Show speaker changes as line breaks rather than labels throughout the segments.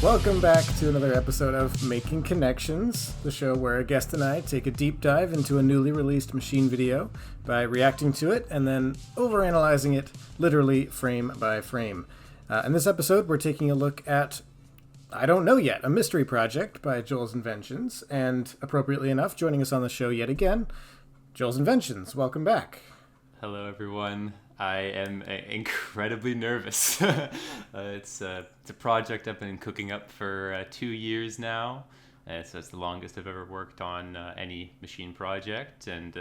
Welcome back to another episode of Making Connections, the show where a guest and I take a deep dive into a newly released machine video by reacting to it and then overanalyzing it literally frame by frame. In this episode, we're taking a look at, I don't know yet, a mystery project by Joel's Inventions, and appropriately enough, joining us on the show yet again, Joel's Inventions. Welcome back.
Hello, everyone. I am incredibly nervous. It's a project I've been cooking up for 2 years now. So it's the longest I've ever worked on any machine project, and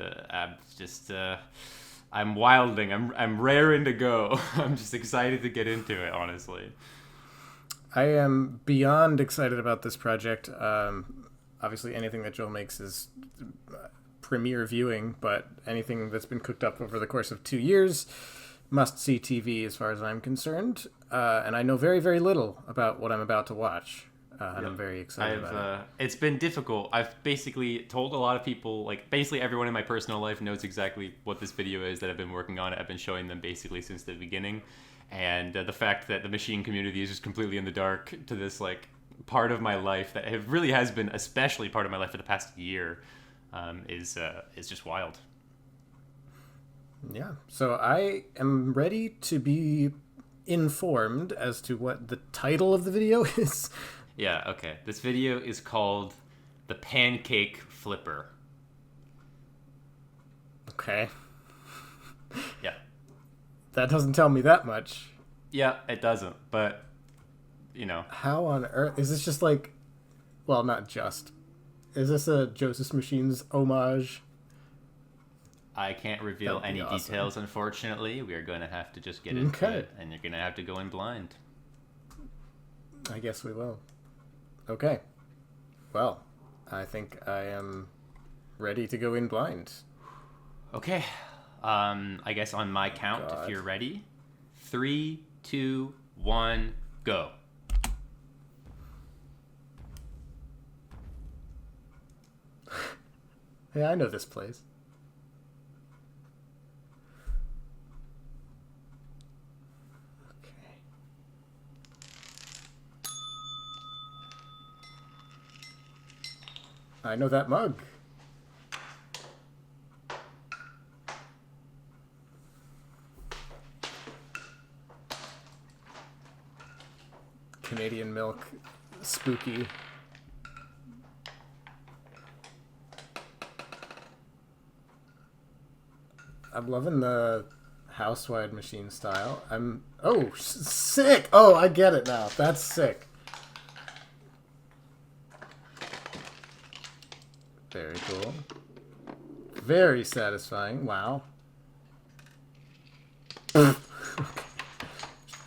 I'm wilding. I'm raring to go. I'm just excited to get into it, honestly.
I am beyond excited about this project. Obviously, anything that Joel makes is premiere viewing, but anything that's been cooked up over the course of 2 years must see TV as far as I'm concerned. And I know very, very little about what I'm about to watch. And I'm very excited about it.
It's been difficult. I've basically told a lot of people, like basically everyone in my personal life knows exactly what this video is that I've been working on. I've been showing them basically since the beginning. And the fact that the machine community is just completely in the dark to this like part of my life that really has been especially part of my life for the past year is just wild.
Yeah, so I am ready to be informed as to what the title of the video is.
Yeah, okay. This video is called The Pancake Flipper.
Okay.
Yeah.
That doesn't tell me that much.
Yeah, it doesn't, but, you know.
How on earth? Is this just like, well, not just. Is this a Joseph's Machines homage?
I can't reveal any details, unfortunately. We are going to have to just get into it, and you're going to have to go in blind.
I guess we will. Okay. Well, I think I am ready to go in blind.
Okay. I guess on my count, if you're ready. 3, 2, 1, go.
Yeah, I know this place. Okay. I know that mug. Canadian milk, spooky. I'm loving the housewide machine style. Oh, sick! Oh, I get it now. That's sick. Very cool. Very satisfying. Wow.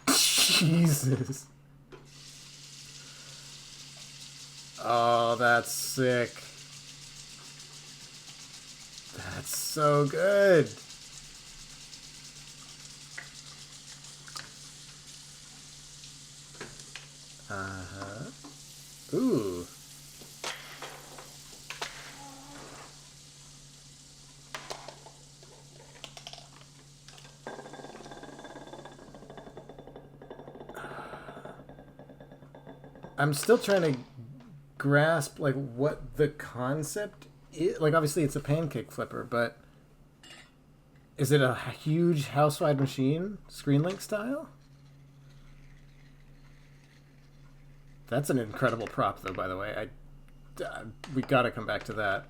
Jesus. Oh, that's sick. That's so good. Ooh. I'm still trying to grasp like what the concept is. Like obviously it's a pancake flipper, but is it a huge housewide machine, ScreenLink style? That's an incredible prop, though, by the way. We gotta come back to that.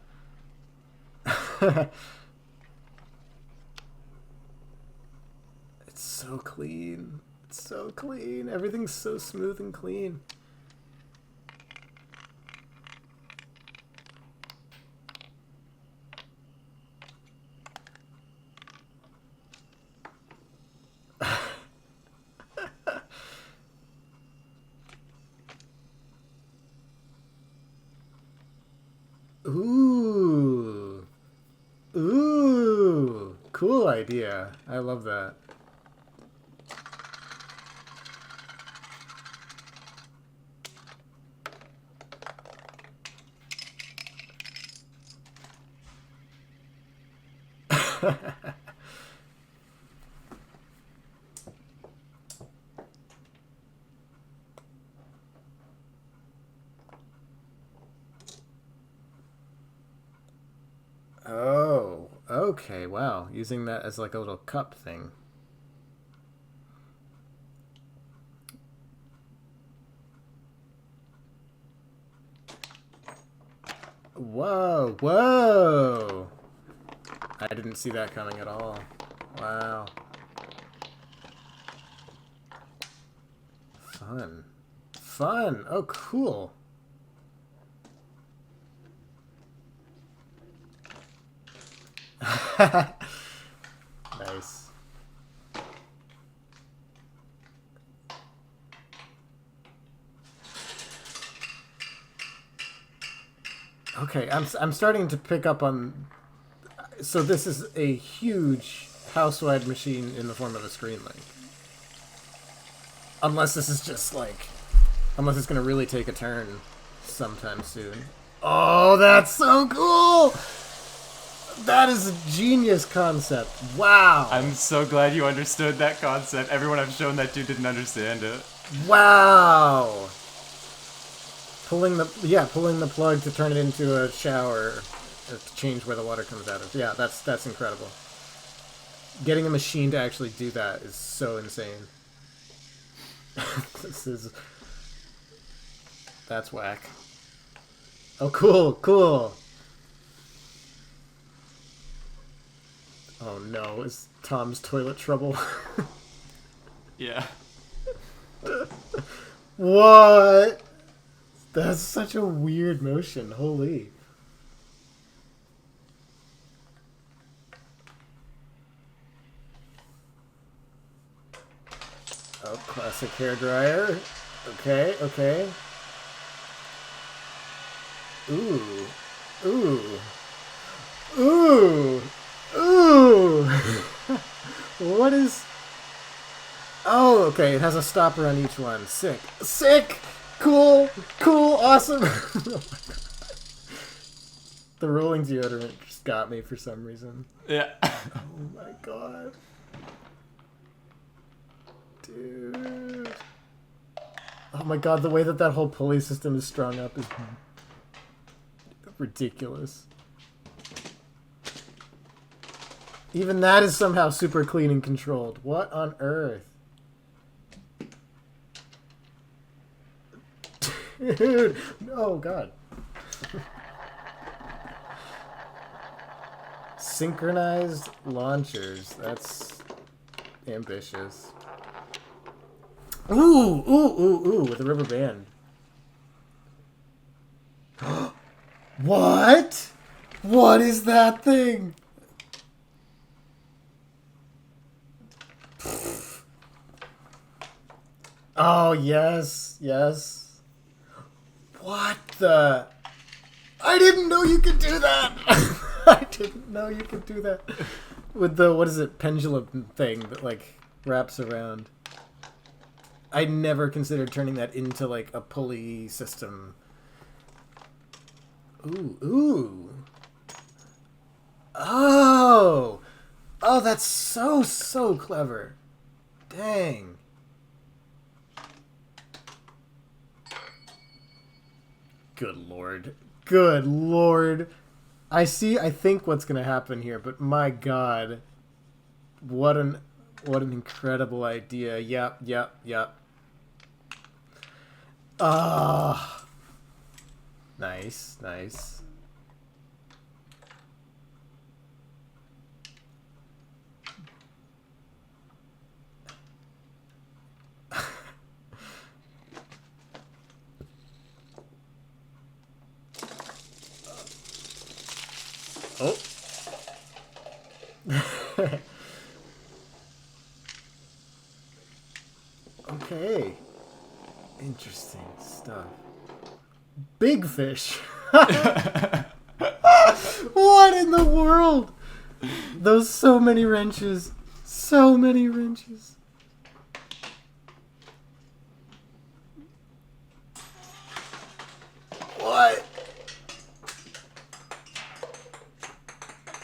It's so clean. It's so clean. Everything's so smooth and clean. Ooh. Ooh. Cool idea. I love that. Okay, wow. Using that as like a little cup thing. Whoa, whoa! I didn't see that coming at all. Wow. Fun. Fun! Oh, cool. Nice. Okay, I'm starting to pick up on... So this is a huge house-wide machine in the form of a screen link. Unless this is just like... Unless it's going to really take a turn sometime soon. Oh, that's so cool! That is a genius concept. Wow.
I'm so glad you understood that concept. Everyone I've shown that to didn't understand it.
Wow. Pulling the plug to turn it into a shower to change where the water comes out of. Yeah, that's incredible. Getting a machine to actually do that is so insane. That's whack. Oh, cool, cool. Oh no, is Tom's toilet trouble?
Yeah.
What? That's such a weird motion. Holy. Oh, classic hairdryer. Okay, okay. Ooh. Ooh. Ooh. Ooh. What is... Oh, okay. It has a stopper on each one. Sick. Sick! Cool! Cool! Awesome! The rolling deodorant just got me for some reason.
Yeah.
Oh my god. Dude. Oh my god, the way that whole pulley system is strung up is ridiculous. Even that is somehow super clean and controlled. What on earth? Dude! Oh god. Synchronized launchers. That's ambitious. Ooh! Ooh! Ooh! Ooh! With a rubber band. What? What is that thing? Oh, yes. Yes. What the... I didn't know you could do that! I didn't know you could do that. With the, what is it, pendulum thing that, like, wraps around. I never considered turning that into, like, a pulley system. Ooh, ooh. Oh! Oh, that's so, so clever. Dang. Good lord. Good lord. I think what's gonna happen here, but my god. What an incredible idea. Yep, yep, yep. Ah. Nice, nice. Oh. Okay. Interesting stuff. Big fish. What in the world? Those so many wrenches. So many wrenches. What?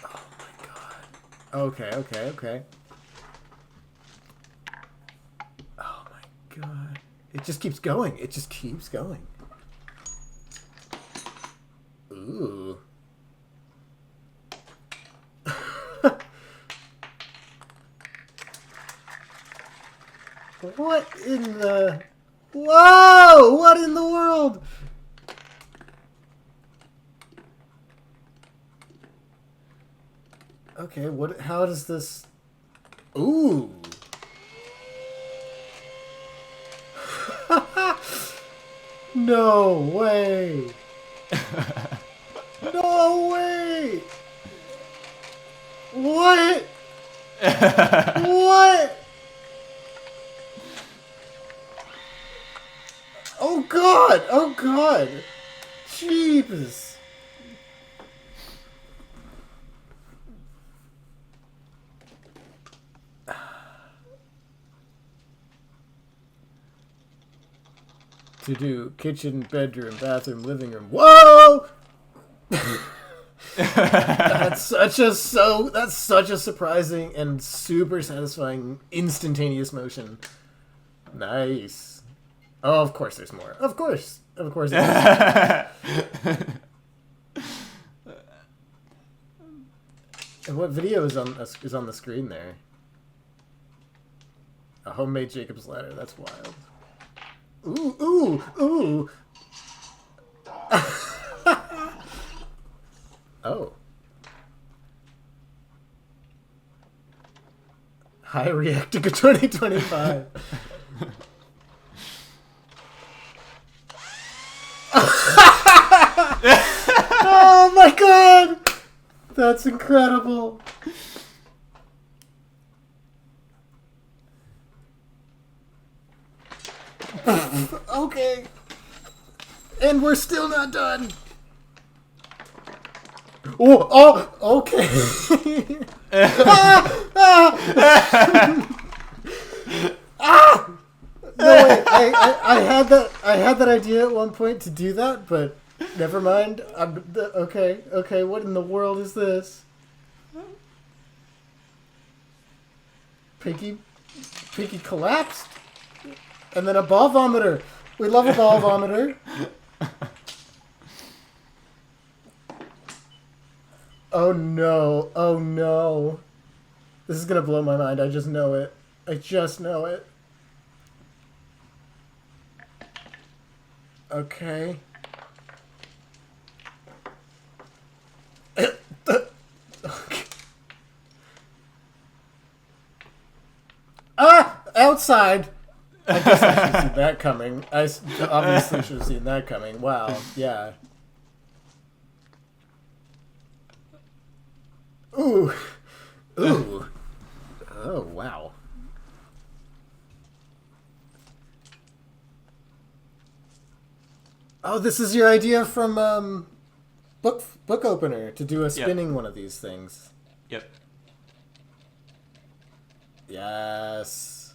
Oh my god. Okay, okay, okay. Oh my god. It just keeps going. It just keeps going. Ooh. What in the... Whoa! What in the world? Okay, what... How does this... Ooh! No way! No way! What? What? Oh god! Oh god! Jeebus! To do kitchen, bedroom, bathroom, living room. Whoa! That's such a surprising and super satisfying instantaneous motion. Nice. Oh, of course there's more. Of course there's And what video is on the screen there? A homemade Jacob's ladder. That's wild. Ooh, ooh, ooh. Oh. High Reactica 2025. Oh my god! That's incredible. Okay. And we're still not done. Oh, okay. No, wait. I had that idea at one point to do that, but never mind. Okay. What in the world is this? Pinky collapsed, and then a ball vomiter. We love a ball vomiter. Oh no. Oh no. This is gonna blow my mind. I just know it. I just know it. Okay. Okay. Ah! Outside! I guess I should have seen that coming. I obviously should have seen that coming. Wow. Yeah. Ooh. Ooh. Oh, wow. Oh, this is your idea from book opener to do a spinning one of these things.
Yep.
Yes.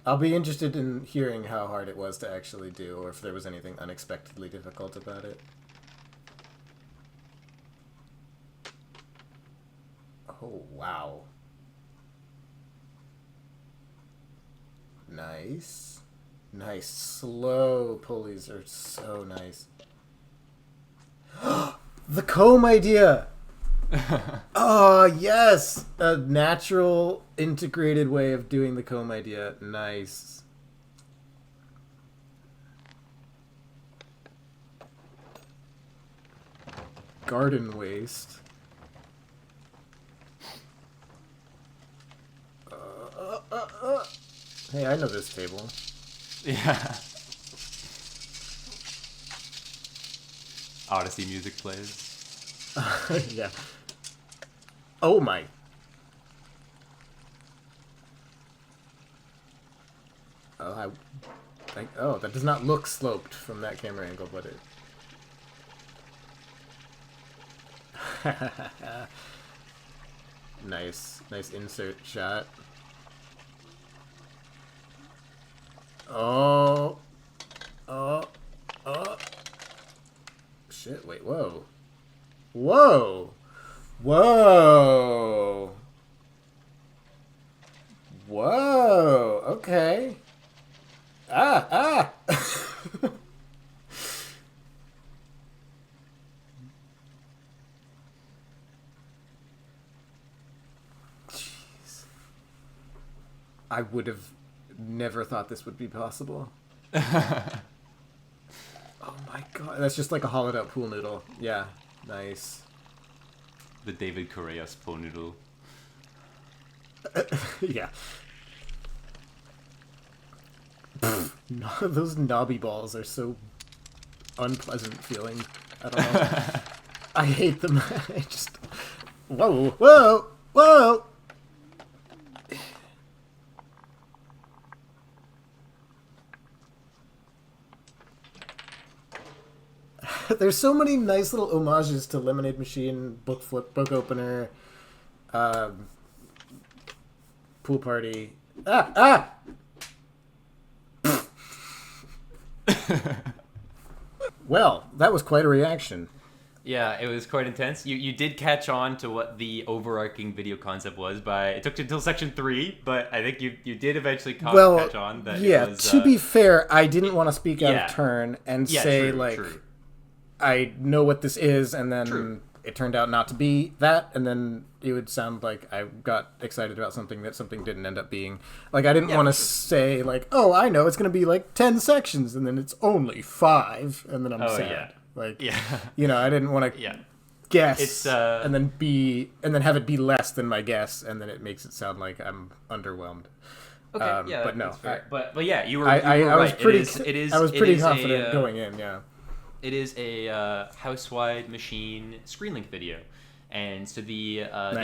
I'll be interested in hearing how hard it was to actually do, or if there was anything unexpectedly difficult about it. Oh, wow. Nice. Nice. Slow pulleys are so nice. The comb idea! Oh, yes! A natural, integrated way of doing the comb idea. Nice. Garden waste. Hey, I know this table.
Yeah. Odyssey music plays.
Yeah. Oh my. Oh, oh, that does not look sloped from that camera angle, but it... Nice. Nice insert shot. Oh. Oh. Oh. Shit, wait, whoa. Whoa. Whoa. Whoa. Okay. Ah. Jeez. I would have never thought this would be possible. Oh my god, that's just like a hollowed out pool noodle. Yeah, nice.
The David Correas pool noodle.
Yeah. No, those knobby balls are so unpleasant feeling. I don't know. I hate them. I just... Whoa, whoa, whoa! There's so many nice little homages to Lemonade Machine, book opener, pool party. Ah! Well, that was quite a reaction.
Yeah, it was quite intense. You did catch on to what the overarching video concept was it took until section 3, but I think you did eventually catch on that
yeah,
it was...
to be fair, I didn't want to speak out of turn and say,
true.
I know what this is, and then
True.
It turned out not to be that, and then it would sound like I got excited about something that something didn't end up being. Like, I didn't want to say, like, oh, I know, it's going to be, like, 10 sections, and then it's only 5, and then I'm sad.
Yeah.
Like,
Yeah.
you know, I didn't want to guess, and then have it be less than my guess, and then it makes it sound like I'm underwhelmed.
Okay, yeah,
but no,
that's fair. But yeah, you were
I
right.
was pretty, I was pretty
is
confident going in, yeah.
It is a Housewide Machine Screenlink video. And so the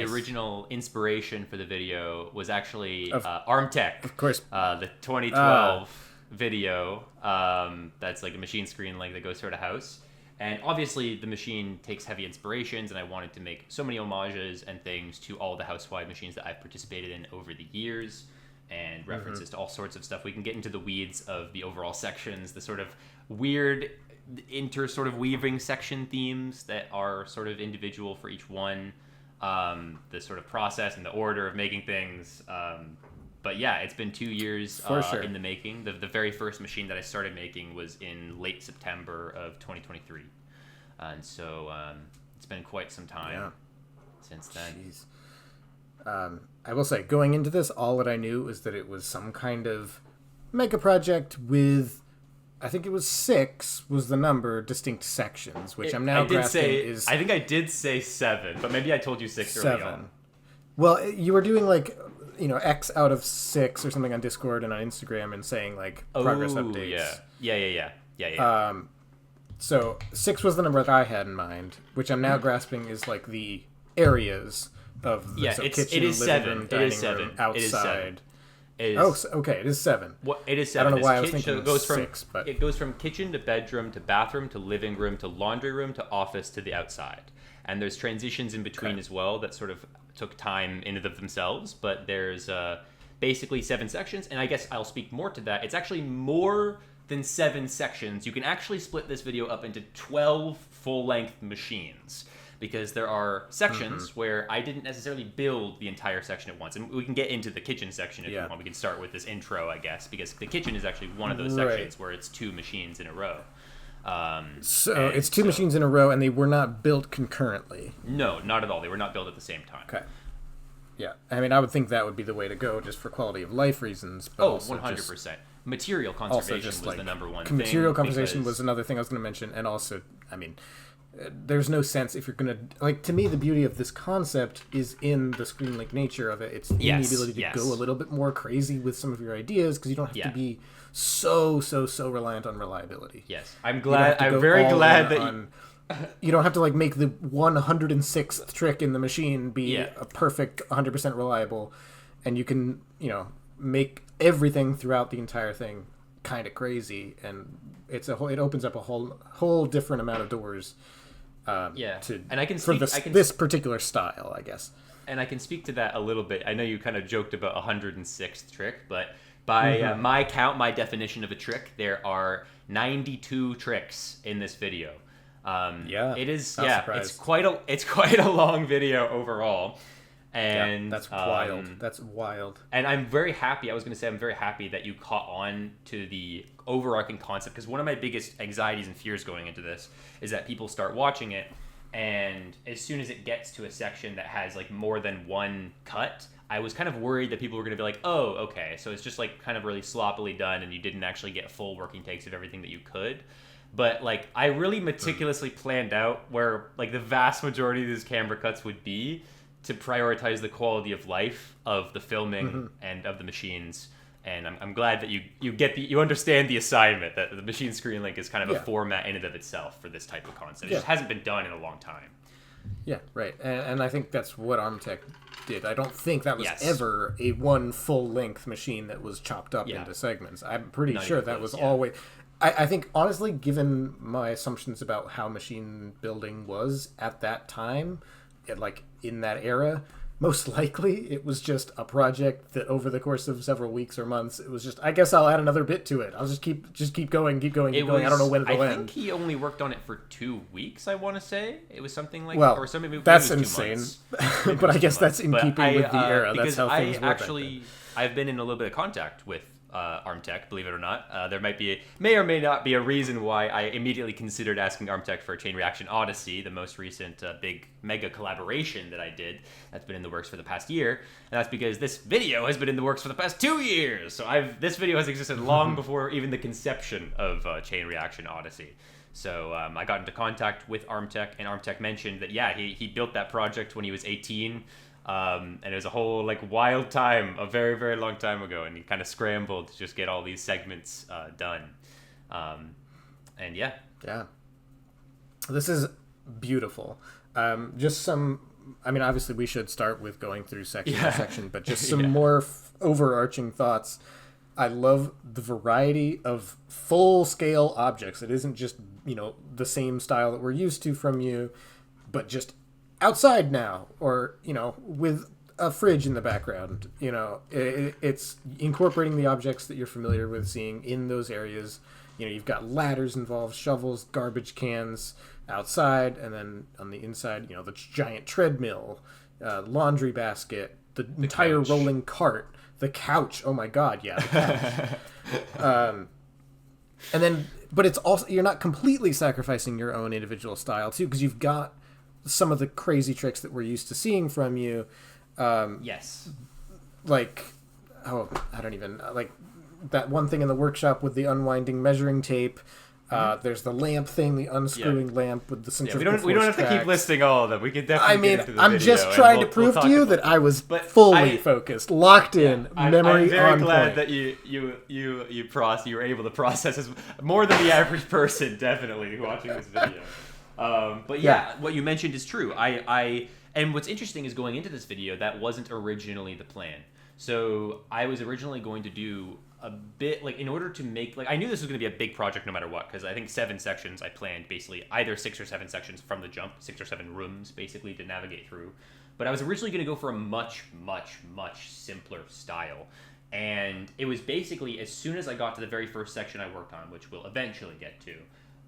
original inspiration for the video was actually ArmTech.
Of course.
The 2012 video that's like a machine Screenlink that goes toward a house. And obviously the machine takes heavy inspirations, and I wanted to make so many homages and things to all the Housewide machines that I've participated in over the years, and references to all sorts of stuff. We can get into the weeds of the overall sections, the sort of weird sort of weaving section themes that are sort of individual for each one, the sort of process and the order of making things. But yeah, it's been 2 years in the making. The very first machine that I started making was in late September of 2023. And so it's been quite some time since then.
Jeez. I will say, going into this, all that I knew was that it was some kind of mega project with, I think it was 6 was the number, distinct sections, which I'm now grasping is...
I think I did say 7, but maybe I told you 6 early on.
Well, you were doing like, X out of 6 or something on Discord and on Instagram and saying like progress updates.
Yeah.
So 6 was the number that I had in mind, which I'm now grasping is like the areas of the kitchen, living room, dining room, outside. It is it is 7.
It is 7.
I don't know why I was thinking
it goes
6, but
it goes from kitchen to bedroom to bathroom to living room to laundry room to office to the outside. And there's transitions in between as well that sort of took time in and of themselves, but there's basically 7 sections, and I guess I'll speak more to that. It's actually more than 7 sections. You can actually split this video up into 12 full-length machines, because there are sections where I didn't necessarily build the entire section at once. And we can get into the kitchen section if you want. We can start with this intro, I guess, because the kitchen is actually one of those sections where it's 2 machines in a row.
It's 2 machines in a row, and they were not built concurrently.
No, not at all. They were not built at the same time.
Okay. Yeah. I mean, I would think that would be the way to go just for quality of life reasons. But
100%. Material conservation was the number one thing.
Material conservation was another thing I was going to mention. And also, I mean... there's no sense if you're gonna to me the beauty of this concept is in the Screenlink nature of it. It's in the ability to go a little bit more crazy with some of your ideas, because you don't have to be so reliant on reliability.
I'm very glad that
you don't have to like make the 106th trick in the machine be a perfect 100% reliable, and you can make everything throughout the entire thing kind of crazy, and it opens up a whole different amount of doors.
And I can
speak, this particular style, I guess.
And I can speak to that a little bit. I know you kind of joked about 106th trick, but by my count, my definition of a trick, there are 92 tricks in this video. It is. It's quite a long video overall. And
that's wild. That's wild.
And I'm very happy. I'm very happy that you caught on to the overarching concept, because one of my biggest anxieties and fears going into this is that people start watching it And as soon as it gets to a section that has like more than one cut, I was kind of worried that people were going to be like, oh, okay, so it's just like kind of really sloppily done and you didn't actually get full working takes of everything that you could. But like I really meticulously planned out where like the vast majority of these camera cuts would be to prioritize the quality of life of the filming and of the machines. And I'm glad that you understand the assignment, that the machine screen link is kind of a format in and of itself for this type of concept. It just hasn't been done in a long time.
Yeah, right. And I think that's what Armtech did. I don't think that was ever a one full-length machine that was chopped up into segments. I'm pretty sure that was always... I think, honestly, given my assumptions about how machine building was at that time, in that era... Most likely, it was just a project that over the course of several weeks or months, it was just, I guess I'll add another bit to it. I'll just keep going. I don't know when it'll end.
I think he only worked on it for 2 weeks, I want to say. It was something like
well,
or something. Maybe
that's
it was
insane. But I guess that's in keeping with the era. That's how things work.
I've been in a little bit of contact with Armtech, believe it or not. There may or may not be a reason why I immediately considered asking Armtech for Chain Reaction Odyssey, the most recent big mega collaboration that I did. That's been in the works for the past year, and that's because this video has been in the works for the past 2 years. So this video has existed long before even the conception of Chain Reaction Odyssey. So I got into contact with Armtech, and Armtech mentioned that he built that project when he was 18. And it was a whole wild time, a very, very long time ago, and he kind of scrambled to just get all these segments done. And yeah.
This is beautiful. Obviously we should start with going through section by section, but just some more overarching thoughts. I love the variety of full-scale objects. It isn't just, the same style that we're used to from you, but just outside now, or with a fridge in the background. It's incorporating the objects that you're familiar with seeing in those areas. You've got ladders involved, shovels, garbage cans outside, and then on the inside, the giant treadmill, laundry basket, the entire
couch.
Rolling cart, the couch. Oh my god, yeah, the couch. And then, but it's also, you're not completely sacrificing your own individual style too, because you've got some of the crazy tricks that we're used to seeing from you.
Yes.
That one thing in the workshop with the unwinding measuring tape. There's the lamp thing, the unscrewing lamp with the centrifugal force
we don't have to keep listing all of them. We can definitely get into the
I'm
video,
just trying to prove to you that I was fully focused, locked in, memory
I'm very
on
glad
point.
that you were able to process as more than the average person, definitely, watching this video. What you mentioned is true. And what's interesting is going into this video, that wasn't originally the plan. So I was originally going to do a bit, in order to make, I knew this was going to be a big project no matter what, because I think 7 sections I planned, basically either 6 or 7 sections from the jump, 6 or 7 rooms basically to navigate through. But I was originally going to go for a much, much, much simpler style. And it was basically, as soon as I got to the very first section I worked on, which we'll eventually get to,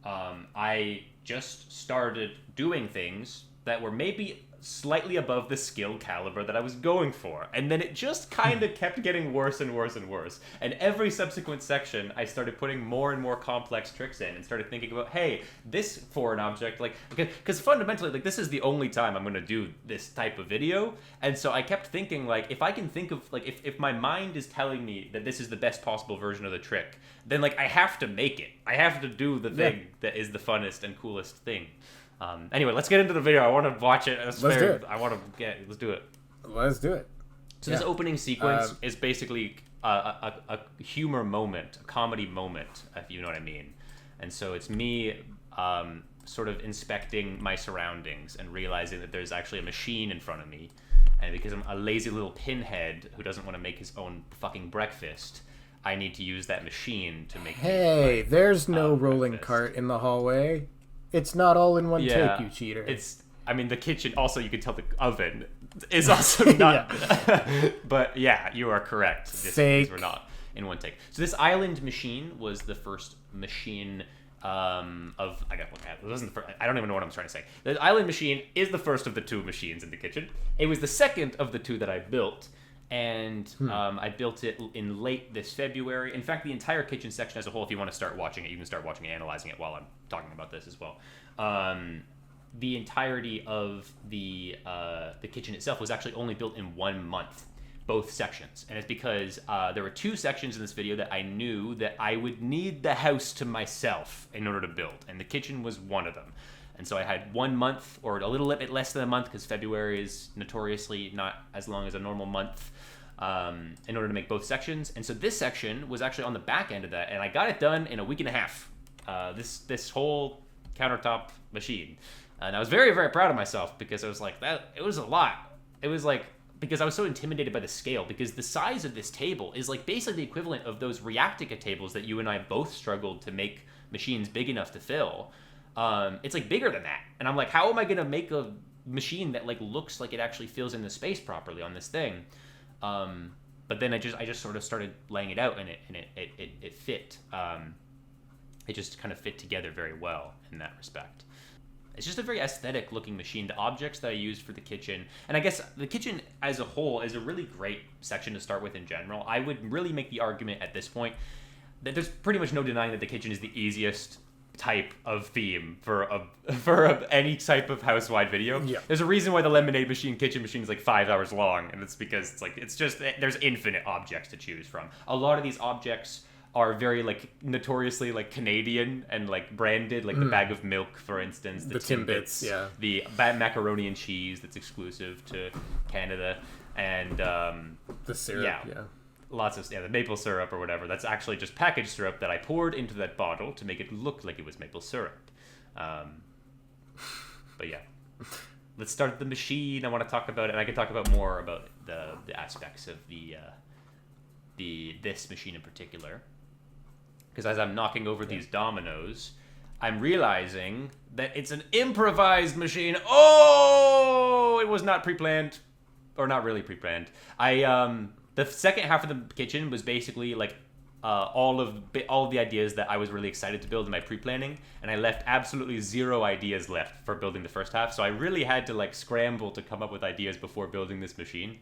I just started doing things that were maybe slightly above the skill caliber that I was going for. And then it just kind of kept getting worse and worse and worse. And every subsequent section, I started putting more and more complex tricks in and started thinking about, hey, this foreign object, because fundamentally, this is the only time I'm going to do this type of video. And so I kept thinking, if I can think of, if my mind is telling me that this is the best possible version of the trick, then, I have to make it. I have to do the thing that is the funnest and coolest thing. Anyway, let's get into the video. I want to watch it.
Let's do it.
Let's do it.
Let's do it.
So this opening sequence is basically a humor moment, a comedy moment, if you know what I mean. And so it's me sort of inspecting my surroundings and realizing that there's actually a machine in front of me. And because I'm a lazy little pinhead who doesn't want to make his own fucking breakfast, I need to use that machine to make
there's no rolling cart in the hallway. It's not all in one take, you cheater.
The kitchen, also you can tell the oven is also not. But yeah, you are correct. These were not in one take. So this island machine was the first machine I don't even know what I'm trying to say. The island machine is the first of the 2 machines in the kitchen. It was the second of the 2 that I built. And I built it in late this February. In fact, the entire kitchen section as a whole, if you want to start watching it, you can start watching and analyzing it while I'm talking about this as well. the entirety of the kitchen itself was actually only built in 1 month, both sections. And it's because there were 2 sections in this video that I knew that I would need the house to myself in order to build, and the kitchen was one of them. And so I had 1 month, or a little bit less than a month, because February is notoriously not as long as a normal month, in order to make both sections. And so this section was actually on the back end of that, and I got it done in a week and a half. This whole countertop machine. And I was very, very proud of myself, because I was like, it was a lot. It was like, because I was so intimidated by the scale, because the size of this table is like basically the equivalent of those Reactica tables that you and I both struggled to make machines big enough to fill. It's like bigger than that. And I'm like, how am I going to make a machine that like looks like it actually fills in the space properly on this thing? But then I just sort of started laying it out, and it fit. It just kind of fit together very well in that respect. It's just a very aesthetic looking machine. The objects that I used for the kitchen, and I guess the kitchen as a whole is a really great section to start with in general. I would really make the argument at this point that there's pretty much no denying that the kitchen is the easiest type of theme for any type of house-wide video.
Yeah.
There's a reason why the lemonade machine kitchen machine is like 5 hours long, and it's because it's just there's infinite objects to choose from. A lot of these objects are very like notoriously like Canadian and like branded, like the bag of milk, for instance, the Timbits,
yeah,
the macaroni and cheese that's exclusive to Canada, and
the syrup, yeah.
Lots of the maple syrup or whatever. That's actually just packaged syrup that I poured into that bottle to make it look like it was maple syrup. But yeah, let's start the machine. I want to talk about it, and I can talk about more about the aspects of this machine in particular. Because as I'm knocking over these dominoes, I'm realizing that it's an improvised machine. Oh, it was not pre-planned, or not really pre-planned. The second half of the kitchen was basically like all of the ideas that I was really excited to build in my pre-planning, and I left absolutely 0 ideas left for building the first half. So I really had to like scramble to come up with ideas before building this machine.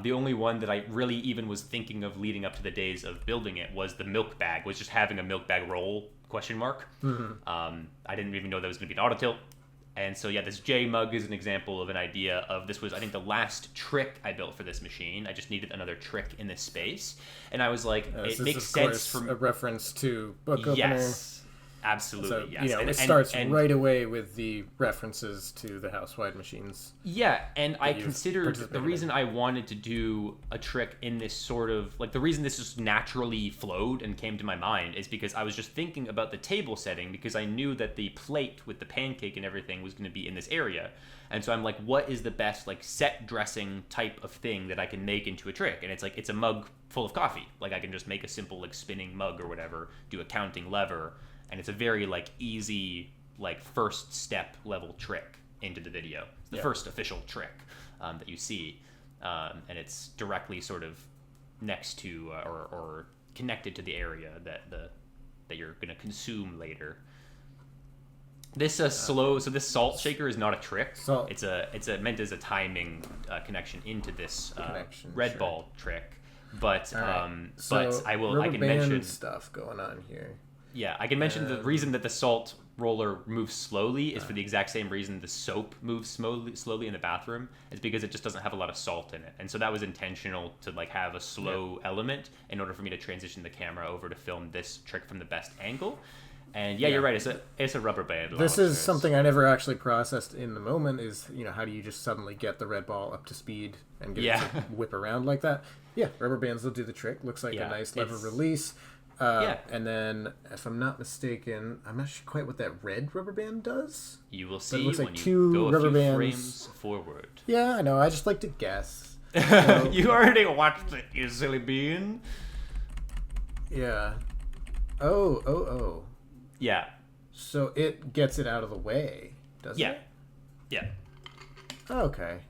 The only one that I really even was thinking of leading up to the days of building it was the milk bag, was just having a milk bag roll, ? I didn't even know that was going to be an auto tilt. And so, yeah, this J mug is an example of an idea of, this was, I think, the last trick I built for this machine. I just needed another trick in this space. And I was like, it makes sense for...
a reference to book opener.
Yes, absolutely,
so,
yes.
You know, it starts right away with the references to the house-wide machines.
Yeah, and I considered the reason I wanted to do a trick in this sort of, like, the reason this just naturally flowed and came to my mind is because I was just thinking about the table setting, because I knew that the plate with the pancake and everything was going to be in this area. And so I'm like, what is the best, like, set dressing type of thing that I can make into a trick? And it's like, it's a mug full of coffee. Like, I can just make a simple, like, spinning mug or whatever, do a counting lever, and it's a very like easy like first step level trick into the video. It's the first official trick that you see, and it's directly sort of next to or connected to the area that you're going to consume later. This so this salt shaker is not a trick. It's meant as a timing connection into this red ball trick. But but I can mention
stuff going on here.
Yeah, I can mention the reason that the salt roller moves slowly is for the exact same reason the soap moves slowly in the bathroom. It's because it just doesn't have a lot of salt in it. And so that was intentional to like have a slow element in order for me to transition the camera over to film this trick from the best angle. And yeah, you're right. It's a rubber band.
This is something I never actually processed in the moment. Is how do you just suddenly get the red ball up to speed and get it to whip around like that? Yeah, rubber bands will do the trick. Looks like a nice lever release. And then, if I'm not mistaken, I'm not sure quite what that red rubber band does.
You will see
when
like
you go a few
frames forward.
Yeah, I know. I just like to guess.
So, you already watched it, you silly bean.
Yeah. Oh.
Yeah.
So it gets it out of the way, doesn't it?
Yeah.
Okay.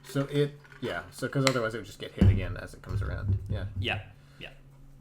So because otherwise it would just get hit again as it comes around. Yeah.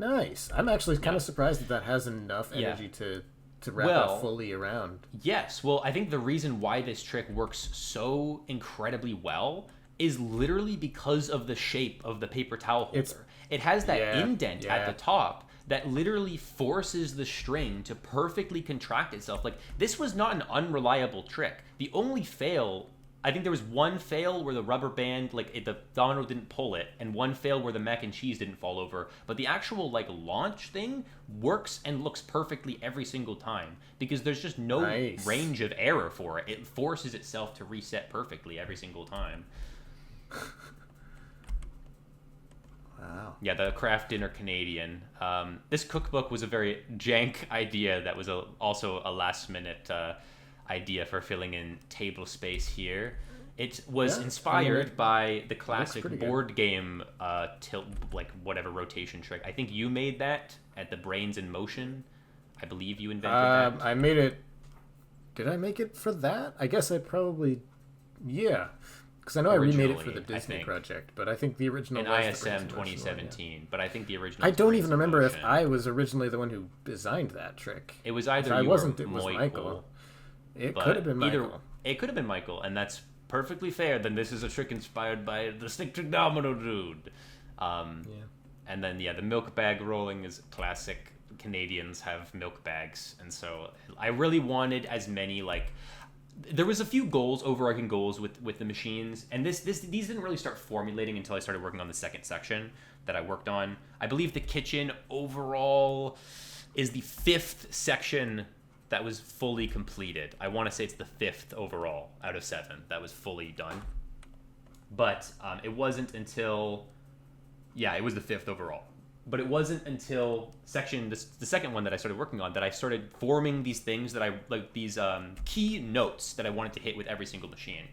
Nice. I'm actually kind of surprised that has enough energy to wrap it fully around.
Yes. Well, I think the reason why this trick works so incredibly well is literally because of the shape of the paper towel holder. It has that indent at the top that literally forces the string to perfectly contract itself. Like, this was not an unreliable trick. The only fail, I think there was one fail where the rubber band, like, the domino didn't pull it, and one fail where the mac and cheese didn't fall over. But the actual, like, launch thing works and looks perfectly every single time, because there's just no range of error for it. It forces itself to reset perfectly every single time.
Wow.
Yeah, the Kraft Dinner Canadian. This cookbook was a very jank idea that was also a last-minute idea for filling in table space here. It was inspired by the classic board game tilt, like whatever rotation trick. I think you made that at the Brains in Motion. I believe you invented that.
I made it. Did I make it for that? I guess I probably. Yeah. Because I know I remade it for the Disney project, but I think the original
in
was
ISM 2017. But I think the original.
I don't even remember if I was originally the one who designed that trick.
It was either
I
you
wasn't.
or
It was
Michael.
Michael. It could have been Michael.
It could have been Michael, and that's perfectly fair. Then this is a trick inspired by the stick trick domino dude. And then the milk bag rolling is classic. Canadians have milk bags, and so I really wanted as many like. There was a few overarching goals with the machines, and these didn't really start formulating until I started working on the second section that I worked on. I believe the kitchen overall is the 5th section that was fully completed. I want to say it's the 5th overall out of 7 that was fully done. But it wasn't until... Yeah, it was the 5th overall. But it wasn't until the second one that I started working on that I started forming these things that these key notes that I wanted to hit with every single machine.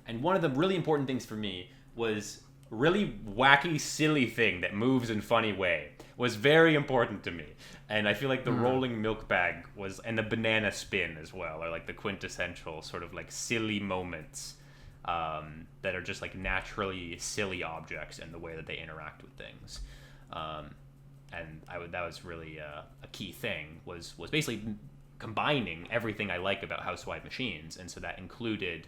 And one of the really important things for me was really wacky, silly thing that moves in funny way was very important to me. And I feel like the rolling milk bag and the banana spin as well are like the quintessential sort of like silly moments that are just like naturally silly objects in the way that they interact with things. And that was really a key thing was basically combining everything I like about housewife machines, and so that included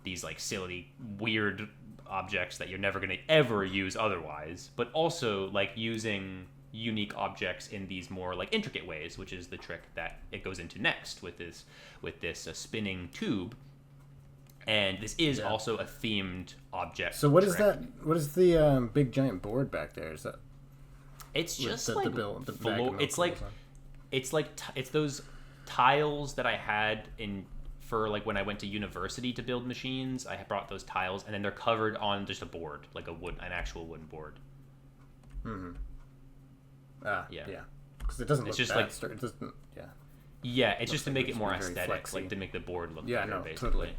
these like silly, weird objects that you're never going to ever use otherwise, but also like using unique objects in these more like intricate ways, which is the trick that it goes into next with this spinning tube. And this is also a themed object.
So what
trick.
is that? What is the big giant board back there? Is that?
It's just like it's those tiles that I had for like when I went to university to build machines. I brought those tiles, and then they're covered on just a board, like an actual wooden board.
Mm-hmm. Yeah. Because it doesn't look
just
it doesn't. Yeah.
Yeah, it's just to make it more aesthetic, like to make the board look better, basically.
Totally.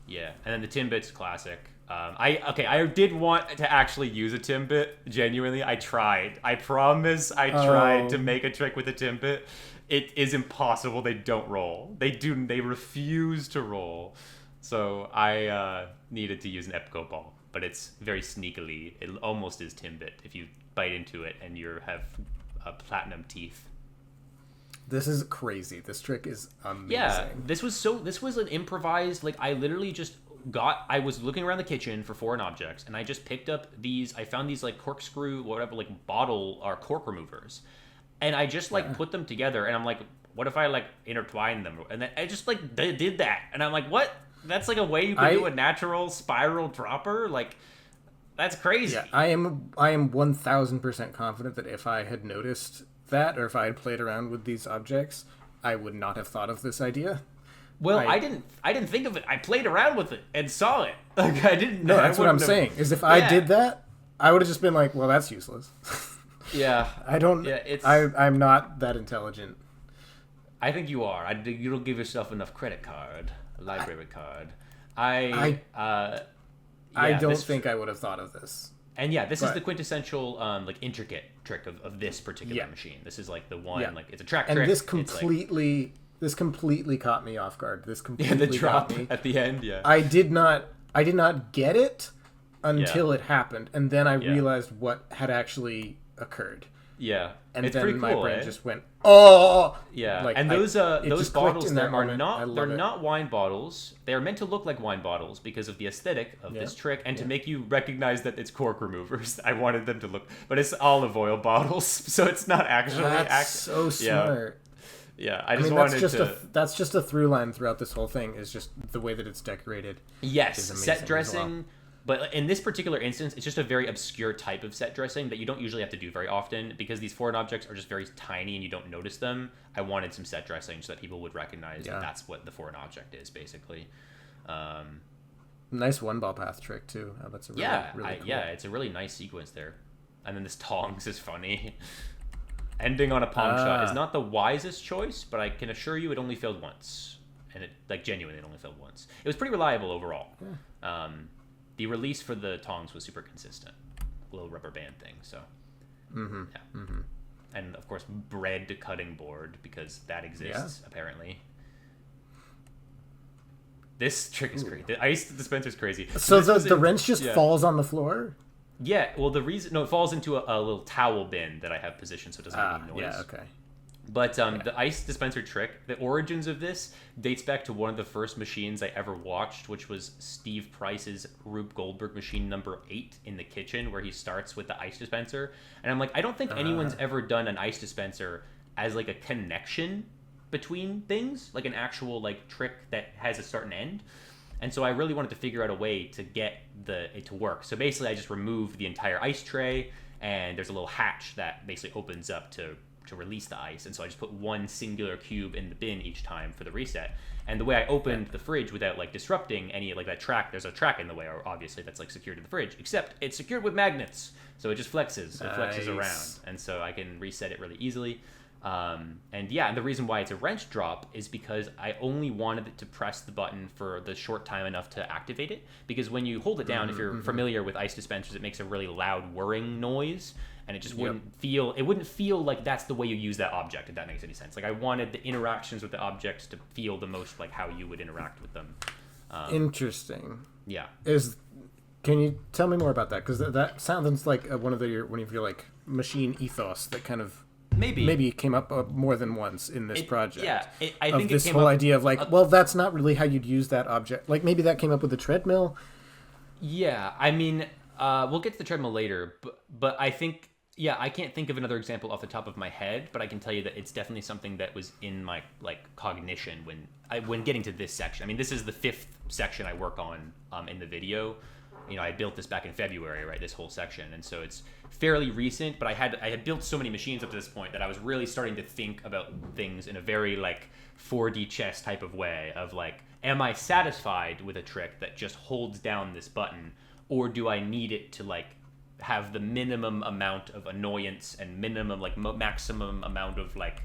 Yeah, and then the Timbit's classic. I did want to actually use a Timbit. Genuinely, I tried. I promise I tried to make a trick with a Timbit. It is impossible. They don't roll. They refuse to roll. So I needed to use an Epco ball, but it's very sneakily. It almost is Timbit if you bite into it and you have platinum teeth.
This is crazy. This trick is amazing.
Yeah, this was an improvised, like I literally just I was looking around the kitchen for foreign objects, and I just picked up I found these like corkscrew, whatever, like bottle or cork removers. And I just like put them together, and I'm like, what if I like intertwine them? And then I just like did that. And I'm like, what? That's like a way you can do a natural spiral dropper? Like, that's crazy.
Yeah, I am 1000% confident that if I had noticed that, or if I had played around with these objects, I would not have thought of this idea.
Well, I didn't think of it. I played around with it and saw it. Like I didn't.
No, that's what I'm saying. Is if I did that, I would have just been like, well, that's useless.
Yeah.
I don't. Yeah, I'm not that intelligent.
I think you are. You don't give yourself enough credit card, a library card. I
don't think I would have thought of this.
And yeah, this is the quintessential, like intricate trick of this particular machine. This is like the one, like it's a track trick.
And this completely caught me off guard. This completely
the drop
caught me
at the end. Yeah,
I did not get it until it happened, and then I realized what had actually occurred.
Yeah,
And
it's
then
pretty
my
cool,
brain
eh?
just went, oh!
Yeah,
Like,
and
it
those
just
bottles
clicked in
there
that
are
moment. I love
they're
it.
not wine bottles. They are meant to look like wine bottles because of the aesthetic of this trick and to make you recognize that it's cork removers. I wanted them to look, but it's olive oil bottles, so it's not actually.
That's so smart.
Yeah, I just wanted to.
That's just a through line throughout this whole thing. Is just the way that it's decorated.
Yes,
is amazing
set dressing.
as well.
But in this particular instance, it's just a very obscure type of set dressing that you don't usually have to do very often because these foreign objects are just very tiny and you don't notice them. I wanted some set dressing so that people would recognize that that's what the foreign object is, basically.
Nice one ball path trick too. Oh, that's a really, really cool.
Yeah, it's a really nice sequence there. And then this tongs is funny. Ending on a palm shot is not the wisest choice, but I can assure you it only failed once. And it, like, genuinely, it only failed once. It was pretty reliable overall. Yeah. The release for the tongs was super consistent. Little rubber band thing, so. And, of course, bread cutting board, because that exists, apparently. This trick is crazy. The ice dispenser is crazy.
So the wrench just falls on the floor?
Yeah, well, it falls into a little towel bin that I have positioned so it doesn't make any noise.
Yeah, okay.
But the ice dispenser trick, the origins of this dates back to one of the first machines I ever watched, which was Steve Price's Rube Goldberg machine number 8 in the kitchen, where he starts with the ice dispenser. And I'm like, I don't think anyone's ever done an ice dispenser as like a connection between things, like an actual like trick that has a start and end. And so I really wanted to figure out a way to get it to work. So basically I just removed the entire ice tray, and there's a little hatch that basically opens up to release the ice. And so I just put one singular cube in the bin each time for the reset. And the way I opened the fridge without like disrupting any like that track, there's a track in the way, obviously, that's like secured to the fridge, except it's secured with magnets. So it just flexes. It flexes around. And so I can reset it really easily. And the reason why it's a wrench drop is because I only wanted it to press the button for the short time enough to activate it. Because when you hold it down, if you're familiar with ice dispensers, it makes a really loud whirring noise, and it just wouldn't feel like that's the way you use that object, if that makes any sense. Like, I wanted the interactions with the objects to feel the most like how you would interact with them.
Interesting.
Yeah.
Can you tell me more about that? Because that sounds like one of your like machine ethos that kind of maybe came up more than once in this project.
Yeah, I think
this whole idea of like, well, that's not really how you'd use that object. Like, maybe that came up with the treadmill. Yeah,
I mean, we'll get to the treadmill later, but I think, I can't think of another example off the top of my head, but I can tell you that it's definitely something that was in my like cognition when getting to this section. I mean, this is the 5th section I work on in the video. You know, I built this back in February, right? This whole section, and so it's fairly recent. But I had built so many machines up to this point that I was really starting to think about things in a very like 4D chess type of way. Of like, am I satisfied with a trick that just holds down this button, or do I need it to like have the minimum amount of annoyance and minimum like maximum amount of like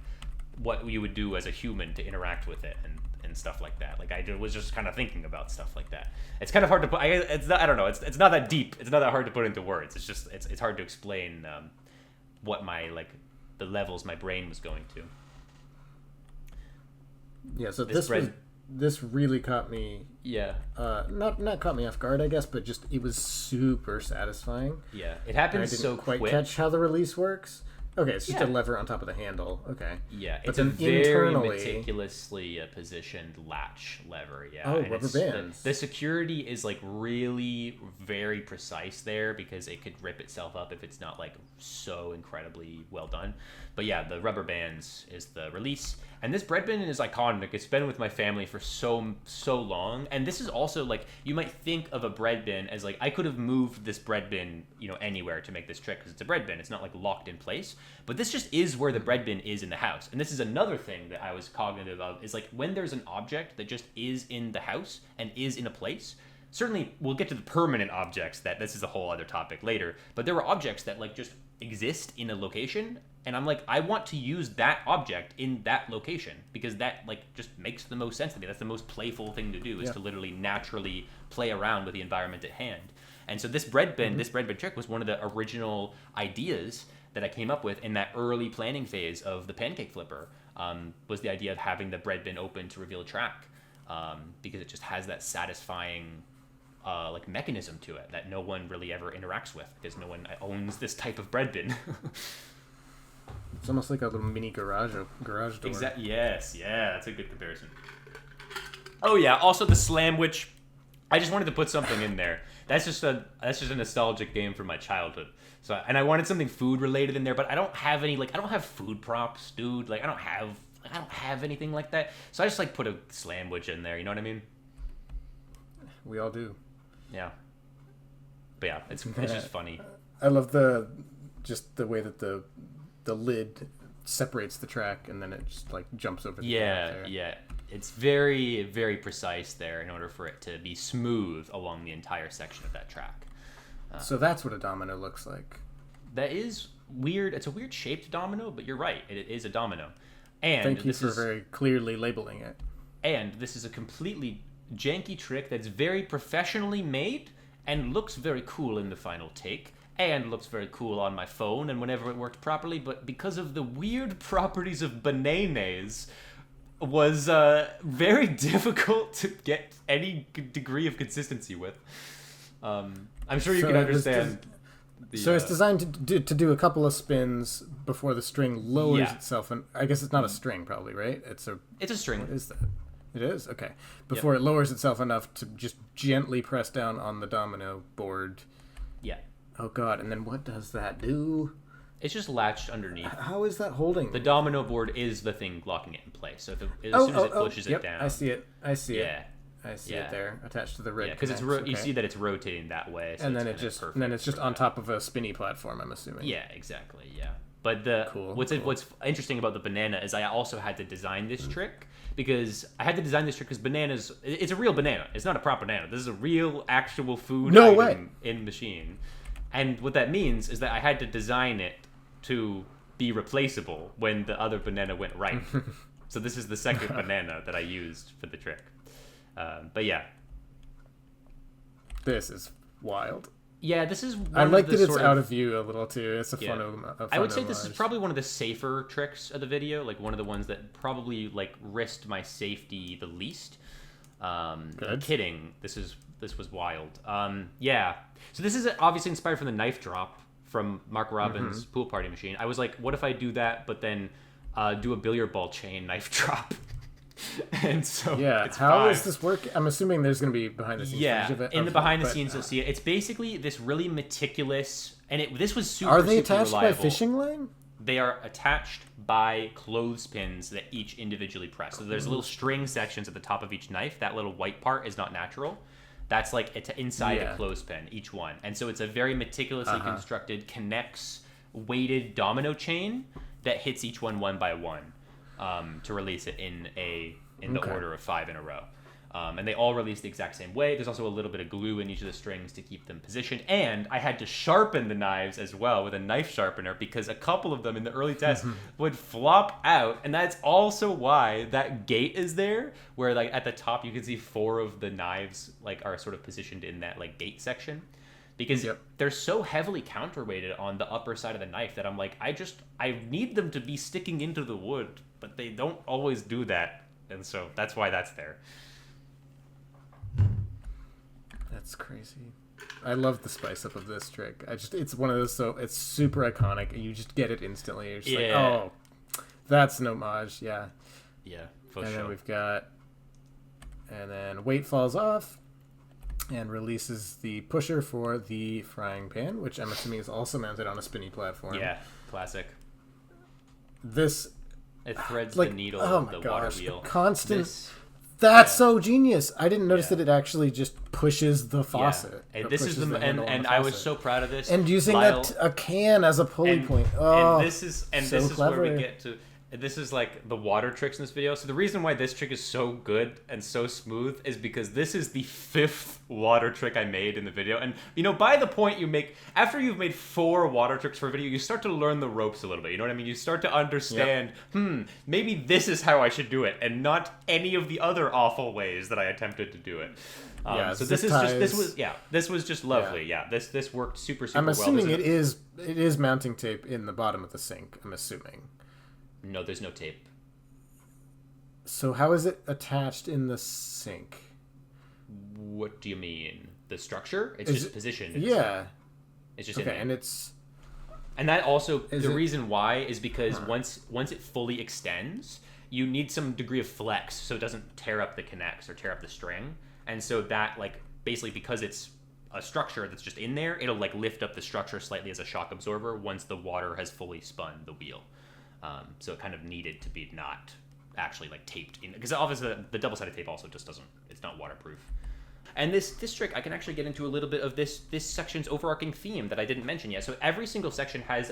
what you would do as a human to interact with it and stuff like that. Like, I was just kind of thinking about stuff like that. It's kind of hard to put. It's not. I don't know. It's not that deep. It's not that hard to put into words. It's just it's hard to explain what my like the levels my brain was going to.
Yeah. So this really caught me.
Yeah.
Not caught me off guard, I guess, but just it was super satisfying.
Yeah. It happens so
quick.
Quick.
Catch how the release works. Okay, it's just a lever on top of the handle. Okay.
Yeah, it's a very meticulously positioned latch lever. Yeah.
Oh, rubber bands.
The security is like really very precise there because it could rip itself up if it's not like so incredibly well done. But yeah, the rubber bands is the release. And this bread bin is iconic. It's been with my family for so long. And this is also like, you might think of a bread bin as like, I could have moved this bread bin, anywhere to make this trick because it's a bread bin. It's not like locked in place. But this just is where the bread bin is in the house. And this is another thing that I was cognitive of, is like when there's an object that just is in the house and is in a place. Certainly, we'll get to the permanent objects, that this is a whole other topic later. But there were objects that like just exist in a location, and I'm like, I want to use that object in that location because that like just makes the most sense to me. That's the most playful thing to do, is to literally naturally play around with the environment at hand. And so this bread bin, this bread bin trick was one of the original ideas that I came up with in that early planning phase of the Pancake Flipper. Was the idea of having the bread bin open to reveal a track, because it just has that satisfying like mechanism to it that no one really ever interacts with because no one owns this type of bread bin.
It's almost like a little mini garage door.
Exactly. Yes. Yeah, that's a good comparison. Oh yeah. Also the Slamwich. I just wanted to put something in there. That's just a nostalgic game from my childhood. So, and I wanted something food related in there, but I don't have any, like, I don't have food props, dude. Like, I don't have anything like that. So I just like put a Slamwich in there. You know what I mean?
We all do.
Yeah. But yeah, it's just funny.
I love the way that the lid separates the track and then it just like jumps over the
Yeah. It's very, very precise there in order for it to be smooth along the entire section of that track.
So that's what a domino looks like.
That is weird. It's a weird shaped domino, but you're right. It is a domino. And
thank you for very clearly labeling it.
And this is a completely janky trick that's very professionally made and looks very cool in the final take. And looks very cool on my phone and whenever it worked properly. But because of the weird properties of bananas, was very difficult to get any degree of consistency with. I'm sure you can understand.
So it's designed to do a couple of spins before the string lowers itself, and I guess it's not a string, probably, right? It's a
string.
What is that? It is? Okay. Before it lowers itself enough to just gently press down on the domino board.
Yeah.
Oh god! And then what does that do?
It's just latched underneath.
How is that holding?
The domino board is the thing locking it in place. So as soon as it pushes it down,
I see it. I see it there, attached to the red.
Yeah, because you see that it's rotating that way. So
and then it's just on top of a spinny platform. I'm assuming.
Yeah, exactly. Yeah, but what's interesting about the banana is I also had to design this trick because bananas. It's a real banana. It's not a prop banana. This is a real actual food item in machine. And what that means is that I had to design it to be replaceable when the other banana went right. So this is the second banana that I used for the trick. But yeah.
This is wild.
Yeah, this is
I like that it's out of view a little too. It's a fun
I would say this is probably one of the safer tricks of the video, like one of the ones that probably like risked my safety the least. I'm kidding. This was wild. Yeah. So this is obviously inspired from the knife drop from Mark Robbins' pool party machine. I was like, what if I do that, but then do a billiard ball chain knife drop? And so
how does this work? I'm assuming there's going to be behind the scenes footage of it.
In the behind the scenes you'll see it. It's basically this really meticulous, and this was super.
Are they attached
reliable.
by fishing line?
They are attached by clothespins that each individually press. So there's little string sections at the top of each knife. That little white part is not natural. That's like it's inside a clothespin, each one. And so it's a very meticulously constructed, connects weighted domino chain that hits each one by one to release it in the order of 5 in a row. And they all release the exact same way. There's also a little bit of glue in each of the strings to keep them positioned. And I had to sharpen the knives as well with a knife sharpener because a couple of them in the early tests would flop out. And that's also why that gate is there, where like at the top you can see 4 of the knives like are sort of positioned in that like gate section. Because they're so heavily counterweighted on the upper side of the knife that I'm like, I need them to be sticking into the wood, but they don't always do that. And so that's why that's there.
That's crazy. I love the spice up of this trick. It's one of those, so it's super iconic and you just get it instantly. You're just like, oh, that's an homage. Yeah.
Yeah, for
sure.
Then
we've got, and then weight falls off and releases the pusher for the frying pan, which I'm assuming is also mounted on a spinny platform.
Yeah, classic.
It
threads the needle of the water wheel.
Constant. That's so genius. I didn't notice that it actually just pushes the faucet.
And this is and I was so proud of this.
And using a can as a pulley point. Oh,
and this is where we get to. This is like the water tricks in this video. So the reason why this trick is so good and so smooth is because this is the 5th water trick I made in the video. And by the point after you've made 4 water tricks for a video, you start to learn the ropes a little bit. You know what I mean? You start to understand, maybe this is how I should do it and not any of the other awful ways that I attempted to do it. So this was just lovely. Yeah, this worked super well.
I'm assuming it is mounting tape in the bottom of the sink. I'm assuming.
No, there's no tape.
So how is it attached in the sink?
What do you mean? The structure? It's just positioned.
Yeah.
It's just
okay, and it's
And that also, the reason why is because once it fully extends, you need some degree of flex so it doesn't tear up the connects or tear up the string. And so that, like, basically because it's a structure that's just in there, it'll like lift up the structure slightly as a shock absorber once the water has fully spun the wheel. So it kind of needed to be not actually like taped in, because obviously the double-sided tape also just doesn't, it's not waterproof. And this trick, I can actually get into a little bit of this section's overarching theme that I didn't mention yet. So every single section has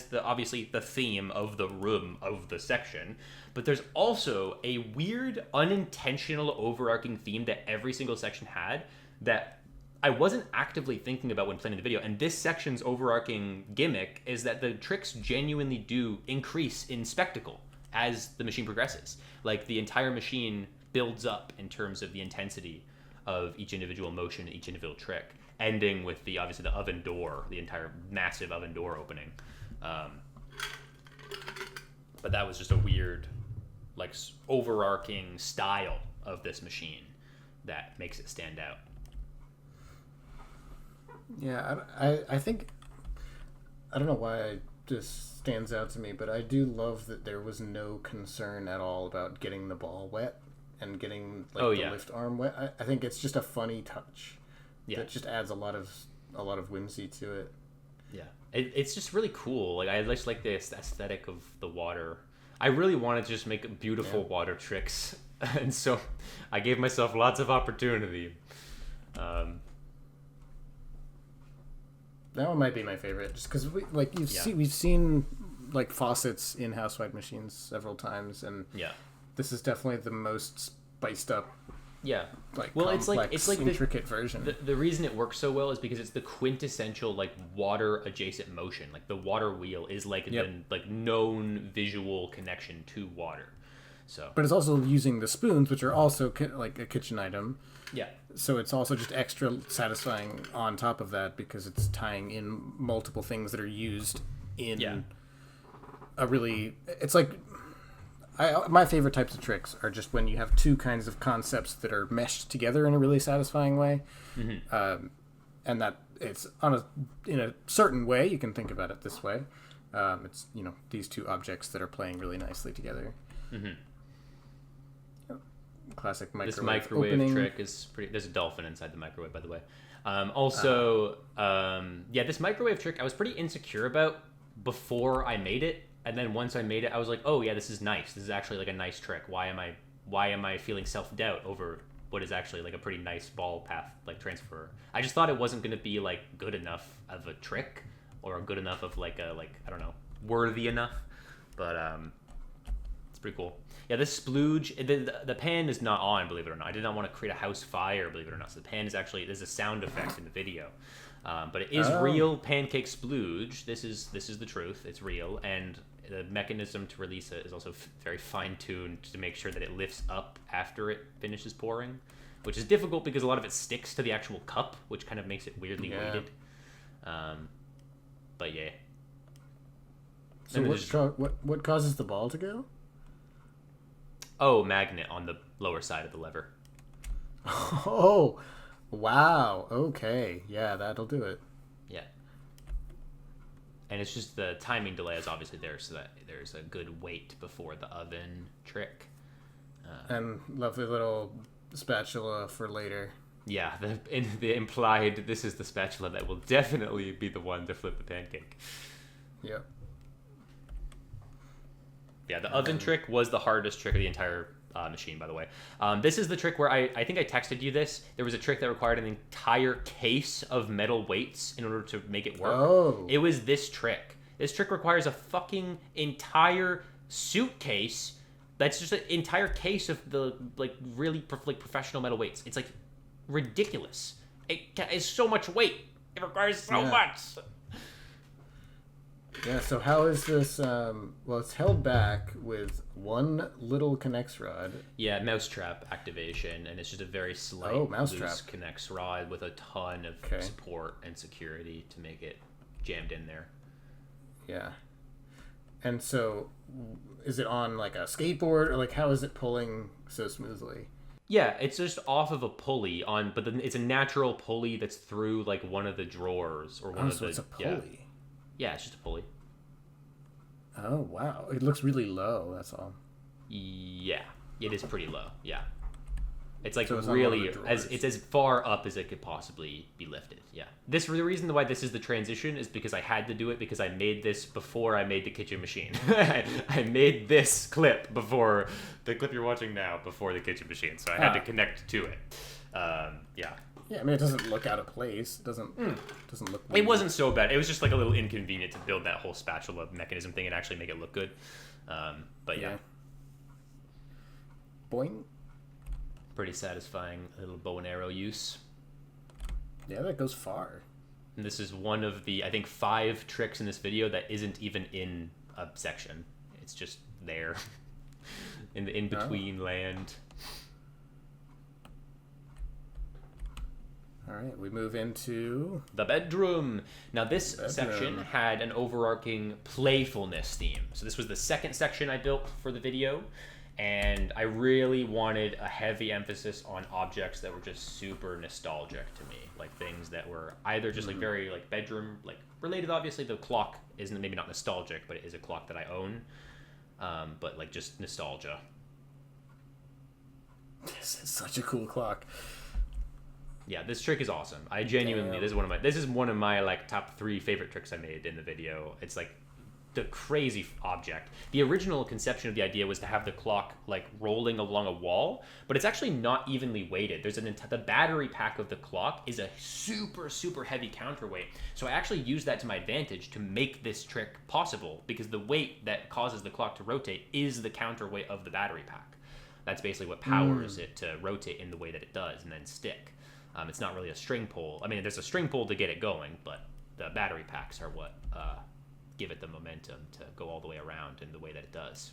the obviously the theme of the room of the section, but there's also a weird unintentional overarching theme that every single section had that I wasn't actively thinking about when planning the video. And this section's overarching gimmick is that the tricks genuinely do increase in spectacle as the machine progresses. Like the entire machine builds up in terms of the intensity of each individual motion, each individual trick, ending with the obviously the oven door, the entire massive oven door opening. But that was just a weird, like, overarching style of this machine that makes it stand out.
Yeah, I think, I don't know why this stands out to me, but I do love that there was no concern at all about getting the ball wet and getting the lift arm wet. I think it's just a funny touch that just adds a lot of whimsy to it.
Yeah, it's just really cool. Like, I just like the aesthetic of the water. I really wanted to just make beautiful water tricks, and so I gave myself lots of opportunity.
That one might be my favorite, just because we've seen like faucets in housewife machines several times, and this is definitely the most spiced up.
Yeah,
like
it's like
intricate version.
The reason it works so well is because it's the quintessential like water adjacent motion. Like the water wheel is like the like known visual connection to water. So,
but it's also using the spoons, which are also like a kitchen item.
Yeah.
So it's also just extra satisfying on top of that because it's tying in multiple things that are used in a really. It's like my favorite types of tricks are just when you have two kinds of concepts that are meshed together in a really satisfying way, and that it's in a certain way. You can think about it this way. It's these two objects that are playing really nicely together. Mm-hmm. Classic microwave.
This microwave
opening.
Trick is pretty. There's a dolphin inside the microwave, by the way. This microwave trick I was pretty insecure about before I made it, and then once I made it, I was like, oh yeah, this is nice. This is actually like a nice trick. Why am I feeling self-doubt over what is actually like a pretty nice ball path like transfer? I just thought it wasn't going to be like good enough of a trick or good enough of like I don't know, worthy enough, but it's pretty cool. Yeah, this splooge, the pan is not on, believe it or not. I did not want to create a house fire, believe it or not. So the pan is actually, there's a sound effect in the video. But it is real pancake splooge. This is the truth. It's real. And the mechanism to release it is also very fine-tuned to make sure that it lifts up after it finishes pouring, which is difficult because a lot of it sticks to the actual cup, which kind of makes it weirdly weighted. But yeah.
So what causes the ball to go?
Oh, magnet on the lower side of the lever.
Oh, wow. Okay. Yeah, that'll do it.
Yeah. And it's just the timing delay is obviously there so that there's a good wait before the oven trick.
And lovely little spatula for later.
Yeah, the implied, this is the spatula that will definitely be the one to flip the pancake.
Yep.
Yeah, the oven trick was the hardest trick of the entire machine, by the way. This is the trick where I think I texted you this. There was a trick that required an entire case of metal weights in order to make it work.
Oh.
It was this trick. This trick requires a fucking entire suitcase that's just an entire case of the really professional metal weights. It's like ridiculous. It is so much weight. It requires so much.
Yeah, so how is this, it's held back with one little connects rod.
Yeah, mousetrap activation, and it's just a very slight loose connects rod with a ton of support and security to make it jammed in there.
Yeah. And so, is it on like a skateboard, or like how is it pulling so smoothly?
Yeah, it's just off of a pulley but then it's a natural pulley that's through like one of the drawers or one of the.
So it's a pulley.
Yeah, it's just a pulley.
Oh, wow. It looks really low, that's all.
Yeah, it is pretty low. Yeah, it's like
So it's
really
it's
as far up as it could possibly be lifted. Yeah, the reason why this is the transition is because I had to do it because I made this before I made the kitchen machine. I made this clip before the clip you're watching now, before the kitchen machine, so I had to connect to it. Yeah.
Yeah, I mean, it doesn't look out of place. It doesn't look weird.
It wasn't so bad. It was just like a little inconvenient to build that whole spatula mechanism thing and actually make it look good. But yeah.
Boing.
Pretty satisfying little bow and arrow use.
Yeah, that goes far.
And this is one of the, I think, 5 tricks in this video that isn't even in a section. It's just there in the in-between land.
All right, we move into
the bedroom. Now this section had an overarching playfulness theme. So this was the second section I built for the video, and I really wanted a heavy emphasis on objects that were just super nostalgic to me, like things that were either just like very like bedroom like related. Obviously, the clock isn't maybe not nostalgic, but it is a clock that I own. But like just nostalgia.
This is such a cool clock.
Yeah, this trick is awesome. I genuinely, this is one of my like top 3 favorite tricks I made in the video. It's like the crazy object. The original conception of the idea was to have the clock like rolling along a wall, but it's actually not evenly weighted. There's the battery pack of the clock is a super heavy counterweight. So I actually used that to my advantage to make this trick possible, because the weight that causes the clock to rotate is the counterweight of the battery pack. That's basically what powers it to rotate in the way that it does and then stick. It's not really a string pull. I mean, there's a string pull to get it going, but the battery packs are what give it the momentum to go all the way around in the way that it does.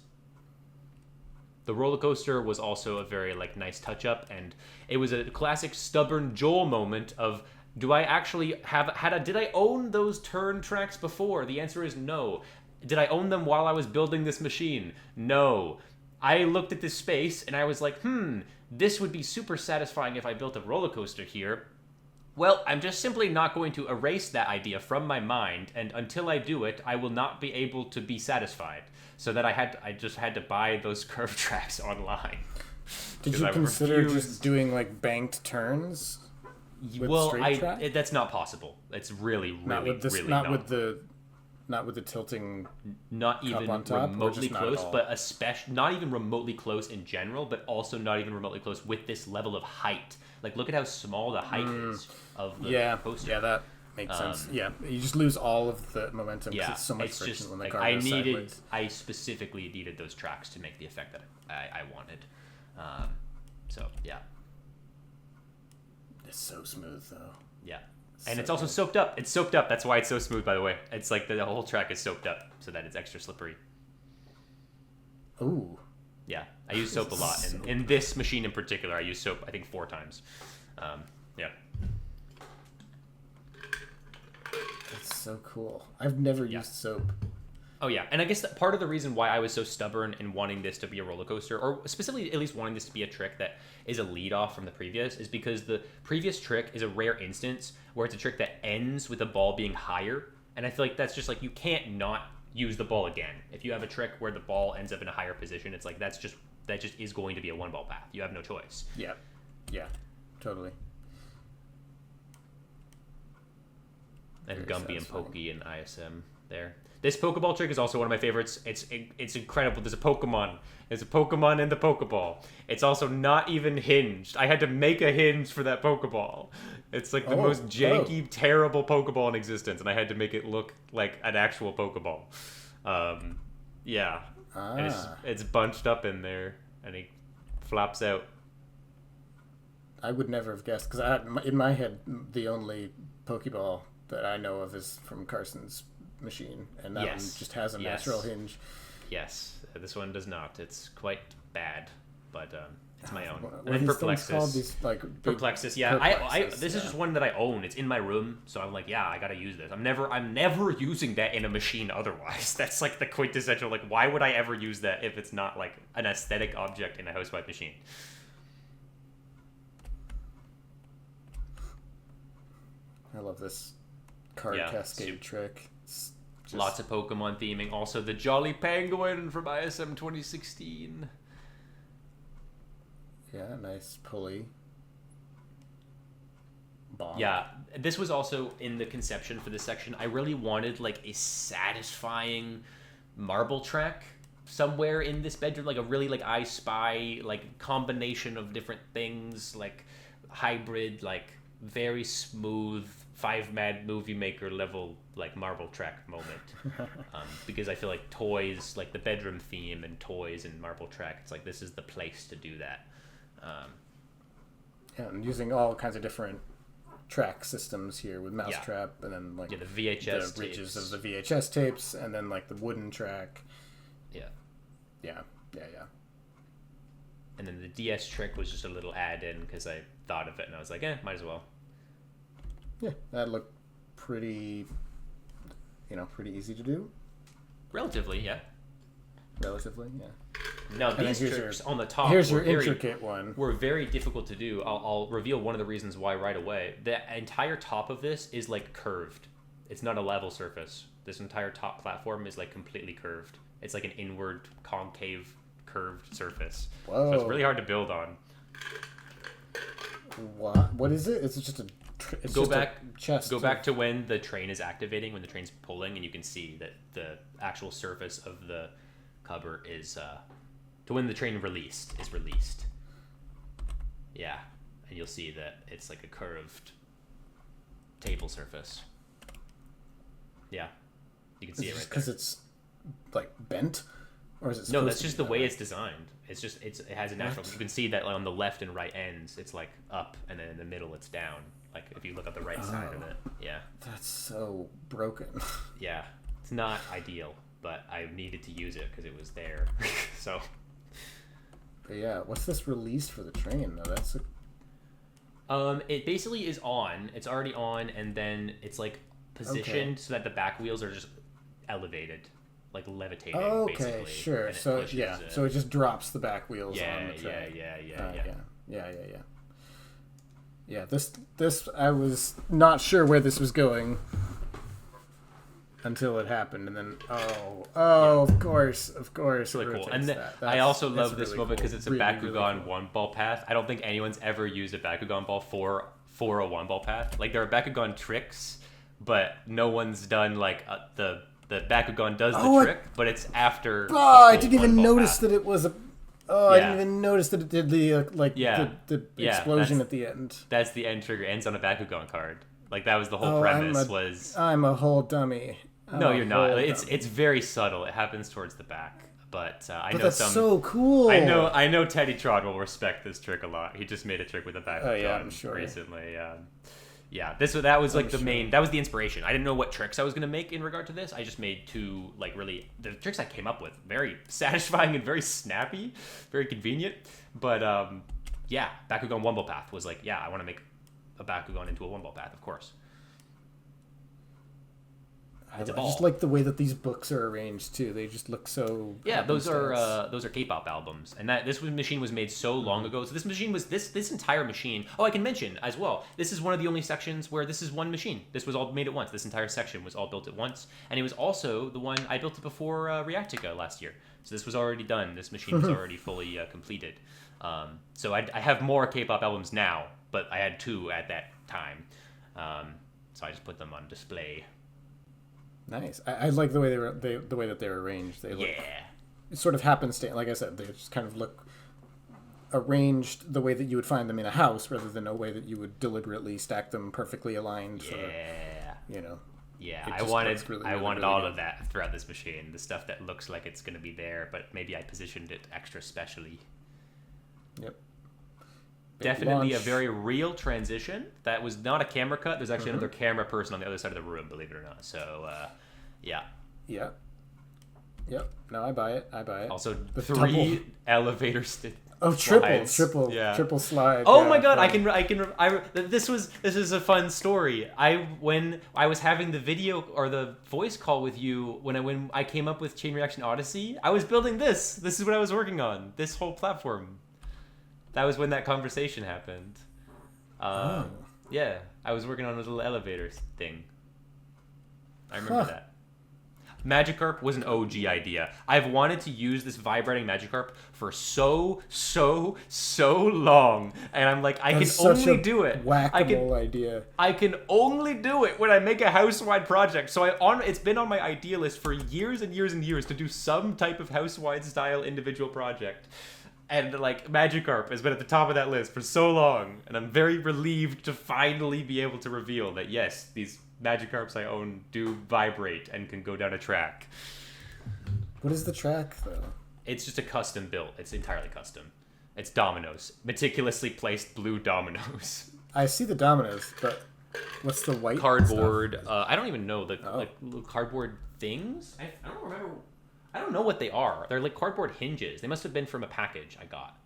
The roller coaster was also a very like nice touch up, and it was a classic stubborn Joel moment of, do I actually did I own those turn tracks before? The answer is no. Did I own them while I was building this machine? No. I looked at this space and I was like, this would be super satisfying if I built a roller coaster here. Well, I'm just simply not going to erase that idea from my mind, and until I do it, I will not be able to be satisfied. So that I just had to buy those curve tracks online.
Did you consider just doing like banked turns?
Well, that's not possible. It's really
not with the tilting.
Not even
on top,
remotely close, but especially not even remotely close in general, but also not even remotely close with this level of height. Like, look at how small the height is of the coaster.
Yeah, that makes sense. Yeah, you just lose all of the momentum because it's so much friction
just,
when the
like,
car goes sideways.
I specifically needed those tracks to make the effect that I wanted. So, yeah.
It's so smooth, though.
Yeah. And it's also soaked up. It's soaked up. That's why it's so smooth, by the way. It's like the whole track is soaked up so that it's extra slippery.
Ooh.
Yeah. I use soap a lot. And in this machine in particular, I use soap, I think, 4 times. Yeah.
That's so cool. I've never used soap.
Oh, yeah. And I guess that part of the reason why I was so stubborn in wanting this to be a roller coaster, or specifically at least wanting this to be a trick that is a lead off from the previous, is because the previous trick is a rare instance where it's a trick that ends with the ball being higher. And I feel like that's just like, you can't not use the ball again. If you have a trick where the ball ends up in a higher position, it's like that just is going to be a 1-ball path. You have no choice.
Yeah. Yeah. Totally.
And Gumby and Pokey and ISM there. This Pokeball trick is also one of my favorites. It's incredible. There's a Pokemon. There's a Pokemon in the Pokeball. It's also not even hinged. I had to make a hinge for that Pokeball. It's like the most janky, terrible Pokeball in existence, and I had to make it look like an actual Pokeball. Yeah. And it's bunched up in there, and he flops out.
I would never have guessed, because in my head, the only Pokeball that I know of is from Carson's machine, and that one just has a natural hinge.
Yes, this one does not. It's quite bad, but it's my own.
What
And then Perplexus.
called these, like,
Perplexus, yeah. This is just one that I own. It's in my room, so I'm like, yeah, I gotta use this. I'm never using that in a machine otherwise. That's like the quintessential, like, why would I ever use that if it's not like an aesthetic object in a housewife machine?
I love this card cascade trick. It's
Lots of Pokemon theming. Also, the Jolly Penguin from ISM 2016.
Yeah, nice pulley. Bomb.
Yeah, this was also in the conception for this section. I really wanted like a satisfying marble track somewhere in this bedroom, like a really like I Spy like combination of different things, like hybrid, like very smooth 5 Mad Movie Maker level like marble track moment. Because I feel like toys, like the bedroom theme and toys and marble track, it's like this is the place to do that.
Yeah, and using all kinds of different track systems here with Mousetrap, and then like
the VHS
the ridges
tapes.
of the VHS tapes, and then like the wooden track. Yeah.
And then the DS trick was just a little add-in because I thought of it and I was like, might as well.
Yeah, that looked pretty easy to do.
Relatively, yeah. Now these tricks on the top
here's your intricate one.
Were very difficult to do. I'll reveal one of the reasons why right away. The entire top of this is like curved. It's not a level surface. This entire top platform is like completely curved. It's like an inward concave curved surface.
Whoa.
So it's really hard to build on.
What is it? It's just a
go back
chest.
Go back to when the train is activating, when the train's pulling, and you can see that the actual surface of the cover is to when the train is released. Yeah, and you'll see that it's like a curved table surface. Yeah, you can see it right there.
Because it's like bent, or is it?
No, that's just the way it's designed. It has a natural. You can see that on the left and right ends, it's like up, and then in the middle, it's down. Like if you look at the right side of it, yeah.
That's so broken.
Yeah, it's not ideal, but I needed to use it because it was there. So.
But yeah, what's this released for the train though? That's
it basically is on. It's already on, and then it's like positioned so that the back wheels are just elevated, like levitating.
Okay,
basically,
sure. So yeah, so it just drops the back wheels on the train. Yeah. Yeah, this I was not sure where this was going until it happened, and then of course,
it's really cool. And I also love this
really
moment because it's a
really,
Bakugan
really cool.
one ball path. I don't think anyone's ever used a Bakugan ball for a one ball path. Like there are Bakugan tricks, but no one's done like the Bakugan does the trick, but it's after.
I didn't even notice that it was a. I didn't even notice that it did the the explosion at the end.
That's the end trigger. Ends on a Bakugan card. Like that was the whole premise.
I'm a whole dummy.
No, you're not. It's very subtle. It happens towards the back, but I know
that's so cool.
I know Teddy Trod will respect this trick a lot. He just made a trick with a Bakugan recently. Yeah, that was like that was the inspiration. I didn't know what tricks I was gonna make in regard to this. I just made two like really the tricks I came up with very satisfying and very snappy, very convenient. But Bakugan one ball path was like I want to make a Bakugan into a one ball path, of course.
I just like the way that these books are arranged too. They just look so.
Yeah, those are K-pop albums, and this machine was made so long ago. So this machine was this entire machine. Oh, I can mention as well. This is one of the only sections where this is one machine. This was all made at once. This entire section was all built at once, and it was also the one I built it before Reactica last year. So this was already done. This machine was already fully completed. So I have more K-pop albums now, but I had 2 at that time. So I just put them on display.
Nice. I like the way the way that they're arranged. They look sort of happenstance. Like I said, they just kind of look arranged the way that you would find them in a house, rather than a way that you would deliberately stack them perfectly aligned.
Yeah, I wanted all of that throughout this machine. The stuff that looks like it's going to be there, but maybe I positioned it extra specially.
Yep.
Definitely a very real transition. That was not a camera cut. There's actually another camera person on the other side of the room, believe it or not. So, yeah.
Yeah. Yep. No, I buy it.
Also, 3 elevator
triple slide.
Oh my god, this is a fun story. When I was having the video or the voice call with you when I came up with Chain Reaction Odyssey, I was building this. This is what I was working on. This whole platform. That was when that conversation happened. Yeah, I was working on a little elevator thing. I remember that. Magikarp was an OG idea. I've wanted to use this vibrating Magikarp for so long, and I'm like, I can only do it.
Whack-a-mole idea.
I can only do it when I make a house-wide project. So it's been on my idea list for years and years and years to do some type of house-wide style individual project. And like Magikarp has been at the top of that list for so long, and I'm very relieved to finally be able to reveal that yes, these Magikarps I own do vibrate and can go down a track.
What is the track though?
It's just a custom built. It's entirely custom. It's dominoes, meticulously placed blue dominoes.
I see the dominoes, but what's the white
cardboard? I don't even know the like little cardboard things. I don't remember. I don't know what they are. They're like cardboard hinges. They must have been from a package I got.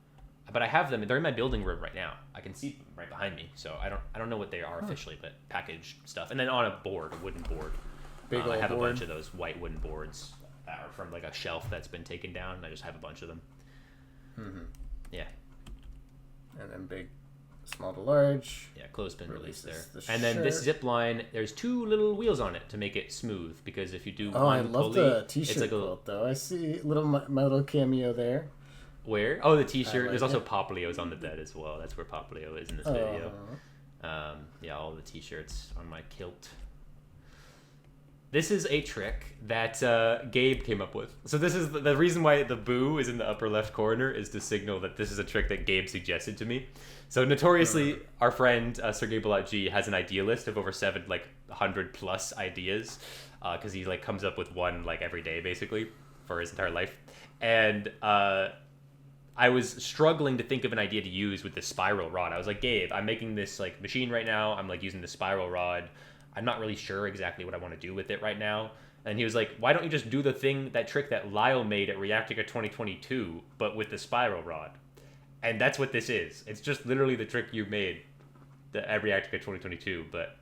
But I have them. They're in my building room right now. I can see them right behind me. So I don't know what they are officially, but packaged stuff. And then on a board, a wooden board.
Big old
I have
board.
a bunch of those white wooden boards that are from like a shelf that's been taken down. And I just have a bunch of them.
Mm-hmm.
Yeah.
And then big, small to large.
Yeah, clothespin release there.
The
and then this zip line, there's 2 little wheels on it to make it smooth. Because if you do
I
one
love
pulley,
the t-shirt
it's like
quilt though. I see my little cameo there.
Where? Oh, the t-shirt.
Like
There's also
it.
Poplio's on the bed as well. That's where Poplio is in this video. Yeah, all the t-shirts on my kilt. This is a trick that Gabe came up with. So this is the reason why the boo is in the upper left corner is to signal that this is a trick that Gabe suggested to me. So notoriously, our friend Sergey Balatji has an idea list of over 100 plus ideas, because he like comes up with one like every day basically for his entire life. And I was struggling to think of an idea to use with the spiral rod. I was like, Gabe, I'm making this like machine right now. I'm like using the spiral rod. I'm not really sure exactly what I want to do with it right now. And he was like, why don't you just do that trick that Lyle made at Reactica 2022, but with the spiral rod? And that's what this is. It's just literally the trick you made at Reactica 2022, but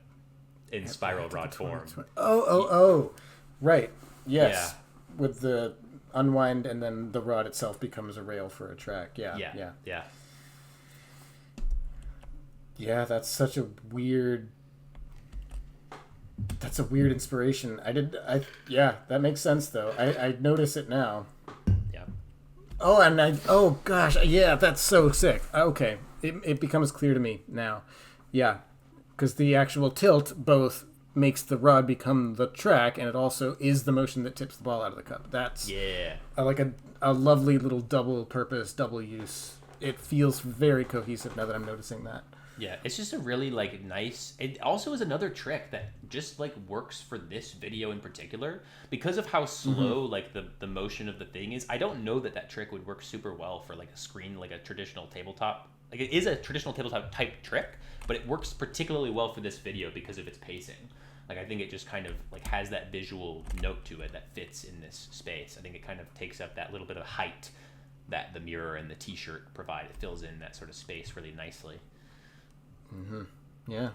in spiral rod form.
Oh. Right. Yes. Yeah. With the unwind and then the rod itself becomes a rail for a track. Yeah. Yeah, that's such a weird... That's a weird inspiration. Yeah, that makes sense though. I notice it now.
Yeah.
Oh gosh, yeah, that's so sick. Okay, it becomes clear to me now. Yeah, because the actual tilt both makes the rod become the track, and it also is the motion that tips the ball out of the cup. That's like a lovely little double purpose, double use. It feels very cohesive now that I'm noticing that.
Yeah, it's just a really like nice. It also is another trick that just like works for this video in particular because of how slow like the motion of the thing is. I don't know that trick would work super well for like a screen, like a traditional tabletop. Like it is a traditional tabletop type trick, but it works particularly well for this video because of its pacing. Like I think it just kind of like has that visual note to it that fits in this space. I think it kind of takes up that little bit of height that the mirror and the t-shirt provide. It fills in that sort of space really nicely.
Mm-hmm. Yeah.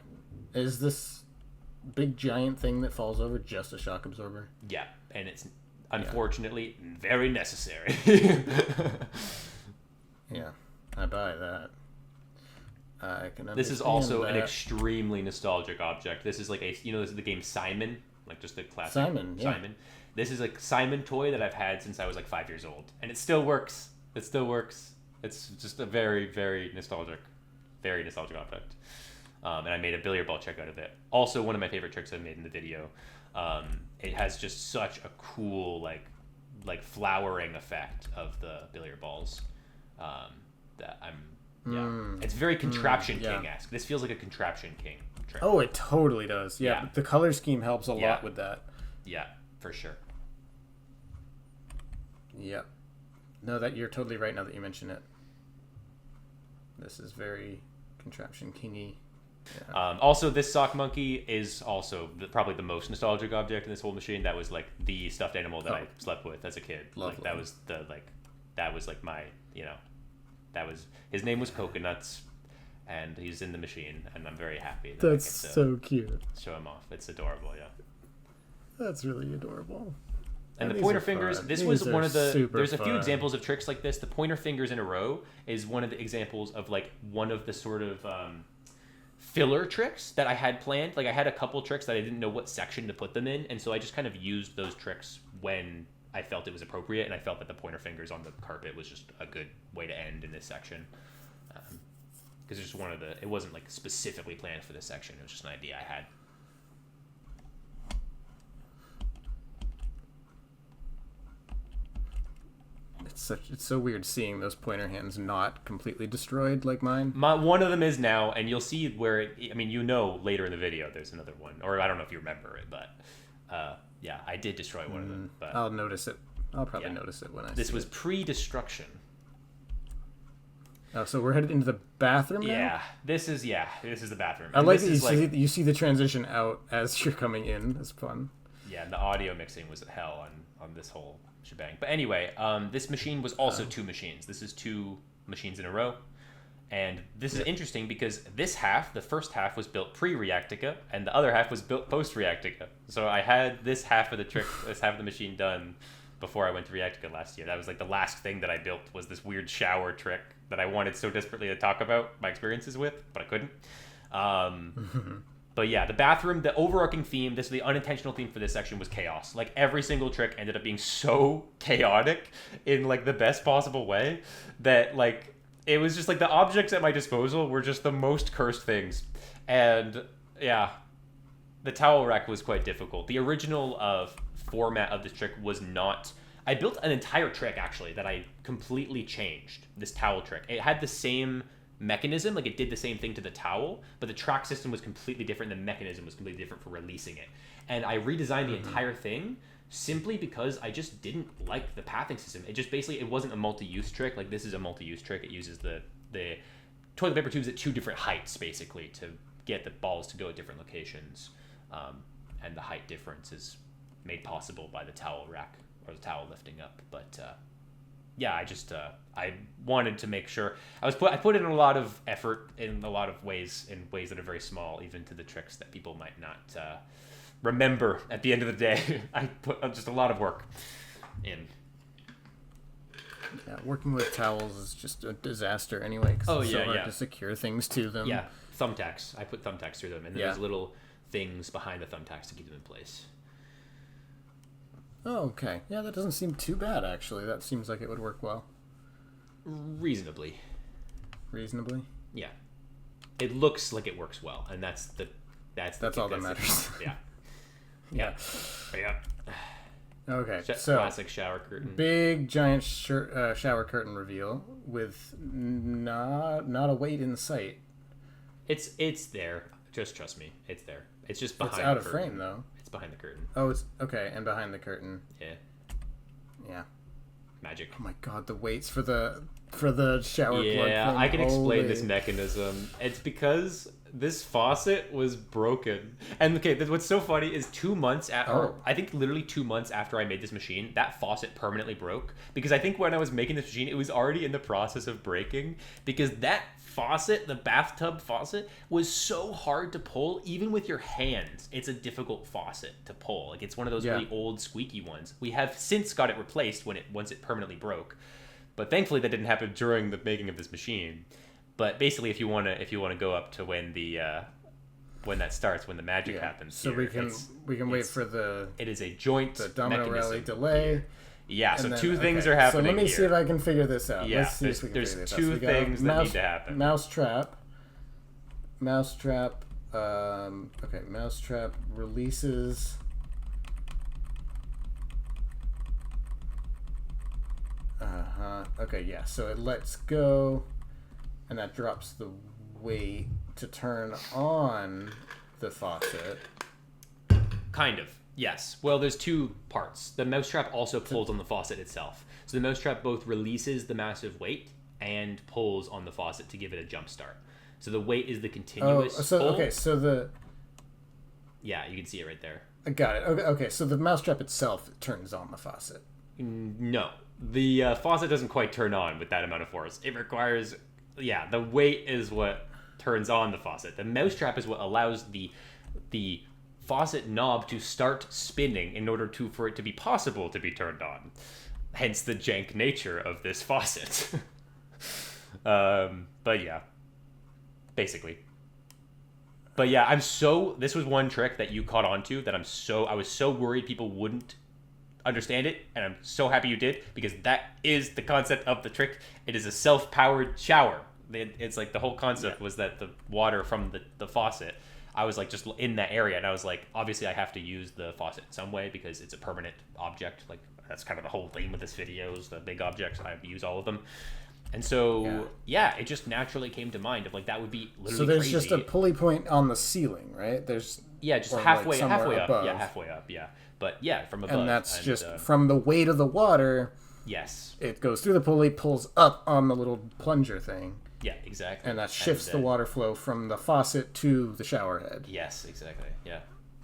Is this big giant thing that falls over just a shock absorber?
Yeah, and it's unfortunately very necessary.
Yeah, I buy that. I can understand.
This is also an extremely nostalgic object. This is like this is the game Simon, like just the classic
Simon. Yeah.
Simon. This is a Simon toy that I've had since I was like 5 years old, and it still works. It's just a very, very nostalgic object. And I made a billiard ball trick out of it. Also, one of my favorite tricks I made in the video. It has just such a cool like flowering effect of the billiard balls. That it's very Contraption King-esque. This feels like a Contraption King trick.
Oh, it totally does. Yeah. The color scheme helps a lot with that.
Yeah, for sure.
Yep. No, that you're totally right now that you mention it. This is very Contraption Kingy. Yeah.
Also, this sock monkey is also probably the most nostalgic object in this whole machine. That was like the stuffed animal that I slept with as a kid.
Lovely.
Like that was like my his name was Coconuts, and he's in the machine, and I'm very happy.
That's so cute.
Show him off. It's adorable. Yeah.
That's really adorable.
And the pointer fingers, this was one of the, there's a few examples of tricks like this. The pointer fingers in a row is one of the examples of like one of the sort of filler tricks that I had planned. Like I had a couple tricks that I didn't know what section to put them in. And so I just kind of used those tricks when I felt it was appropriate, and I felt that the pointer fingers on the carpet was just a good way to end in this section. Because it's just it wasn't like specifically planned for this section. It was just an idea I had.
It's so weird seeing those pointer hands not completely destroyed like mine.
One of them is now, and you'll see where later in the video there's another one, or I don't know if you remember it, but yeah, I did destroy one of them. But
I'll notice it. I'll probably notice it when I.
This was pre-destruction.
Oh, so we're headed into the bathroom now?
Yeah, this is the bathroom.
I like that you see the transition out as you're coming in. It's fun.
Yeah, and the audio mixing was hell on this whole shebang. But anyway, this machine was also two machines. This is two machines in a row. And this is interesting because this half, the first half, was built pre-Reactica, and the other half was built post-Reactica. So I had this half of the trick, this half of the machine done before I went to Reactica last year. That was like the last thing that I built, was this weird shower trick that I wanted so desperately to talk about my experiences with, but I couldn't. But yeah, the bathroom, the overarching theme, the unintentional theme for this section was chaos. Like every single trick ended up being so chaotic in like the best possible way that like it was just like the objects at my disposal were just the most cursed things. And yeah, the towel rack was quite difficult. The original format of this trick was not... I built an entire trick actually that I completely changed, this towel trick. It had the same mechanism, like it did the same thing to the towel, but the track system was completely different. The mechanism was completely different for releasing it. And I redesigned the entire thing simply because I just didn't like the pathing system. It just basically, it wasn't a multi-use trick. Like this is a multi-use trick. It uses the toilet paper tubes at two different heights basically to get the balls to go at different locations. And the height difference is made possible by the towel rack or the towel lifting up. But yeah, I wanted to make sure I put in a lot of effort in a lot of ways, that are very small, even to the tricks that people might not remember at the end of the day. I put just a lot of work in.
Yeah, working with towels is just a disaster anyway, because it's so hard to secure things to them.
Yeah, thumbtacks. I put thumbtacks through them, and there's little things behind the thumbtacks to keep them in place.
Oh, okay. Yeah, that doesn't seem too bad, actually. That seems like it would work well.
Reasonably?
Yeah.
It looks like it works well, and that's all that matters. Yeah.
Okay, so
classic shower curtain.
Big giant shower curtain reveal with not a weight in sight.
It's there. Just trust me. It's there. It's just behind.
It's out of frame though.
It's behind the curtain.
Oh, it's okay, and behind the curtain. Yeah.
Magic.
Oh my god, the weights for the shower plug.
Yeah, I can explain this mechanism. It's because this faucet was broken. And okay, what's so funny is 2 months I think literally 2 months after I made this machine, that faucet permanently broke. Because I think when I was making this machine, it was already in the process of breaking. Because that faucet, the bathtub faucet, was so hard to pull, even with your hands. It's a difficult faucet to pull. Like it's one of those really old squeaky ones. We have since got it replaced once it permanently broke. But thankfully that didn't happen during the making of this machine. But basically, if you wanna go up to when that starts, when the magic happens,
so
here,
we can wait for the.
It is a joint
the domino rally delay.
Here. Yeah, so two things are happening.
So let me see if I can figure this out.
Yeah,
Let's see if we can
there's
figure this
two
out. So
things that need to happen.
Mousetrap. Okay, Mousetrap releases. Okay, yeah. So it lets go, and that drops the weight to turn on the faucet.
Kind of. Yes. Well, there's two parts. The mousetrap also pulls on the faucet itself. So the mousetrap both releases the massive weight and pulls on the faucet to give it a jump start. So the weight is the continuous pull.
Okay, so the...
Yeah, you can see it right there.
I got it. Okay, so the mousetrap itself turns on the faucet.
No. The faucet doesn't quite turn on with that amount of force. It requires... Yeah, the weight is what turns on the faucet. The mousetrap is what allows the faucet knob to start spinning in order for it to be possible to be turned on. Hence the jank nature of this faucet. But yeah, basically. But yeah, this was one trick that you caught on to that I was so worried people wouldn't understand it, and I'm so happy you did, because that is the concept of the trick. It is a self-powered shower. It's like the whole concept was that the water from the faucet, I was like just in that area, and I was like, obviously I have to use the faucet in some way because it's a permanent object. Like, that's kind of the whole theme with this video, is the big objects. I use all of them. And so, yeah, it just naturally came to mind of like, that would be literally
So there's
crazy.
just a pulley point on the ceiling, right? There's
just
or
halfway
like
up.
above.
Yeah, halfway up, yeah. But yeah, from above.
And that's just from the weight of the water.
Yes.
It goes through the pulley, pulls up on the little plunger thing.
Yeah, exactly.
And that shifts the water flow from the faucet to the shower head.
Yes, exactly. Yeah.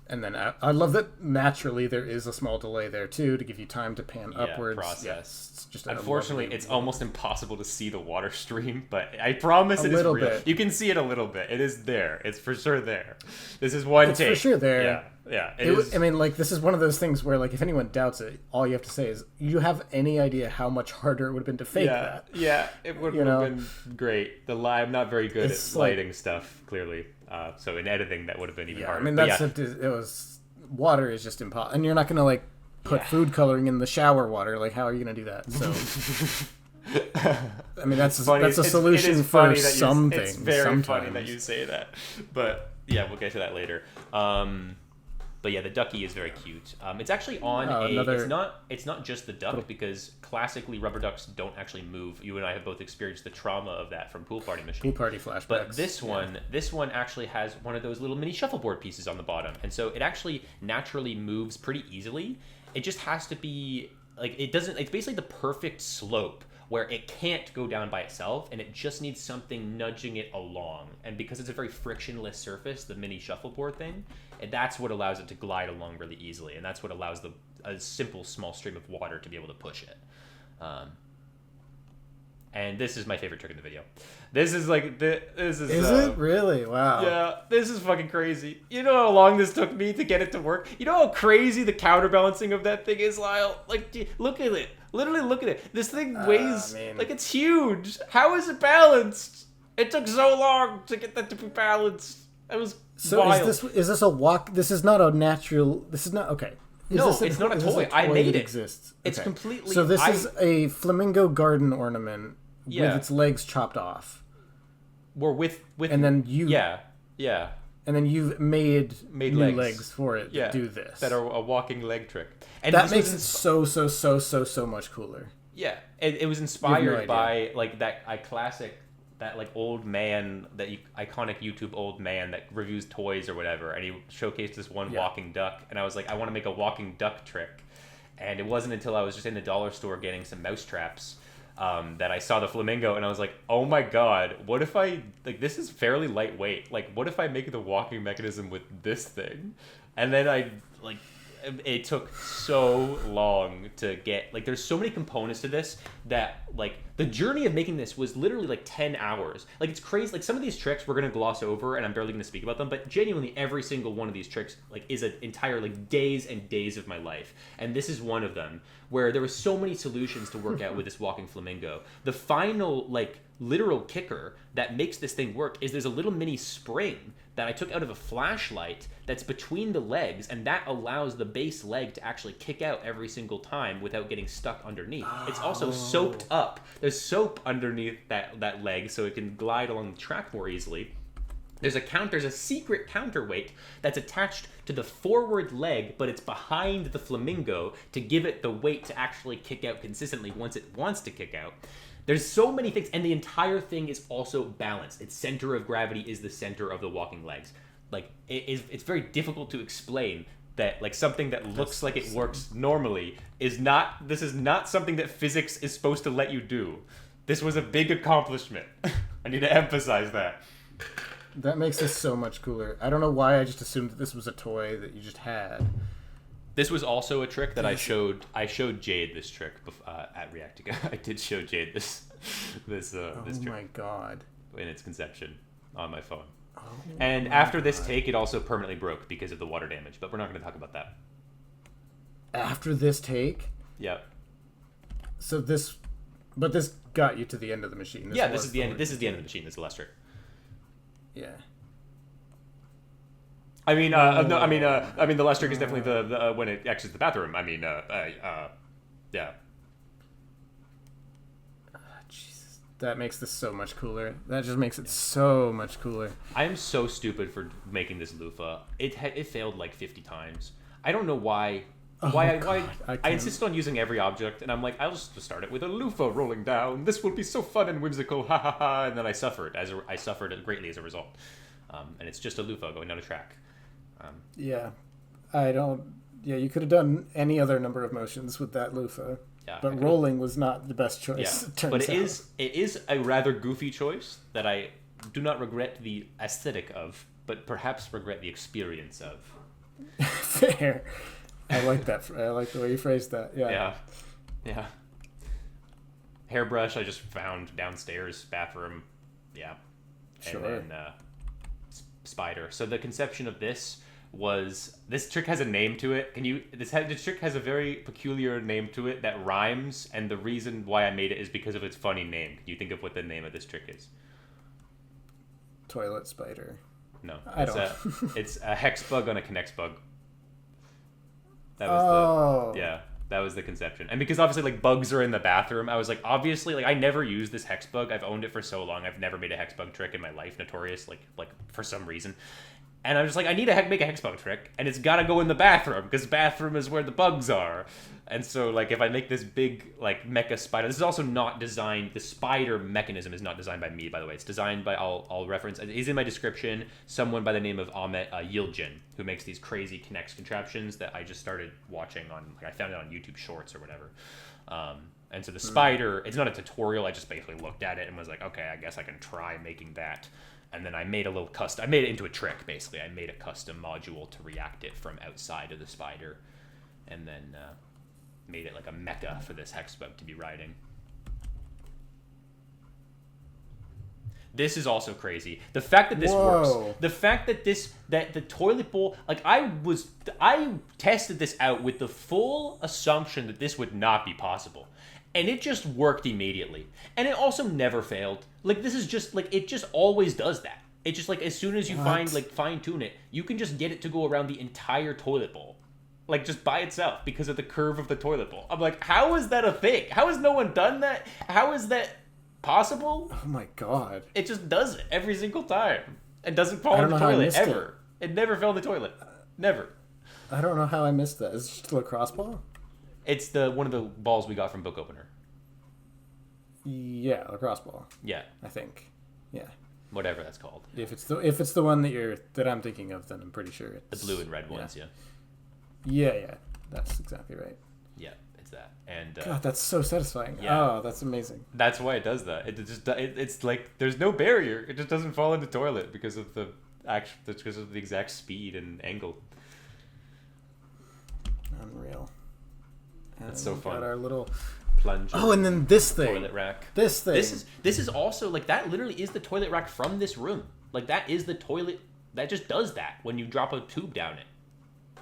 And then I love that naturally there is a small delay there too to give you time to pan upwards.
Process.
Yes, it's just
unfortunately, it's almost impossible to see the water stream, but I promise it is real.
Bit.
You can see it a little bit. It is there. It's for sure there. This is one take.
It's for sure there.
Yeah.
I mean, like, this is one of those things where, like, if anyone doubts it, all you have to say is, you have any idea how much harder it would have been to fake that?
Yeah, it would have been great. I'm not very good at lighting stuff, clearly. So in editing, that would have been even harder.
I mean, water is just impossible. And you're not going to, like, put food coloring in the shower water. Like, how are you going to do that? So... I mean, that's a solution for some things.
It's very funny that you say that. But, yeah, we'll get to that later. But yeah, the ducky is very cute. It's actually on It's not just the duck, because classically rubber ducks don't actually move. You and I have both experienced the trauma of that from pool party machine.
Pool party flashbacks.
But this one actually has one of those little mini shuffleboard pieces on the bottom, and so it actually naturally moves pretty easily. It just has to be like it's basically the perfect slope where it can't go down by itself, and it just needs something nudging it along. And because it's a very frictionless surface, the mini shuffleboard thing, and that's what allows it to glide along really easily, and that's what allows a simple small stream of water to be able to push it. And this is my favorite trick in the video. This is like Is
it really? Wow.
Yeah, this is fucking crazy. You know how long this took me to get it to work? You know how crazy the counterbalancing of that thing is, Lyle? Like, look at it. Literally look at it. This thing weighs like it's huge. How is it balanced? It took so long to get that to be balanced. It was wild.
Is this a walk? This is not a natural. This is not okay.
It's not a toy. I made it.
Exists.
It's completely.
So this is a flamingo garden ornament with its legs chopped off.
Or with
and then you
yeah.
And then you've made new legs for it to do this.
That are a walking leg trick. And
that makes it so much cooler.
Yeah, it was inspired by like that classic, that like old man, that iconic YouTube old man that reviews toys or whatever, and he showcased this one walking duck, and I was like, I want to make a walking duck trick. And it wasn't until I was just in the dollar store getting some mouse traps that I saw the flamingo, and I was like, oh my god, what if this is fairly lightweight, like what if I make the walking mechanism with this thing? And then it took so long to get, like, there's so many components to this that, like, the journey of making this was literally, like, 10 hours. Like, it's crazy. Like, some of these tricks we're going to gloss over, and I'm barely going to speak about them, but genuinely every single one of these tricks, like, is an entire, like, days and days of my life. And this is one of them, where there were so many solutions to work out with this walking flamingo. The final, like, literal kicker that makes this thing work is there's a little mini spring that I took out of a flashlight that's between the legs, and that allows the base leg to actually kick out every single time without getting stuck underneath. It's also soaped up. There's soap underneath that leg so it can glide along the track more easily. There's a secret counterweight that's attached to the forward leg, but it's behind the flamingo to give it the weight to actually kick out consistently once it wants to kick out. There's so many things, and the entire thing is also balanced. Its center of gravity is the center of the walking legs. Like, it's very difficult to explain that, like, something that looks like it works normally this is not something that physics is supposed to let you do. This was a big accomplishment. I need to emphasize that.
That makes this so much cooler. I don't know why I just assumed that this was a toy that you just had.
This was also a trick that I showed Jade this trick at Reactica. I did show Jade this trick. Oh
my god.
In its conception on my phone. And after this take, it also permanently broke because of the water damage, but we're not going to talk about that.
After this take?
Yeah.
So this got you to the end of the machine.
This is the end of the machine. This is the last trick.
Yeah.
I mean, no, I mean, the last trick is definitely the when it exits the bathroom. I mean, yeah.
Jesus, that makes this so much cooler. That just makes it so much cooler.
I am so stupid for making this loofah. It failed like 50 times. I don't know why. I insist on using every object, and I'm like, I'll just start it with a loofah rolling down. This will be so fun and whimsical, ha ha ha! And then I suffered greatly as a result. And it's just a loofah going down a track.
Yeah, I don't. Yeah, you could have done any other number of motions with that loofah.
Yeah,
but rolling was not the best choice.
Yeah, but it is a rather goofy choice that I do not regret the aesthetic of, but perhaps regret the experience of.
Fair. I like that. I like the way you phrased that. Yeah.
Yeah. Hairbrush I just found downstairs, bathroom. Yeah.
Sure.
And then spider. So the conception of this was, this trick has a name to it. This trick has a very peculiar name to it that rhymes, and the reason why I made it is because of its funny name. Can you think of what the name of this trick is?
Toilet spider.
No.
I don't.
It's a hex bug on a connects bug. That was that was the conception. And because obviously like bugs are in the bathroom, I was like, obviously, like I never used this hex bug. I've owned it for so long. I've never made a hex bug trick in my life, notorious, like for some reason. And I was just like, I need to make a hex bug trick, and it's gotta go in the bathroom, because bathroom is where the bugs are. And so, like, if I make this big, like, mecha spider, this is also not designed, the spider mechanism is not designed by me, by the way. It's designed by, I'll reference, it is in my description, someone by the name of Ahmet Yilcin, who makes these crazy Kinect contraptions that I just started watching on, like, I found it on YouTube Shorts or whatever. And so the spider, it's not a tutorial, I just basically looked at it and was like, okay, I guess I can try making that. And then I made a little custom, I made it into a trick, basically. I made a custom module to react it from outside of the spider. And then made it like a mecha for this hex bug to be riding. This is also crazy. The fact that this works. The fact that that the toilet bowl, like I tested this out with the full assumption that this would not be possible. And it just worked immediately. And it also never failed. Like, this is just, like, it just always does that. It just, like, as soon as you fine-tune it, you can just get it to go around the entire toilet bowl. Like, just by itself, because of the curve of the toilet bowl. I'm like, how is that a thing? How has no one done that? How is that possible?
Oh, my God.
It just does it every single time. It doesn't fall in the toilet, ever. It never fell in the toilet. Never.
I don't know how I missed that. Is it just a lacrosse ball?
It's one of the balls we got from Book Opener.
Yeah, lacrosse ball.
Yeah,
I think. Yeah,
whatever that's called.
If it's the one that I'm thinking of, then I'm pretty sure it's
the blue and red ones. Yeah.
Yeah, that's exactly right.
Yeah, it's that. And
God, that's so satisfying. Yeah. Oh, that's amazing.
That's why it does that. It's like there's no barrier. It just doesn't fall in the toilet because of the exact speed and angle.
Unreal.
That's so fun.
Got our little
plunger.
Oh, and then this thing.
Toilet rack.
This thing.
This is also like that. Literally is the toilet rack from this room. Like that is the toilet that just does that when you drop a tube down it.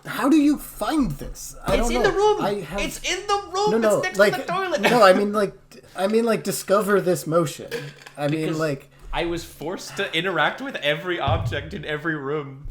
How do you find this?
It's in the room. It's in the room.
No,
it's next
like,
to the toilet.
No, I mean like discover this motion.
I was forced to interact with every object in every room,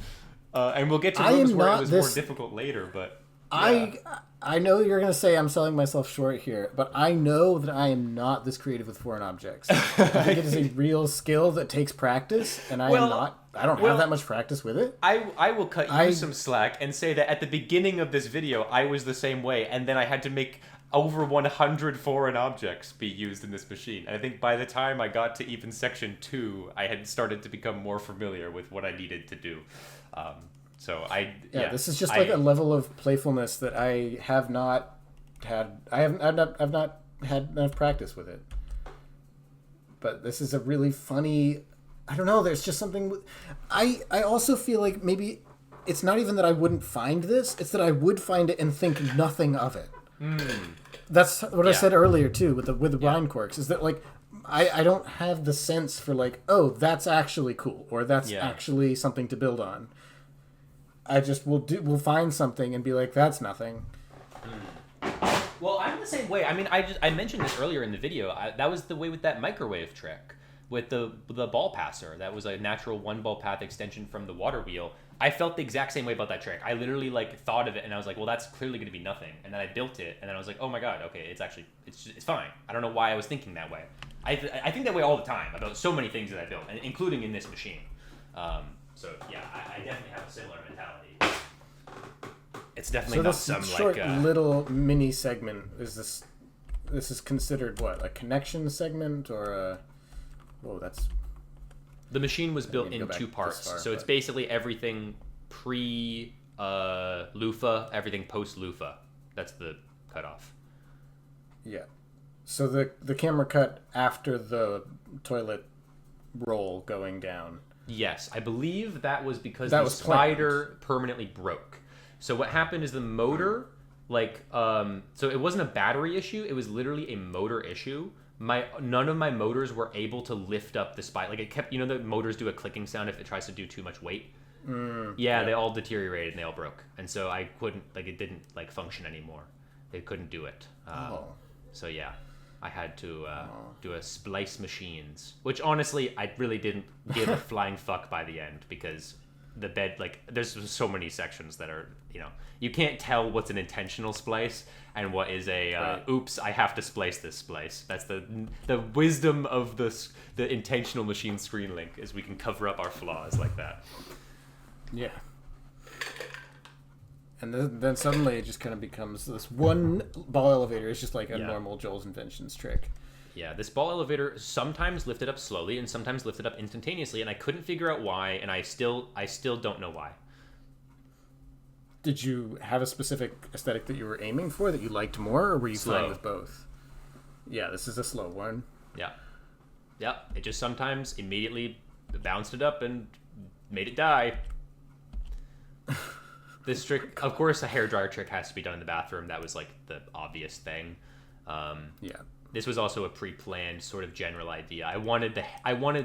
and we'll get to rooms where it was more difficult later. But yeah.
I know you're going to say I'm selling myself short here, but I know that I am not this creative with foreign objects. I think it is a real skill that takes practice, and I don't have that much practice with it.
I will cut you some slack and say that at the beginning of this video, I was the same way, and then I had to make over 100 foreign objects be used in this machine. And I think by the time I got to even section 2, I had started to become more familiar with what I needed to do.
This is just like a level of playfulness that I have not had. I've not had enough practice with it. But this is a really funny. I don't know. There's just something. I also feel like maybe it's not even that I wouldn't find this. It's that I would find it and think nothing of it. That's what I said earlier too with the blind corks. Is that like I don't have the sense for like, oh, that's actually cool, or that's actually something to build on. I just we'll find something and be like, that's nothing.
Well, I'm the same way. I mean, I mentioned this earlier in the video. That was the way with that microwave trick with the ball passer. That was a natural one ball path extension from the water wheel. I felt the exact same way about that trick. I literally like thought of it and I was like, well, that's clearly going to be nothing. And then I built it and then I was like, oh my god, okay, it's fine. I don't know why I was thinking that way. I think that way all the time about so many things that I built, including in this machine. So yeah, I definitely have a similar mentality. It's definitely not some
short
like
little mini segment. This is considered what, a connection segment or a? Whoa, that's.
The machine was built in 2 parts, so it's basically everything pre loofah, everything post loofah. That's the cutoff.
Yeah. So the camera cut after the toilet roll going down.
Yes, I believe that was because the spider permanently broke. So what happened is the motor, so it wasn't a battery issue. It was literally a motor issue. None of my motors were able to lift up the spider. Like it kept, the motors do a clicking sound if it tries to do too much weight. They all deteriorated and they all broke. And so I couldn't, it didn't function anymore. It couldn't do it. So yeah, I had to do a splice machines, which honestly, I really didn't give a flying fuck by the end because the bed, there's so many sections that are, you can't tell what's an intentional splice and what is a oops, I have to splice this splice. That's the wisdom of the intentional machine screen link, is we can cover up our flaws like that.
Yeah. And then suddenly it just kind of becomes this one ball elevator. It's just like a normal Joel's Inventions trick.
Yeah, this ball elevator sometimes lifted up slowly and sometimes lifted up instantaneously, and I couldn't figure out why, and I still don't know why.
Did you have a specific aesthetic that you were aiming for that you liked more, or were you playing with both? Yeah, this is a slow one.
Yeah. Yeah, it just sometimes immediately bounced it up and made it die. This trick, of course, a hairdryer trick has to be done in the bathroom. That was the obvious thing. This was also a pre-planned sort of general idea. I wanted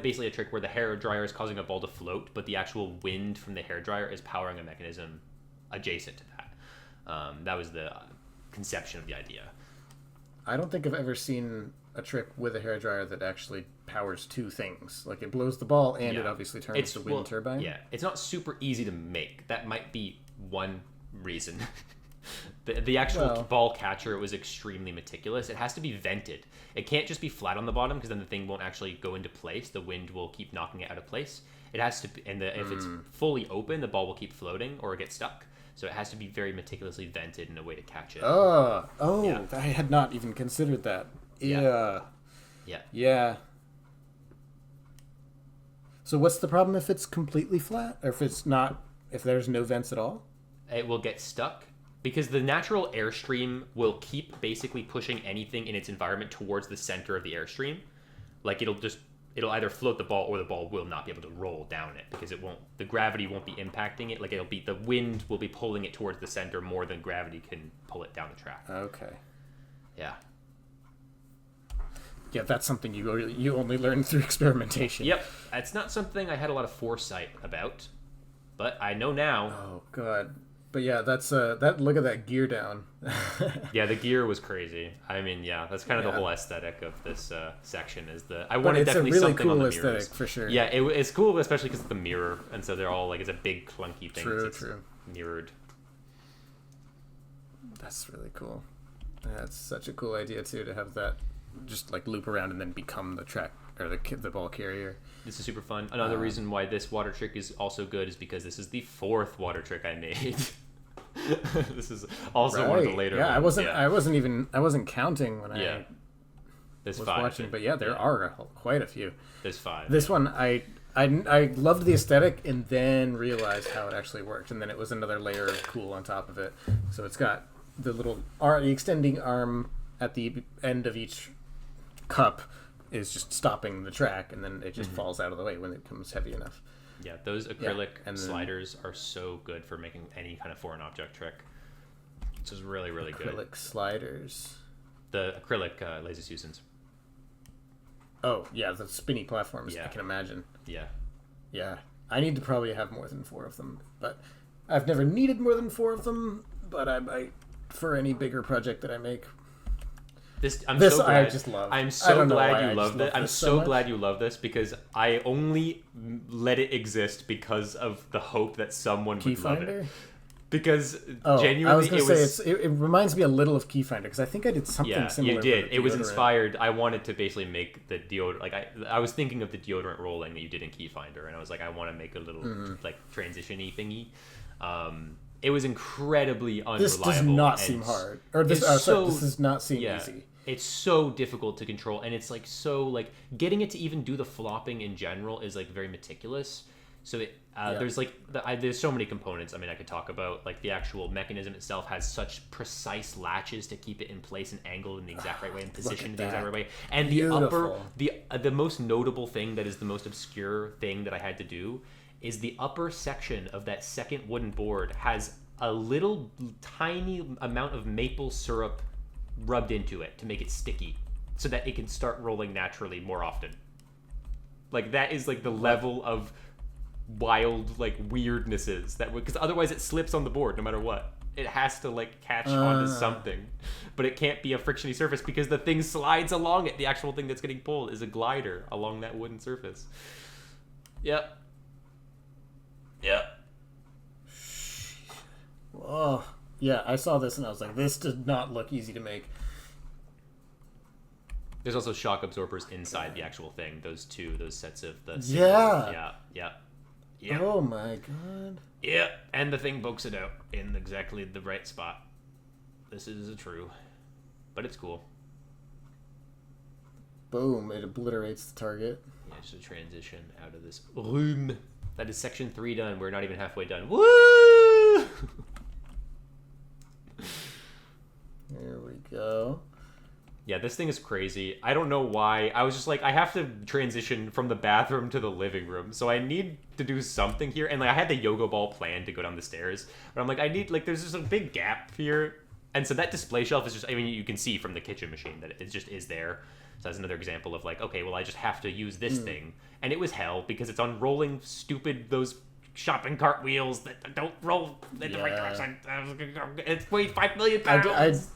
basically a trick where the hairdryer is causing a ball to float, but the actual wind from the hairdryer is powering a mechanism adjacent to that. That was the conception of the idea.
I don't think I've ever seen a trick with a hairdryer that actually powers 2 things. It blows the ball and it obviously turns the wind turbine.
Yeah, it's not super easy to make. That might be one reason. The actual ball catcher was extremely meticulous. It has to be vented. It can't just be flat on the bottom because then the thing won't actually go into place. The wind will keep knocking it out of place. It has to be, if it's fully open, the ball will keep floating or get stuck. So it has to be very meticulously vented in a way to catch it.
Yeah. I had not even considered that. Yeah. So what's the problem if it's completely flat, or if there's no vents at all?
It will get stuck because the natural airstream will keep basically pushing anything in its environment towards the center of the airstream. It'll either float the ball or the ball will not be able to roll down it because the gravity won't be impacting it. The wind will be pulling it towards the center more than gravity can pull it down the track.
Okay.
Yeah.
Yeah, that's something you only learn through experimentation.
Yep. It's not something I had a lot of foresight about, but I know now.
Oh god. But yeah, that's look at that gear down.
Yeah, the gear was crazy. I mean, yeah, that's kind of the whole aesthetic of this section is I wanted definitely really something cool on the mirrors. Aesthetic, for sure. Yeah, it's cool, especially because it's the mirror, and so they're all it's a big clunky thing. True. Mirrored.
That's really cool. That's such a cool idea too, to have that just loop around and then become the track or the ball carrier.
This is super fun. Another reason why this water trick is also good is because this is the 4th water trick I made. This is also one of the later ones.
I wasn't counting when I was
5,
watching, but there are quite a few.
There's 5.
This one I loved the aesthetic and then realized how it actually worked, and then it was another layer of cool on top of it. So it's got the extending arm at the end of each cup is just stopping the track, and then it just falls out of the way when it becomes heavy enough.
Yeah, those acrylic sliders are so good for making any kind of foreign object trick. Which is really, really good.
Acrylic sliders.
The acrylic lazy Susans.
Oh, yeah, the spinny platforms, I can imagine.
Yeah.
Yeah. I need to probably have more than 4 of them, but I've never needed more than 4 of them, but I might for any bigger project that I make.
I'm
This
so glad.
I just love.
I'm
I
so
don't know why
glad
I
you
just
love
love
it. I'm
this
so
much.
glad you love this because I only let it exist because of the hope that someone would love
Keyfinder?
it. Because
Oh,
genuinely,
I was going to
it was.
say it reminds me a little of Keyfinder because I think I did something
Yeah,
similar.
you did.
with
It was
deodorant.
inspired. I wanted to basically make the deodorant. Like I was thinking of the deodorant rolling that you did in Keyfinder, and I was like, I want to make a little like transition-y thingy. It was incredibly unreliable.
This does not
and
seem hard. Or this,
it's
sorry, this does not seem
yeah,
easy.
it's so difficult to control, and it's like so like getting it to even do the flopping in general is like very meticulous. So there's like there's so many components. I mean, I could talk about like the actual mechanism itself has such precise latches to keep it in place and angled in the exact right way and positioned in the exact right way. And
Beautiful.
the most notable thing that is the most obscure thing that I had to do is the upper section of that second wooden board has a little tiny amount of maple syrup rubbed into it to make it sticky so that it can start rolling naturally more often. Like that is like the level of wild like weirdnesses that would, because otherwise it slips on the board no matter what. It has to like catch onto something, but it can't be a frictiony surface because the thing slides along it. The actual thing that's getting pulled is a glider along that wooden surface. Yep.
Oh, yeah, I saw this and I was like, this did not look easy to make.
There's also shock absorbers inside the actual thing. Those sets of the Yeah.
Oh my god.
Yeah, and the thing pokes it out in exactly the right spot. This is true, but it's cool.
Boom, it obliterates the target.
Yeah, just a transition out of this room. That is section 3 done. We're not even halfway done. Woo!
There we go.
Yeah, this thing is crazy. I don't know why. I was just like, I have to transition from the bathroom to the living room, so I need to do something here. And like, I had the yoga ball planned to go down the stairs, but I'm like, I need like, there's just a big gap here, and so that display shelf is just. I mean, you can see from the kitchen machine that it just is there. So that's another example of like, okay, well, I just have to use this thing, and it was hell because it's on rolling stupid those shopping cart wheels that don't roll in the right direction. It's weighed 5 million pounds.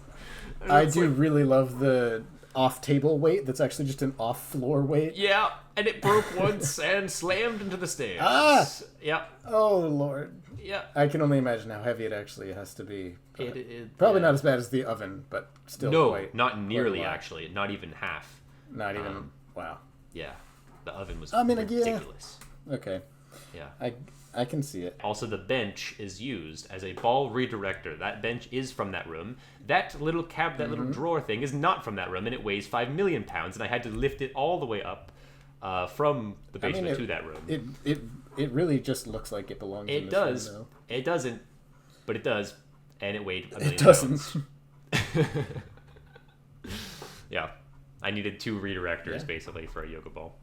I do really love the off-table weight that's actually just an off-floor weight.
Yeah, and it broke once and slammed into the stairs.
Ah!
Yep.
Oh, Lord.
Yeah.
I can only imagine how heavy it actually has to be.
Probably
not as bad as the oven, but still
No, not nearly, actually. Not even half.
Not even... wow.
Yeah. The oven was
ridiculous.
Yeah.
Okay.
Yeah.
I can see it.
Also, the bench is used as a ball redirector. That bench is from that room. That little that little drawer thing is not from that room, and it weighs 5 million pounds, and I had to lift it all the way up from the basement to that room.
It really just looks like it belongs in this
does.
room, though.
It doesn't, but it does, and it weighed 1 million
It doesn't.
pounds. Yeah. I needed 2 redirectors, basically, for a yoga ball.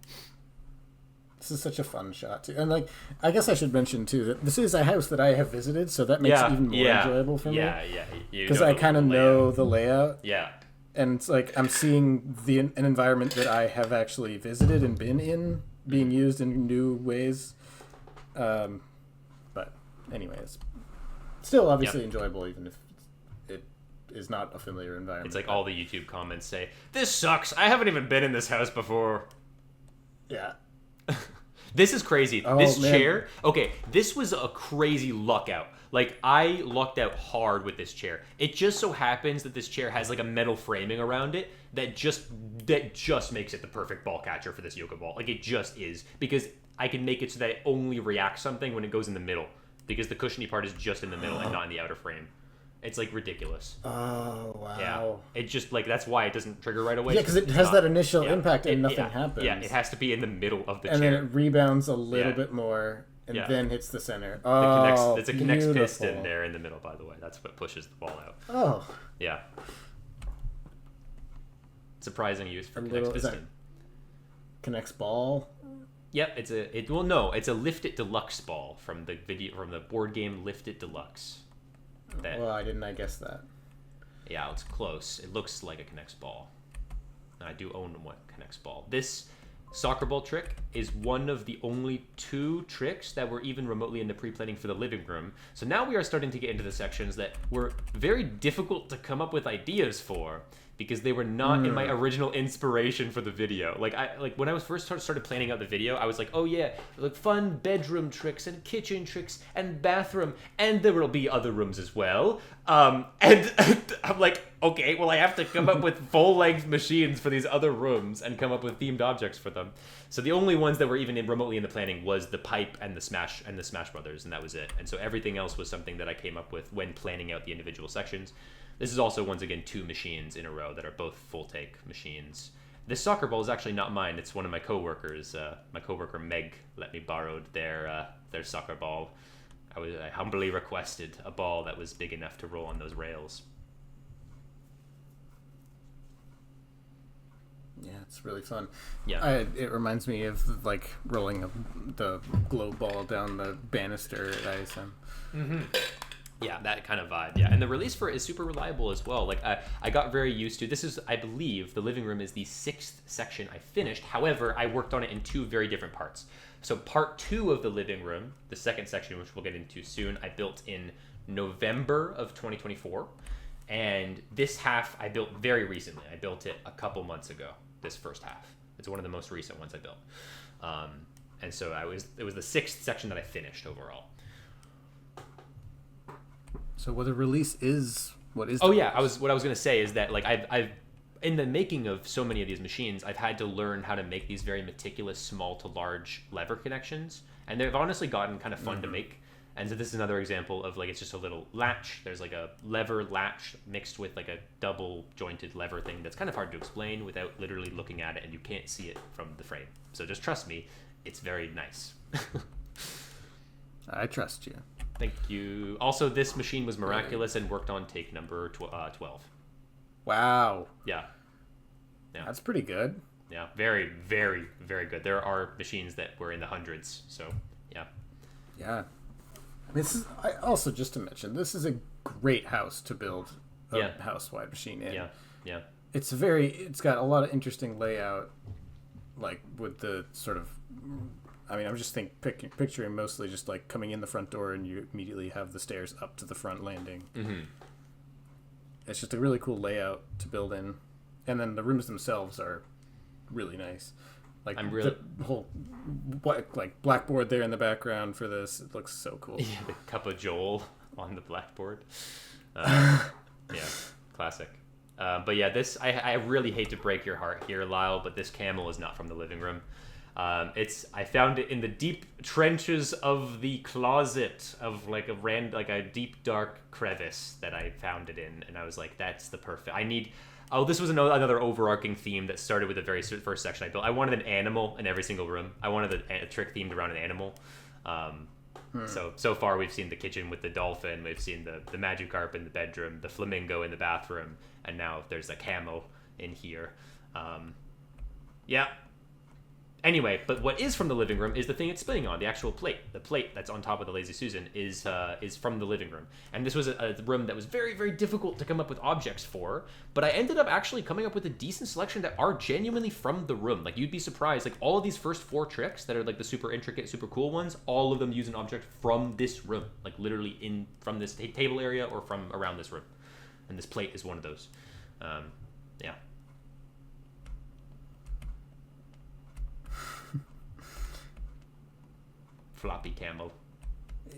This is such a fun shot, too. And, like, I guess I should mention, too, that this is a house that I have visited, so that makes it even more enjoyable for me.
Yeah.
Because I kind of know the layout.
Yeah.
And it's like I'm seeing an environment that I have actually visited and been in being used in new ways. But anyway, it's still obviously enjoyable, even if it is not a familiar environment.
It's like all the YouTube comments say, "This sucks. I haven't even been in this house before."
Yeah.
This is crazy.
Oh,
this
man.
chair, okay, this was a crazy luck out. Like, I lucked out hard with this chair. It just so happens that this chair has like a metal framing around it that just makes it the perfect ball catcher for this yoga ball. Like, it just is, because I can make it so that it only reacts something when it goes in the middle, because the cushiony part is just in the middle and not in the outer frame. It's like ridiculous.
Oh, wow.
Yeah. It just like, that's why it doesn't trigger right away.
Yeah, because it has that initial impact and nothing happens.
Yeah, it has to be in the middle of the
and
chair.
then it rebounds a little bit more and then hits the center.
It's a Connect
beautiful.
piston there in the middle, by the way. That's what pushes the ball out.
Oh.
Yeah. Surprising use for Connect piston.
Connects ball?
Yep, it's a Lift It Deluxe ball from the board game Lift It Deluxe.
Well, I guess that.
Yeah, it's close. It looks like a Connects ball. And I do own one Connects ball. This soccer ball trick is one of the only 2 tricks that were even remotely in the pre-planning for the living room. So now we are starting to get into the sections that were very difficult to come up with ideas for, because they were not in my original inspiration for the video. Like when I was first started planning out the video, I was like, oh yeah, like fun bedroom tricks and kitchen tricks and bathroom, and there will be other rooms as well. And I'm like, okay, well I have to come up with full-length machines for these other rooms and come up with themed objects for them. So the only ones that were even remotely in the planning was the pipe and the Smash Brothers, and that was it. And so everything else was something that I came up with when planning out the individual sections. This is also, once again, 2 machines in a row that are both full-take machines. This soccer ball is actually not mine. It's one of my coworkers. My coworker Meg let me borrow their soccer ball. I humbly requested a ball that was big enough to roll on those rails.
Yeah, it's really fun.
Yeah,
it reminds me of like rolling the glow ball down the banister at ISM.
Mm-hmm. Yeah, that kind of vibe. Yeah, and the release for it is super reliable as well. Like I got very used to this. Is I believe the living room is the 6th section I finished. However, I worked on it in 2 very different parts. So part 2 of the living room, the 2nd section, which we'll get into soon, I built in November of 2024, and this half I built very recently. I built it a couple months ago. This first half, it's one of the most recent ones I built, and so it was the 6th section that I finished overall.
So what the release is, what is?
Oh yeah, what I was gonna say is that like I've in the making of so many of these machines, I've had to learn how to make these very meticulous small to large lever connections, and they've honestly gotten kind of fun to make. And so this is another example of like it's just a little latch. There's like a lever latch mixed with like a double jointed lever thing that's kind of hard to explain without literally looking at it, and you can't see it from the frame. So just trust me, it's very nice.
I trust you.
Thank you. Also, this machine was miraculous and worked on take number 12.
Wow.
Yeah.
That's pretty good.
Yeah, very, very, very good. There are machines that were in the hundreds, so yeah.
Yeah. Also, just to mention, this is a great house to build a house-wide machine in.
Yeah, yeah.
It's got a lot of interesting layout, like with the sort of, I mean, I'm just picturing mostly just like coming in the front door and you immediately have the stairs up to the front landing. Mm-hmm. It's just a really cool layout to build in. And then the rooms themselves are really nice. Like the whole blackboard there in the background for this, it looks so cool.
Yeah, the cup of Joel on the blackboard. Yeah, classic. But yeah, this I really hate to break your heart here, Lyle, but this camel is not from the living room. I found it in the deep trenches of the closet of like a deep dark crevice that I found it in, and I was like, that's the perfect. This was another overarching theme that started with the very first section I built. I wanted an animal in every single room. I wanted a trick themed around an animal. So far we've seen the kitchen with the dolphin, we've seen the Magikarp in the bedroom, the flamingo in the bathroom, and now there's a camel in here. Yeah. Anyway, but what is from the living room is the thing it's spinning on, the actual plate. The plate that's on top of the Lazy Susan is from the living room. And this was a room that was very, very difficult to come up with objects for, but I ended up actually coming up with a decent selection that are genuinely from the room. Like, you'd be surprised. Like, all of these first 4 tricks that are like the super intricate, super cool ones, all of them use an object from this room. Like, literally from this table area or from around this room. And this plate is one of those. Yeah. Floppy camel.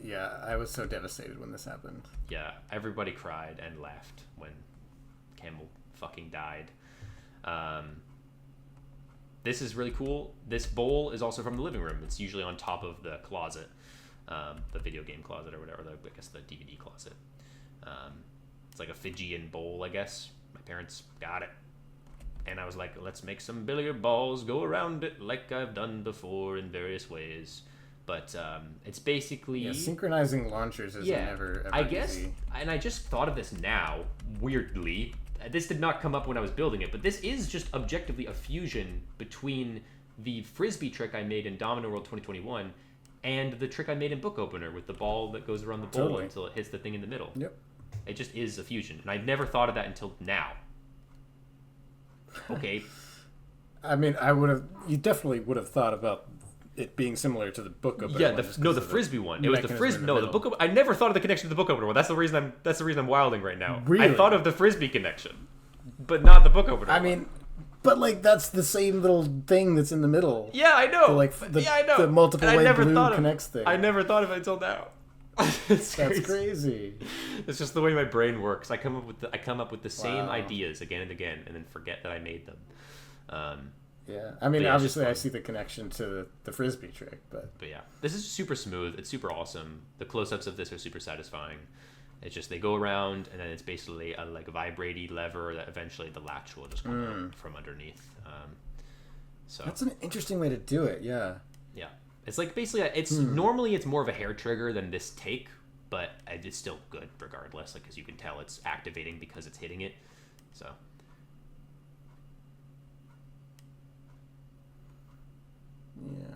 Yeah, I was so devastated when this happened.
Yeah, everybody cried and laughed when Camel fucking died. This is really cool. This bowl is also from the living room. It's usually on top of the closet, the video game closet or whatever, I guess the DVD closet. It's like a Fijian bowl, I guess. My parents got it. And I was like, let's make some billiard balls, go around it like I've done before in various ways. But it's basically
synchronizing launchers is never
I guess
easy.
And I just thought of this now, weirdly. This did not come up when I was building it, but this is just objectively a fusion between the frisbee trick I made in Domino World 2021 and the trick I made in Book Opener with the ball that goes around the bowl until it hits the thing in the middle.
Yep.
It just is a fusion, and I've never thought of that until now. Okay.
I mean, you definitely would have thought about it being similar to the Book Opener.
Yeah, the frisbee one. It was the frisbee. No, the Book. I never thought of the connection to the Book Opener one. That's the reason I'm wilding right now.
Really?
I thought of the frisbee connection. but not the book opener.
I mean, but like that's the same little thing that's in the middle.
Yeah, I know.
I know. The multiple way blue connects thing.
I never thought of it until now.
That's crazy.
It's just the way my brain works. I come up with the same ideas again and again, and then forget that I made them.
Yeah, I mean, obviously, I see the connection to the frisbee trick, but
yeah, this is super smooth. It's super awesome. The close-ups of this are super satisfying. It's just they go around, and then it's basically a vibrating lever that eventually the latch will just come out from underneath. So
that's an interesting way to do it. Yeah.
Yeah, it's like basically normally it's more of a hair trigger than this take, but it's still good regardless. Like, as you can tell, it's activating because it's hitting it. So.
Yeah.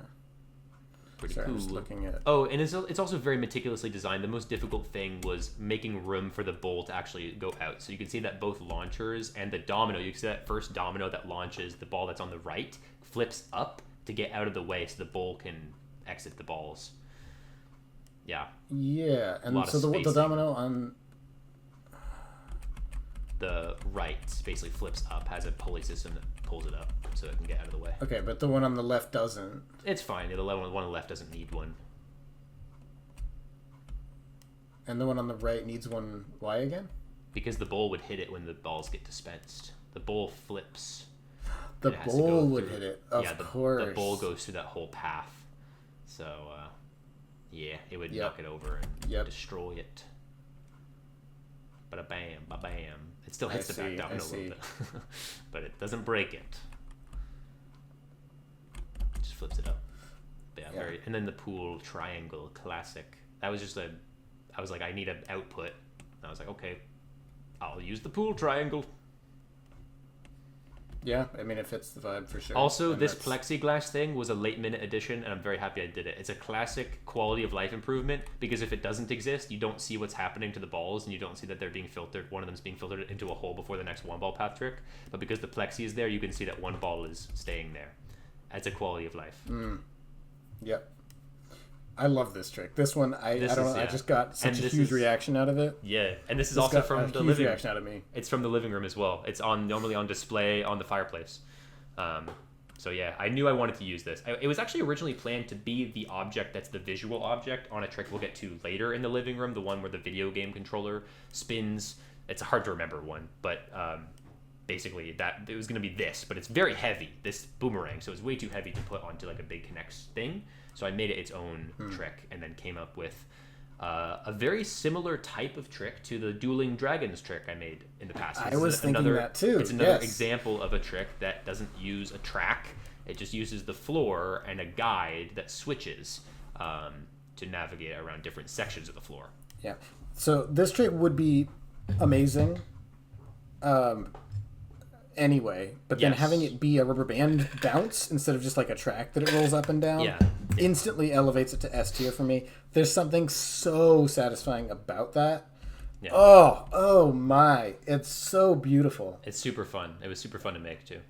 Pretty
Sorry,
cool.
I'm just looking at...
Oh, and it's also very meticulously designed. The most difficult thing was making room for the bowl to actually go out. So you can see that both launchers and the domino, you can see that first domino that launches the ball that's on the right flips up to get out of the way so the bowl can exit the balls. Yeah.
Yeah, and so the domino on...
The right basically flips up, has a pulley system that pulls it up so it can get out of the way.
Okay, but the one on the left doesn't.
It's fine. The one on the left doesn't need one.
And the one on the right needs one. Why again?
Because the bowl would hit it when the balls get dispensed. The bowl flips.
The bowl would hit it. Of course.
The bowl goes through that whole path. So, yeah, it would knock it over and destroy it. Ba-bam, ba-bam. It still hits the back domino a little bit. But it doesn't break it. It just flips it up. But yeah, and then the pool triangle classic. That was just I was like, I need an output. And I was like, okay, I'll use the pool triangle.
Yeah, I mean, it fits the vibe for sure.
Also, this plexiglass thing was a late-minute addition, and I'm very happy I did it. It's a classic quality of life improvement, because if it doesn't exist, you don't see what's happening to the balls, and you don't see that they're being filtered. One of them's being filtered into a hole before the next one-ball path trick. But because the plexi is there, you can see that one ball is staying there. That's a quality of life.
Yep. I love this trick. This one, I don't know. I just got such a huge reaction out of it.
Yeah, and this is also from the living room.
Reaction out of me.
It's from the living room as well. It's normally on display on the fireplace. So yeah, I knew I wanted to use this. It was actually originally planned to be the object that's the visual object on a trick we'll get to later in the living room, the one where the video game controller spins. It's a hard to remember one, but basically that it was going to be this, but it's very heavy, this boomerang, so it's way too heavy to put onto like a big Connects thing. So I made it its own trick, and then came up with a very similar type of trick to the Dueling Dragons trick I made in the past.
I was thinking that too.
It's another example of a trick that doesn't use a track. It just uses the floor and a guide that switches to navigate around different sections of the floor.
Yeah. So this trick would be amazing anyway, but then having it be a rubber band bounce instead of just like a track that it rolls up and down instantly elevates it to S tier for me. There's something so satisfying about that. Yeah. Oh my. It's so beautiful.
It's super fun. It was super fun to make too.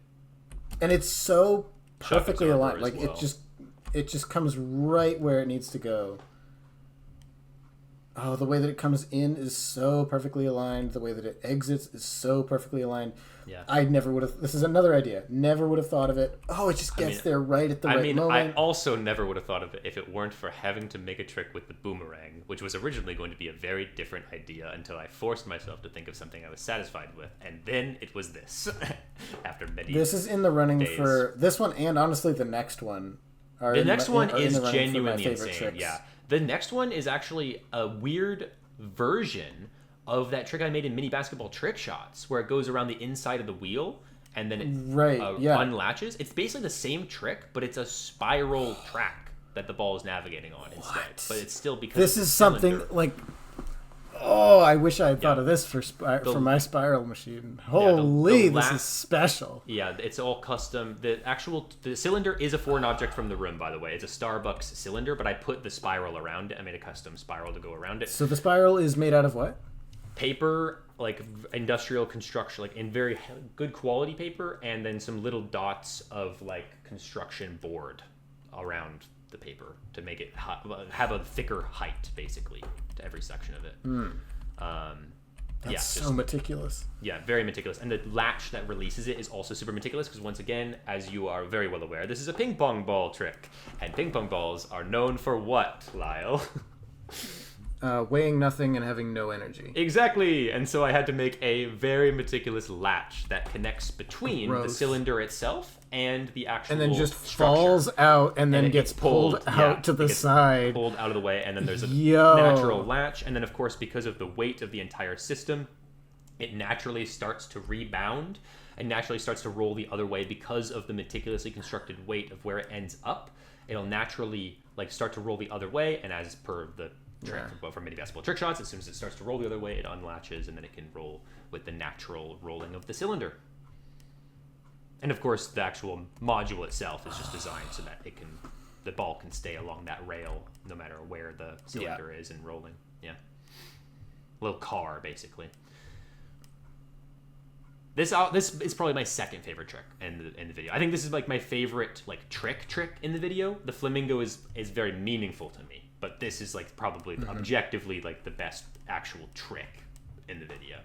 And it's so perfectly aligned. Like it just comes right where it needs to go. Oh, the way that it comes in is so perfectly aligned. The way that it exits is so perfectly aligned.
Yeah.
I never would have... This is another idea. Never would have thought of it. Oh, it just gets there right at the right moment.
I also never would have thought of it if it weren't for having to make a trick with the boomerang, which was originally going to be a very different idea until I forced myself to think of something I was satisfied with. And then it was this. After many
This is in the running
days.
For... This one and honestly the next one.
The next one is genuinely insane. Tricks. Yeah. The next one is actually a weird version of that trick I made in mini basketball trick shots, where it goes around the inside of the wheel and then it unlatches. It's basically the same trick, but it's a spiral track that the ball is navigating on instead. But it's still because
this is something like... Oh, I wish I had thought of this for my spiral machine. Holy, this is special.
Yeah, it's all custom. The cylinder is a foreign object from the room, by the way. It's a Starbucks cylinder, but I put the spiral around it. I made a custom spiral to go around it.
So the spiral is made out of what?
Paper, like industrial construction, like in very good quality paper, and then some little dots of like construction board around the paper to make it have a thicker height, basically, to every section of it.
That's so meticulous.
Yeah, very meticulous. And the latch that releases it is also super meticulous because, once again, as you are very well aware, this is a ping pong ball trick. And ping pong balls are known for what, Lyle?
Weighing nothing and having no energy.
Exactly. And so I had to make a very meticulous latch that connects between the cylinder itself and the actual
and then just
structure.
Falls out and then gets pulled out to the side.
Pulled out of the way, and then there's a natural latch. And then, of course, because of the weight of the entire system, it naturally starts to rebound and naturally starts to roll the other way because of the meticulously constructed weight of where it ends up. It'll naturally start to roll the other way, and as per the trick from many basketball trick shots, as soon as it starts to roll the other way, it unlatches, and then it can roll with the natural rolling of the cylinder. And of course, the actual module itself is just designed so that the ball can stay along that rail no matter where the cylinder is and rolling. Yeah, a little car basically. This is probably my second favorite trick in the video. I think this is my favorite trick in the video. The flamingo is very meaningful to me, but this is probably objectively the best actual trick in the video.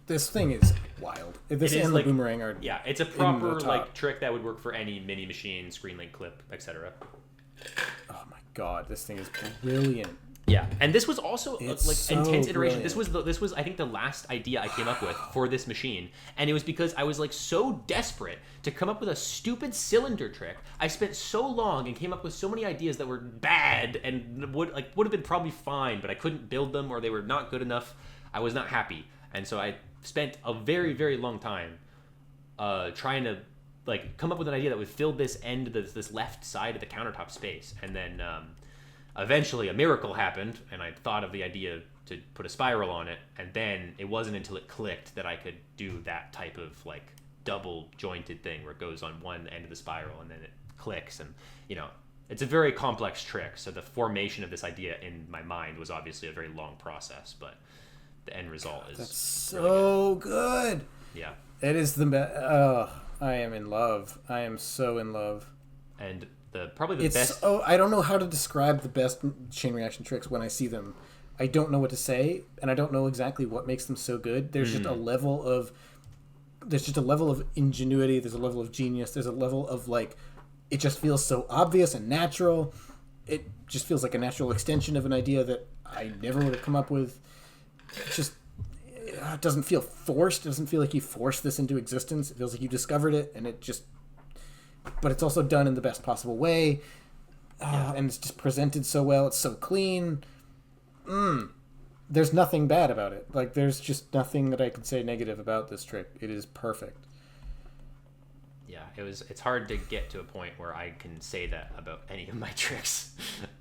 This thing is wild. This and the boomerang are
it's a proper trick that would work for any mini machine, screen link clip, etc.
Oh my god, this thing is brilliant.
Yeah, and this was also
so
intense iteration.
Brilliant.
This was I think the last idea I came up with for this machine, and it was because I was so desperate to come up with a stupid cylinder trick. I spent so long and came up with so many ideas that were bad and would have been probably fine, but I couldn't build them or they were not good enough. I was not happy, and so I spent a very, very long time trying to come up with an idea that would fill this end of this left side of the countertop space, and then eventually a miracle happened, and I thought of the idea to put a spiral on it, and then it wasn't until it clicked that I could do that type of double jointed thing where it goes on one end of the spiral and then it clicks, and it's a very complex trick, so the formation of this idea in my mind was obviously a very long process, but the end result is
that's so really good.
Yeah,
it is the best. Oh, I am in love. I am so in love.
And probably the best.
Oh, I don't know how to describe the best chain reaction tricks when I see them. I don't know what to say, and I don't know exactly what makes them so good. There's just a level of ingenuity. There's a level of genius. There's a level of it just feels so obvious and natural. It just feels like a natural extension of an idea that I never would have come up with. It doesn't feel forced. It doesn't feel like you forced this into existence. It feels like you discovered it, and but it's also done in the best possible way. And it's just presented so well. It's so clean. There's nothing bad about it. There's just nothing that I can say negative about this trick. It is perfect.
Yeah, it's hard to get to a point where I can say that about any of my tricks.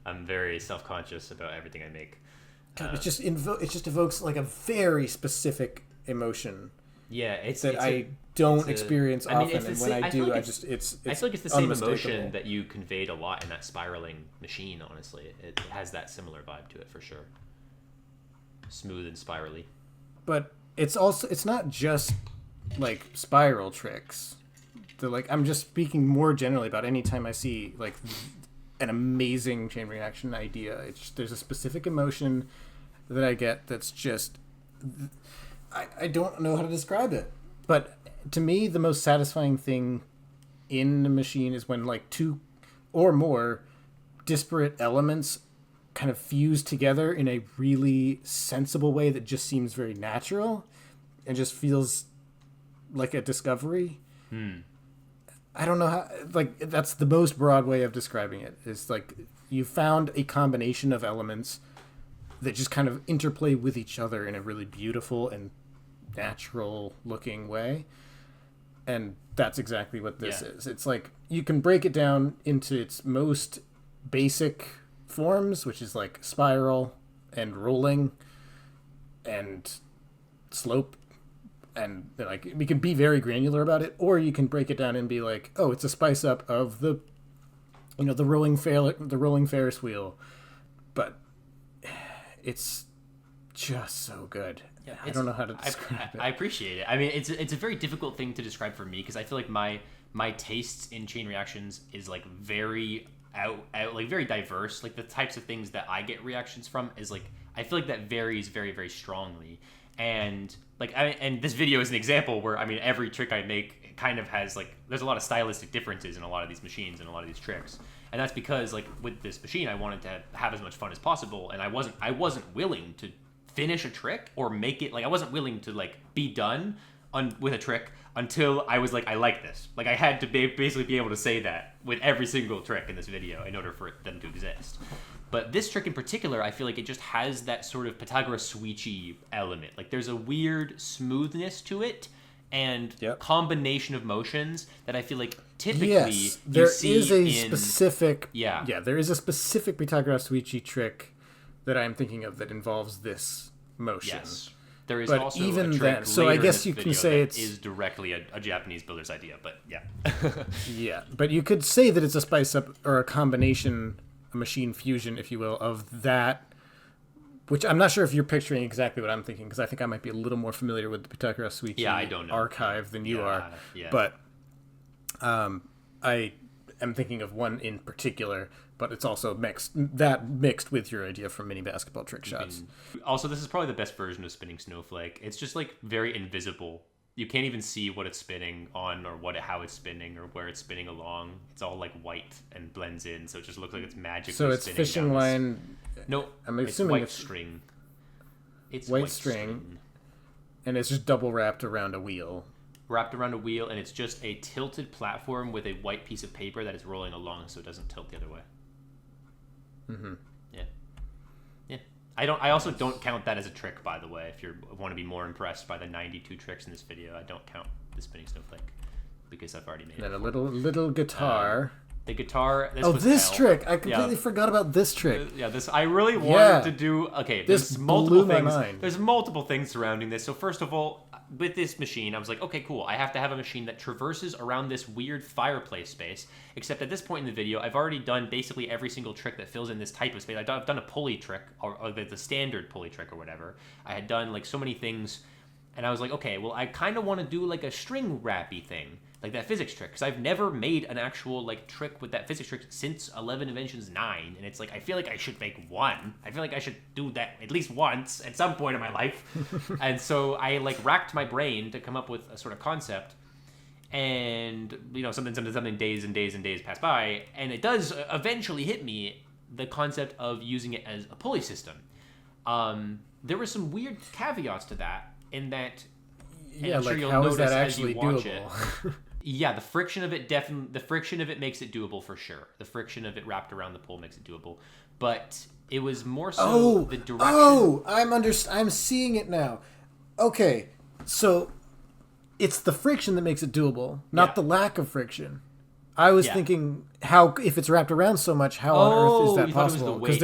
I'm very self-conscious about everything I make.
It just evokes a very specific emotion.
Yeah,
I don't experience often, and when I do,
I feel like it's the same emotion that you conveyed a lot in that spiraling machine. Honestly, it has that similar vibe to it for sure. Smooth and spirally.
But it's not just spiral tricks. I'm just speaking more generally about any time I see an amazing chain reaction idea. There's a specific emotion that I get that's just I don't know how to describe it. But to me, the most satisfying thing in the machine is when two or more disparate elements kind of fuse together in a really sensible way that just seems very natural and just feels like a discovery. I don't know how, that's the most broad way of describing it. It's you found a combination of elements that just kind of interplay with each other in a really beautiful and natural looking way. And that's exactly what this is. It's you can break it down into its most basic forms, which is spiral and rolling and slope. And we can be very granular about it, or you can break it down and be it's a spice up of the rolling Ferris wheel, but it's just so good. Yeah, I don't know how to describe it.
I appreciate it. I mean, it's a very difficult thing to describe for me because I feel like my tastes in chain reactions is very very diverse. The types of things that I get reactions from is I feel like that varies very, very strongly. And like, and this video is an example where, I mean, every trick I make kind of has like, there's a lot of stylistic differences in a lot of these machines and a lot of these tricks. And that's because like with this machine, I wanted to have as much fun as possible. And I wasn't willing to finish a trick or make it, like, I wasn't willing to like be done with a trick until I was like, I like this. Like, I had to basically be able to say that with every single trick in this video in order for them to exist. But this trick in particular, I feel like it just has that sort of Pythagoras switchy element. Like, there's a weird smoothness to it and combination of motions that I feel like typically
there
see
is a specific there is a specific Pythagoras switchy trick that I'm thinking of that involves this motion.
Yes. There is
but
also
even
a trick
then, so I guess you can say
it is directly a Japanese builder's idea, but yeah.
Yeah, but you could say that it's a spice up or a combination, a machine fusion, if you will, of that, which I'm not sure if you're picturing exactly what I'm thinking, because I think I might be a little more familiar with the Pythagoras switchy archive than you are. Yeah. But I am thinking of one in particular, but it's also mixed with your idea from mini basketball trick shots.
Also, this is probably the best version of spinning snowflake. It's just like very invisible. You can't even see what it's spinning on or how it's spinning or where it's spinning along. It's all like white and blends in, so it just looks like it's magically spinning.
So it's fishing line.
No,
I'm assuming
it's white string. It's
white string, and it's just double wrapped around a wheel.
Wrapped around a wheel, and it's just a tilted platform with a white piece of paper that is rolling along, so it doesn't tilt the other way.
Mm-hmm.
Yeah. I also don't count that as a trick, by the way. If you want to be more impressed by the 92 tricks in this video, I don't count the spinning snowflake because I've already made it.
And a little guitar.
The guitar.
This trick! I completely forgot about this trick.
I really wanted to do. Okay,
this blew my mind.
There's multiple things surrounding this. So first of all, with this machine, I was like, okay, cool. I have to have a machine that traverses around this weird fireplace space. Except at this point in the video, I've already done basically every single trick that fills in this type of space. I've done a pulley trick, or the standard pulley trick or whatever. I had done like so many things, and I was like, okay, well, I kind of want to do like a string wrappy thing, like that physics trick, because I've never made an actual like trick with that physics trick since 11 Inventions 9, and it's like, I feel like I should make one. I feel like I should do that at least once at some point in my life. And so I like racked my brain to come up with a sort of concept, and something days and days and days pass by, and it does eventually hit me the concept of using it as a pulley system. There were some weird caveats to that, in that, and I'm sure you'll notice that actually as you watch doable? It. Yeah, the friction of it makes it doable for sure. The friction of it wrapped around the pole makes it doable, but it was more so the direction.
Oh, I'm seeing it now. Okay, so it's the friction that makes it doable, not the lack of friction. I was thinking, how, if it's wrapped around so much, how on earth is that possible? Because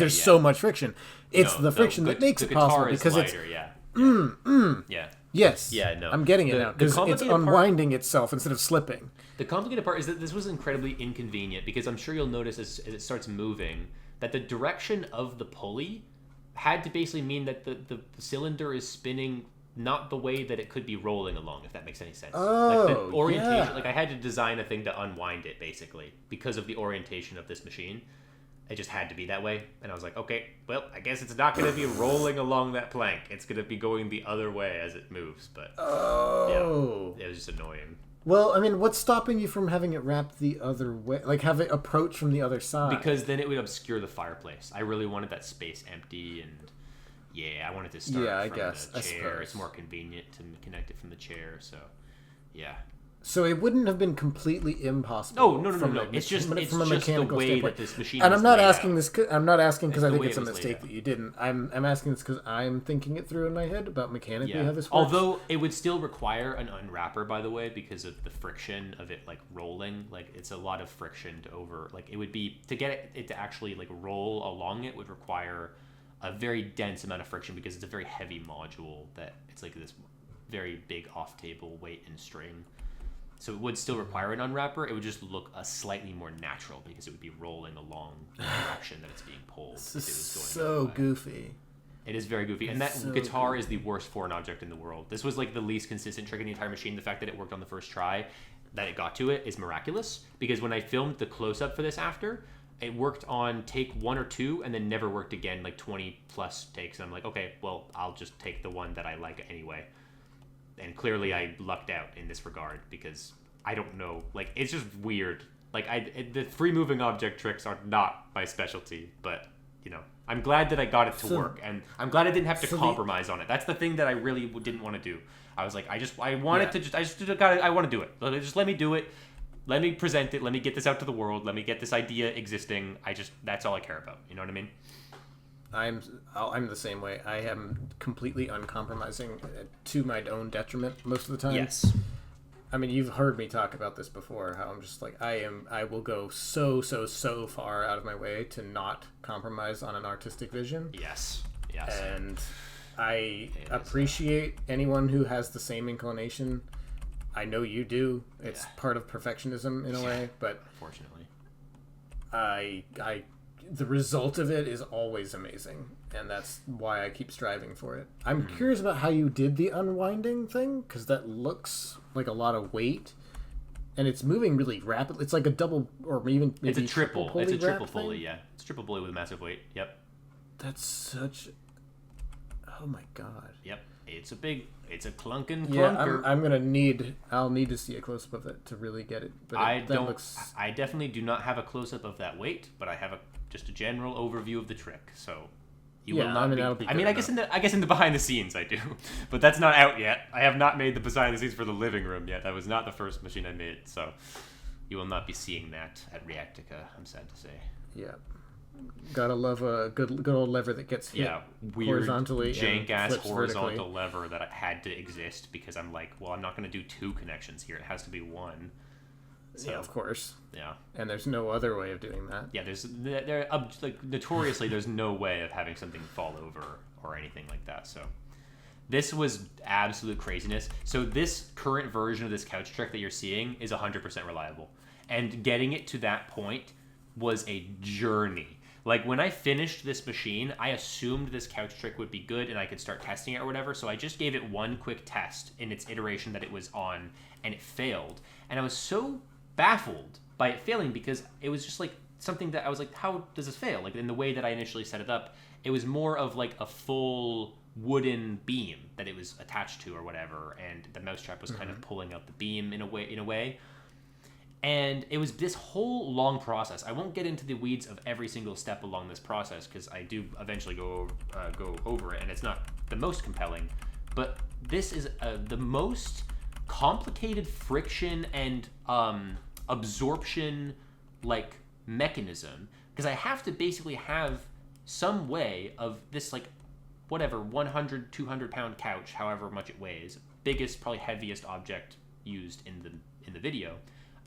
there's so much friction. It's the friction that makes it possible, because
lighter,
it's Yes.
Yeah, no.
I'm getting it now, because it's unwinding itself instead of slipping.
The complicated part is that this was incredibly inconvenient, because I'm sure you'll notice as it starts moving that the direction of the pulley had to basically mean that the cylinder is spinning not the way that it could be rolling along, if that makes any sense. Like the orientation, like I had to design a thing to unwind it, basically, because of the orientation of this machine. It just had to be that way. And I was like, okay, well, I guess it's not going to be rolling along that plank. It's going to be going the other way as it moves. But it was just annoying.
Well, I mean, what's stopping you from having it wrapped the other way? Like, have it approach from the other side?
Because then it would obscure the fireplace. I really wanted that space empty, and I wanted to start from the chair. It's more convenient to connect it from the chair, so
So it wouldn't have been completely impossible.
No. It's just from a mechanical the way standpoint. That this machine.
And I'm not asking this. I'm not asking because I think it's a mistake that you didn't. I'm asking this because I'm thinking it through in my head about mechanically how this works.
Although it would still require an unwrapper, by the way, because of the friction of it like rolling. Like it's a lot of friction to over. Like it would be to get it to actually like roll along. It would require a very dense amount of friction because it's a very heavy module that it's like this very big off-table weight and string. So it would still require an unwrapper. It would just look slightly more natural because it would be rolling along the direction that it's being pulled.
This is so goofy.
It is very goofy. And that guitar is the worst foreign object in the world. This was like the least consistent trick in the entire machine. The fact that it worked on the first try, that it got to it, is miraculous. Because when I filmed the close-up for this after, it worked on take 1 or 2 and then never worked again, like 20 plus takes. And I'm like, okay, well, I'll just take the one that I like anyway. And clearly I lucked out in this regard because I don't know, like, it's just weird. Like, the free moving object tricks are not my specialty, but, you know, I'm glad that I got it to work, and I'm glad I didn't have to compromise on it. That's the thing that I really didn't want to do. I was like, I want to do it. Just let me do it. Let me present it. Let me get this out to the world. Let me get this idea existing. That's all I care about. You know what I mean?
I'm the same way. I am completely uncompromising to my own detriment most of the time.
Yes.
I mean, you've heard me talk about this before, how I'm just like, I will go so far out of my way to not compromise on an artistic vision.
Yes.
And I appreciate anyone who has the same inclination. I know you do. It's part of perfectionism in a way, but
unfortunately,
the result of it is always amazing, and that's why I keep striving for it. I'm curious about how you did the unwinding thing, because that looks like a lot of weight, and it's moving really rapidly. It's like a double, or even maybe
it's a triple. It's a triple pulley,
thing?
yeah. It's a triple pulley with a massive weight. Yep.
That's such. Oh my god.
Yep. It's a clunking
clunker. I'll need to see a close up of it to really get it. But
I definitely do not have a close up of that weight, but I have just a general overview of the trick. So you will not be. I mean, I guess in the behind the scenes I do, but that's not out yet. I have not made the behind the scenes for the living room yet. That was not the first machine I made, so you will not be seeing that at Reactica. I'm sad to say.
Yeah. Gotta love a good old lever that gets hit
weird,
horizontally,
jank-ass horizontal
vertically.
lever that had to exist because I'm like, well, I'm not going to do 2 connections here. It has to be 1. So,
yeah, of course.
Yeah.
And there's no other way of doing that.
Yeah, notoriously, there's no way of having something fall over or anything like that. So this was absolute craziness. So this current version of this couch trick that you're seeing is 100% reliable. And getting it to that point was a journey. Like, when I finished this machine, I assumed this couch trick would be good and I could start testing it or whatever, so I just gave it one quick test in its iteration that it was on, and it failed. And I was so baffled by it failing because it was just like something that I was like, how does this fail? Like, in the way that I initially set it up, it was more of like a full wooden beam that it was attached to or whatever, and the mousetrap was kind of pulling out the beam in a way. And it was this whole long process. I won't get into the weeds of every single step along this process because I do eventually go over it, and it's not the most compelling. But this is the most complicated friction and absorption like mechanism, because I have to basically have some way of this, like, whatever 100, 200 pound couch, however much it weighs, biggest, probably heaviest object used in the video.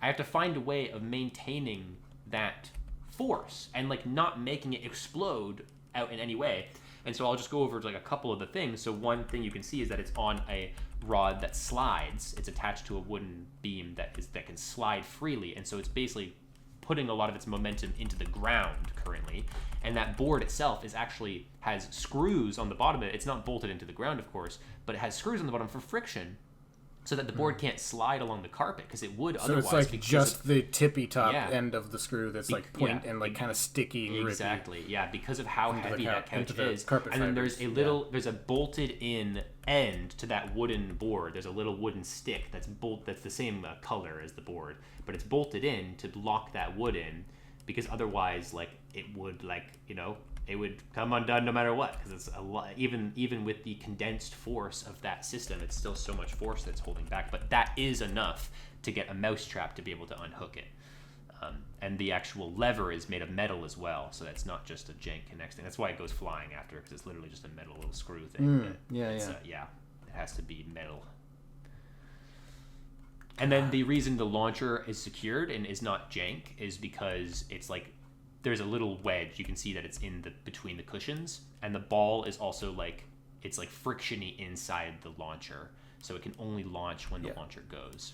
I have to find a way of maintaining that force and, like, not making it explode out in any way. And so I'll just go over like a couple of the things. So one thing you can see is that it's on a rod that slides. It's attached to a wooden beam that can slide freely, and so it's basically putting a lot of its momentum into the ground currently. And that board itself has screws on the bottom of it. It's not bolted into the ground, of course, but it has screws on the bottom for friction, so that the board can't slide along the carpet, because it would otherwise.
So it's like just the tippy top end of the screw that's like point and like kind of sticky and
exactly, yeah, because of how heavy that couch is.
And
then there's a bolted in end to that wooden board. There's a little wooden stick that's the same color as the board, but it's bolted in to lock that wood in, because otherwise, like, it would, like, you know, it would come undone no matter what, because it's a lot. Even with the condensed force of that system, it's still so much force that's holding back. But that is enough to get a mousetrap to be able to unhook it. And the actual lever is made of metal as well, so that's not just a jank connects thing. That's why it goes flying after, because it's literally just a metal little screw thing. It has to be metal. And then the reason the launcher is secured and is not jank is because it's like, there's a little wedge. You can see that it's between the cushions, and the ball is also like, it's like frictiony inside the launcher, so it can only launch when the launcher goes.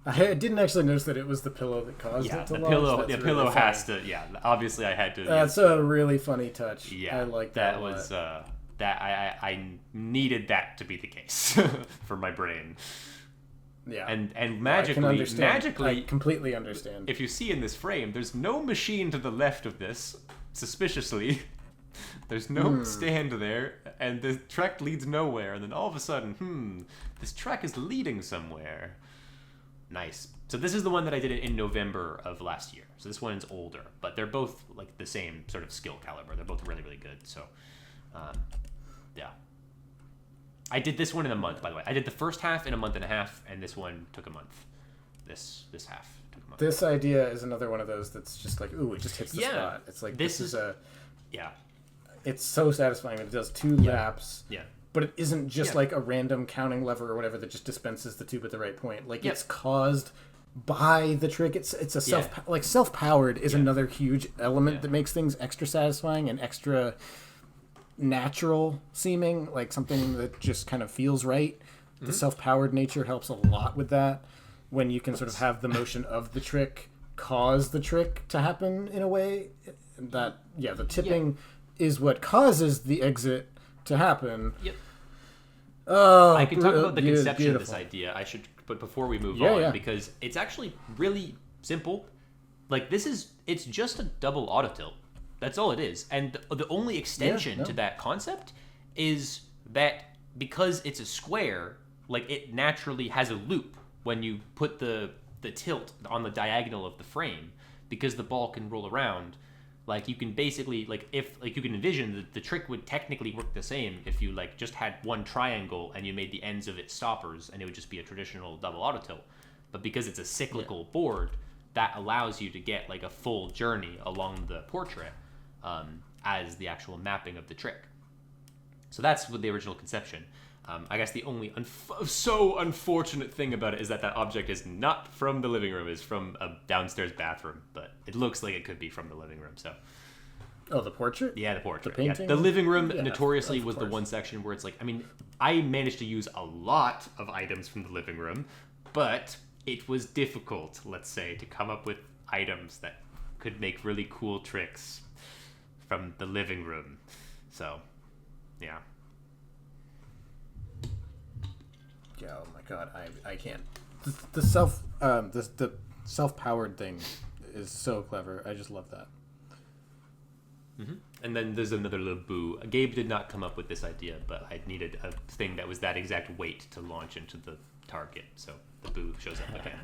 I didn't actually notice that it was the pillow that caused it to launch.
The pillow has to. Yeah, obviously I had to.
That's a really funny touch.
Yeah,
I like that.
That was that I needed that to be the case for my brain.
Yeah.
And
I
magically,
completely understand.
if you see in this frame, there's no machine to the left of this, suspiciously. There's no stand there, and the track leads nowhere, and then all of a sudden, this track is leading somewhere. Nice. So this is the one that I did in November of last year. So this one's older, but they're both like the same sort of skill caliber. They're both really, really good. So, yeah. I did this one in a month, by the way. I did the first half in a month and a half, and this one took a month. This half took a month.
This idea is another one of those that's just like, ooh, it just hits the spot. It's like, this is a...
Yeah.
It's so satisfying when it does 2 laps.
Yeah.
But it isn't just like a random counting lever or whatever that just dispenses the tube at the right point. Like, it's caused by the trick. It's a self-powered is another huge element that makes things extra satisfying and extra natural seeming, like something that just kind of feels right. The self-powered nature helps a lot with that, when you can sort of have the motion of the trick cause the trick to happen in a way that the tipping is what causes the exit to happen. Oh,
I can talk about the conception of this idea. I should, but before we move on, because it's actually really simple. Like, it's just a double auto tilt. That's all it is. And the only extension to that concept is that because it's a square, like, it naturally has a loop when you put the tilt on the diagonal of the frame, because the ball can roll around. Like, you can basically, like, if, like, you can envision that the trick would technically work the same if you, like, just had one triangle and you made the ends of it stoppers, and it would just be a traditional double auto tilt. But because it's a cyclical board, that allows you to get, like, a full journey along the portrait as the actual mapping of the trick. So that's what the original conception. I guess the only so unfortunate thing about it is that object is not from the living room. It's from a downstairs bathroom, but it looks like it could be from the living room. So,
the portrait?
Yeah, the portrait.
The painting?
Yeah. The living room notoriously was the one section where it's like, I mean, I managed to use a lot of items from the living room, but it was difficult, let's say, to come up with items that could make really cool tricks from the living room. So, yeah.
Yeah, oh my god, I can't. The self-powered thing is so clever. I just love that.
And then there's another little boo. Gabe did not come up with this idea, but I needed a thing that was that exact weight to launch into the target. So the boo shows up again.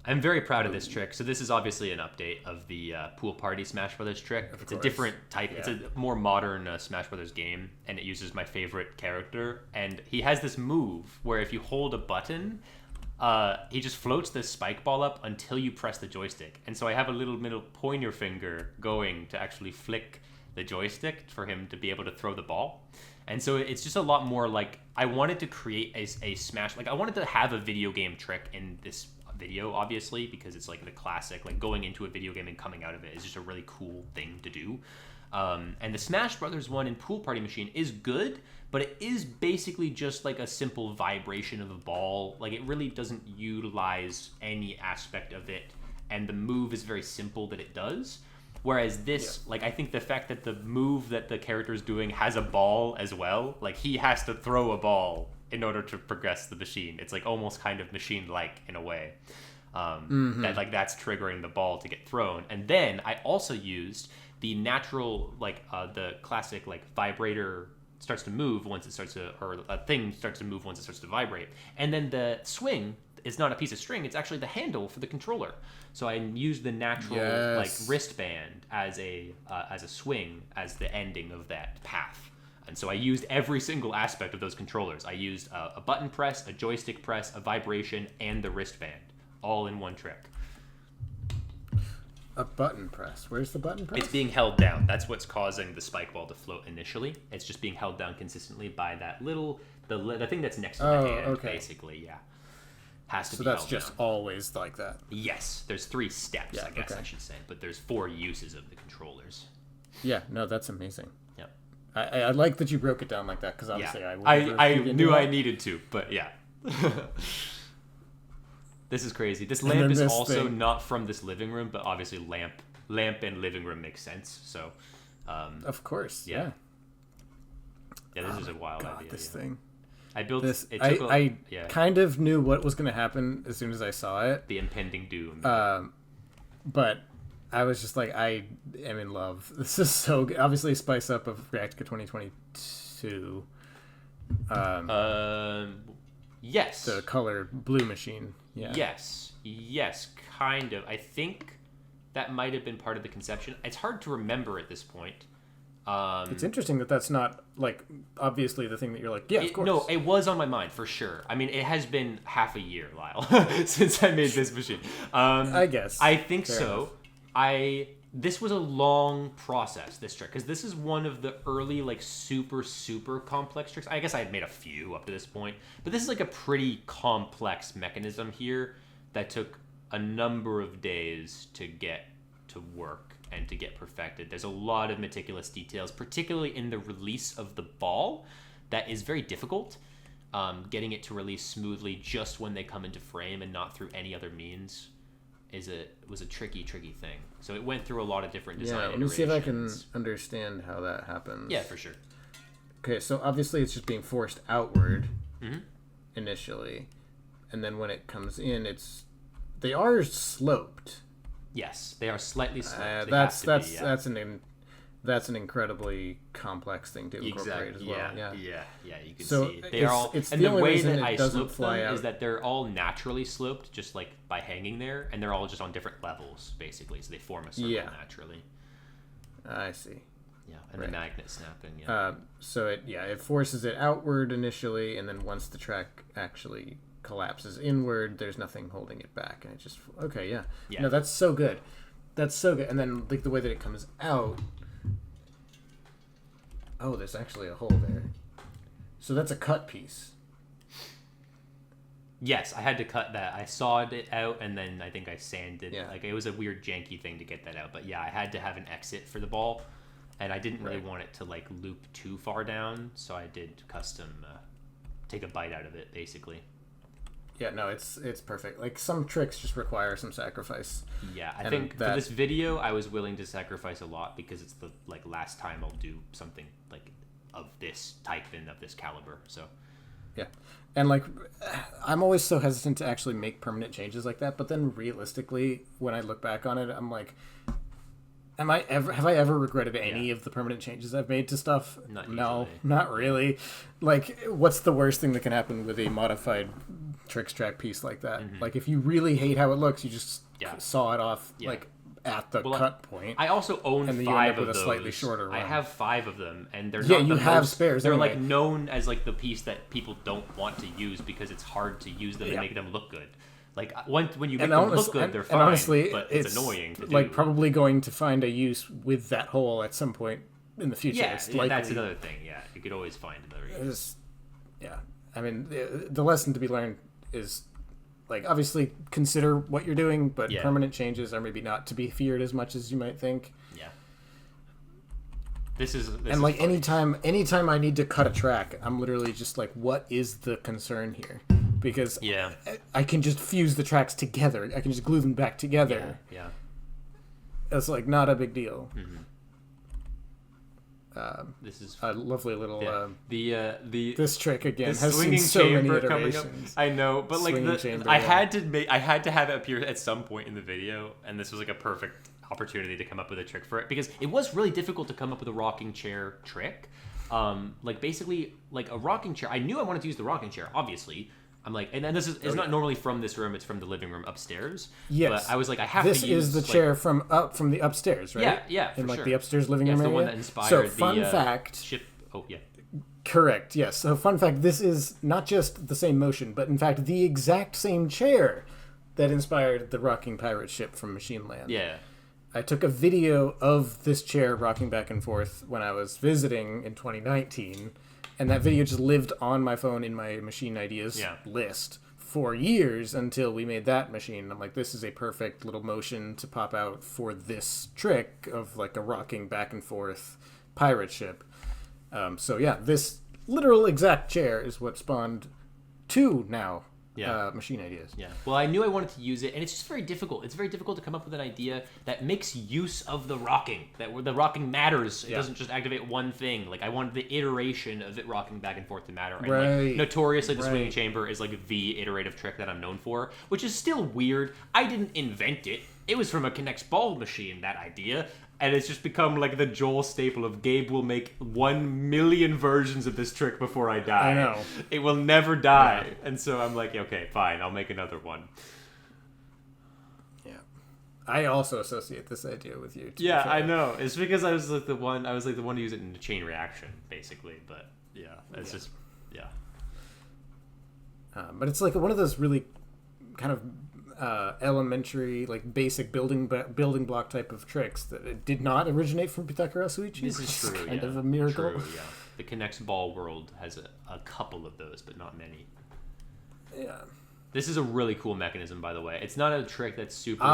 I'm very proud of this trick. So this is obviously an update of the Pool Party Smash Brothers trick. It's a different type. Yeah. It's a more modern Smash Brothers game, and it uses my favorite character. And he has this move where if you hold a button, he just floats this spike ball up until you press the joystick. And so I have a little middle pointer finger going to actually flick the joystick for him to be able to throw the ball. And so it's just a lot more like, I wanted to create a Smash, like I wanted to have a video game trick in this video, obviously, because it's like the classic, like going into a video game and coming out of it is just a really cool thing to do. And the Smash Brothers one in Pool Party Machine is good, but it is basically just like a simple vibration of a ball. Like, it really doesn't utilize any aspect of it, and the move is very simple that it does. Whereas this, like, I think the fact that the move that the character's doing has a ball as well, like, he has to throw a ball in order to progress the machine. It's like almost kind of machine-like in a way. That, like, that's triggering the ball to get thrown. And then I also used the natural, like, the classic, like, vibrator starts to move once it starts to, or a thing starts to move once it starts to vibrate. And then the swing is not a piece of string, it's actually the handle for the controller. So I used the natural like wristband as a swing as the ending of that path. And so I used every single aspect of those controllers. I used a button press, a joystick press, a vibration, and the wristband, all in one trick.
A button press. Where's the button press?
It's being held down. That's what's causing the spike ball to float initially. It's just being held down consistently by that little, the thing that's next to the hand, basically, has to be held down. So that's just
always like that?
Yes. There's 3 steps, I guess I should say, but there's 4 uses of the controllers.
Yeah, no, that's amazing.
Yep.
I like that you broke it down like that, because obviously
I knew I needed to, but yeah. This is crazy. This lamp is also not from this living room, but obviously lamp and living room makes sense. So,
of course, yeah.
Yeah, this is a wild idea.
This thing.
I built
this.
it.
I kind of knew what was going to happen as soon as I saw it.
The impending doom.
But I was just like, I am in love. This is so good. Obviously, a spice up of Reactica 2022.
Yes.
The color blue machine. Yeah.
Yes, kind of. I think that might have been part of the conception. It's hard to remember at this point.
It's interesting that that's not, like, obviously the thing that you're like, yeah, of course.
No, it was on my mind, for sure. I mean, it has been half a year, Lyle, since I made this machine.
I guess.
I think
Fair
so.
enough.
This was a long process, this trick, because this is one of the early, like, super, super complex tricks. I guess I had made a few up to this point, but this is, like, a pretty complex mechanism here that took a number of days to get to work and to get perfected. There's a lot of meticulous details, particularly in the release of the ball, that is very difficult. Getting it to release smoothly just when they come into frame and not through any other means was a tricky thing. So it went through a lot of different design
let me see if I can understand how that happens.
Yeah, for sure.
Okay, so obviously it's just being forced outward initially, and then when it comes in, they are sloped.
Yes, they are slightly sloped.
That's an incredibly complex thing to incorporate as well. Yeah,
you can
so
see they are all.
It's
and
the
the
only
way
reason
that
it
I
doesn't
sloped
fly
them
out
is that they're all naturally sloped, just like by hanging there, and they're all just on different levels, basically. So they form a circle naturally.
I see.
Yeah, and the magnet snapping. Yeah.
So it forces it outward initially, and then once the track actually collapses inward, there's nothing holding it back, and it just yeah. No, that's so good. That's so good. And then like the way that it comes out. Oh, there's actually a hole there. So that's a cut piece.
Yes, I had to cut that. I sawed it out, and then I think I sanded.
Yeah.
Like, it was a weird janky thing to get that out. But yeah, I had to have an exit for the ball, and I didn't really want it to like loop too far down, so I did custom take a bite out of it, basically.
Yeah, no, it's perfect. Like, some tricks just require some sacrifice.
Yeah, I think for this video, I was willing to sacrifice a lot because it's the like last time I'll do something like of this type and of this caliber. So
yeah, and like I'm always so hesitant to actually make permanent changes like that. But then realistically, when I look back on it, I'm like, have I ever regretted any of the permanent changes I've made to stuff? No, not really. Like, what's the worst thing that can happen with a modified tricks track piece like that? Like, if you really hate how it looks, you just saw it off like at the cut point.
I also own
and then
5
you
of
end up with
those.
a slightly shorter run.
I have 5 of them, and they're
not. Yeah, you have spares.
They're
anyway.
like known as like the piece that people don't want to use because it's hard to use them and make them look good. Like, when you make them look good, they're fine.
And honestly,
but it's annoying to do.
Like, probably going to find a use with that hole at some point in the future.
Yeah,
it's likely,
that's another thing. Yeah, you could always find another use.
I mean, the lesson to be learned is, like, obviously consider what you're doing, but permanent changes are maybe not to be feared as much as you might think.
Yeah. This is
like
funny.
anytime I need to cut a track, I'm literally just like, what is the concern here? Because I can just fuse the tracks together. I can just glue them back together.
Yeah.
It's like not a big deal.
This is
a lovely little
this
trick again
this
has seen so many
coming up.
iterations.
I know, but like I had to have it appear at some point in the video, and this was like a perfect opportunity to come up with a trick for it because it was really difficult to come up with a rocking chair trick. Like, basically, like a rocking chair. I knew I wanted to use the rocking chair, obviously. I'm like, and this is not normally from this room; it's from the living room upstairs.
Yes,
but I was like, I have
this
to use.
This is the chair from the upstairs, right?
Yeah,
in
for
like
sure.
the upstairs living room
the
area.
one that inspired
so, fun fact.
Ship. Oh yeah.
Correct. Yes. So, fun fact: this is not just the same motion, but in fact the exact same chair that inspired the rocking pirate ship from Machine Land.
Yeah.
I took a video of this chair rocking back and forth when I was visiting in 2019, and that video just lived on my phone in my machine ideas list for years until we made that machine. I'm like, this is a perfect little motion to pop out for this trick of like a rocking back and forth pirate ship. So yeah, this literal exact chair is what spawned 2 now machine ideas.
Yeah. Well, I knew I wanted to use it, and it's just very difficult. It's very difficult to come up with an idea that makes use of the rocking, that where the rocking matters. It doesn't just activate one thing. Like, I wanted the iteration of it rocking back and forth to matter. And like, notoriously, the swinging chamber is like the iterative trick that I'm known for, which is still weird. I didn't invent it. It was from a Kinect's ball machine, that idea. And it's just become like the Joel staple of Gabe will make 1 million versions of this trick before I die.
I know.
It will never die. Yeah. And so I'm like, okay, fine, I'll make another one.
Yeah. I also associate this idea with you.
Yeah, I know. It's because I was like the one to use it in a chain reaction, basically. But yeah, it's just, yeah.
But it's like one of those really kind of elementary, like basic building block type of tricks that it did not originate from Pythagoras Suichi.
This is true.
Kind of a miracle.
True, yeah. The Kinect's ball world has a couple of those, but not many.
Yeah.
This is a really cool mechanism, by the way. It's not a trick that's super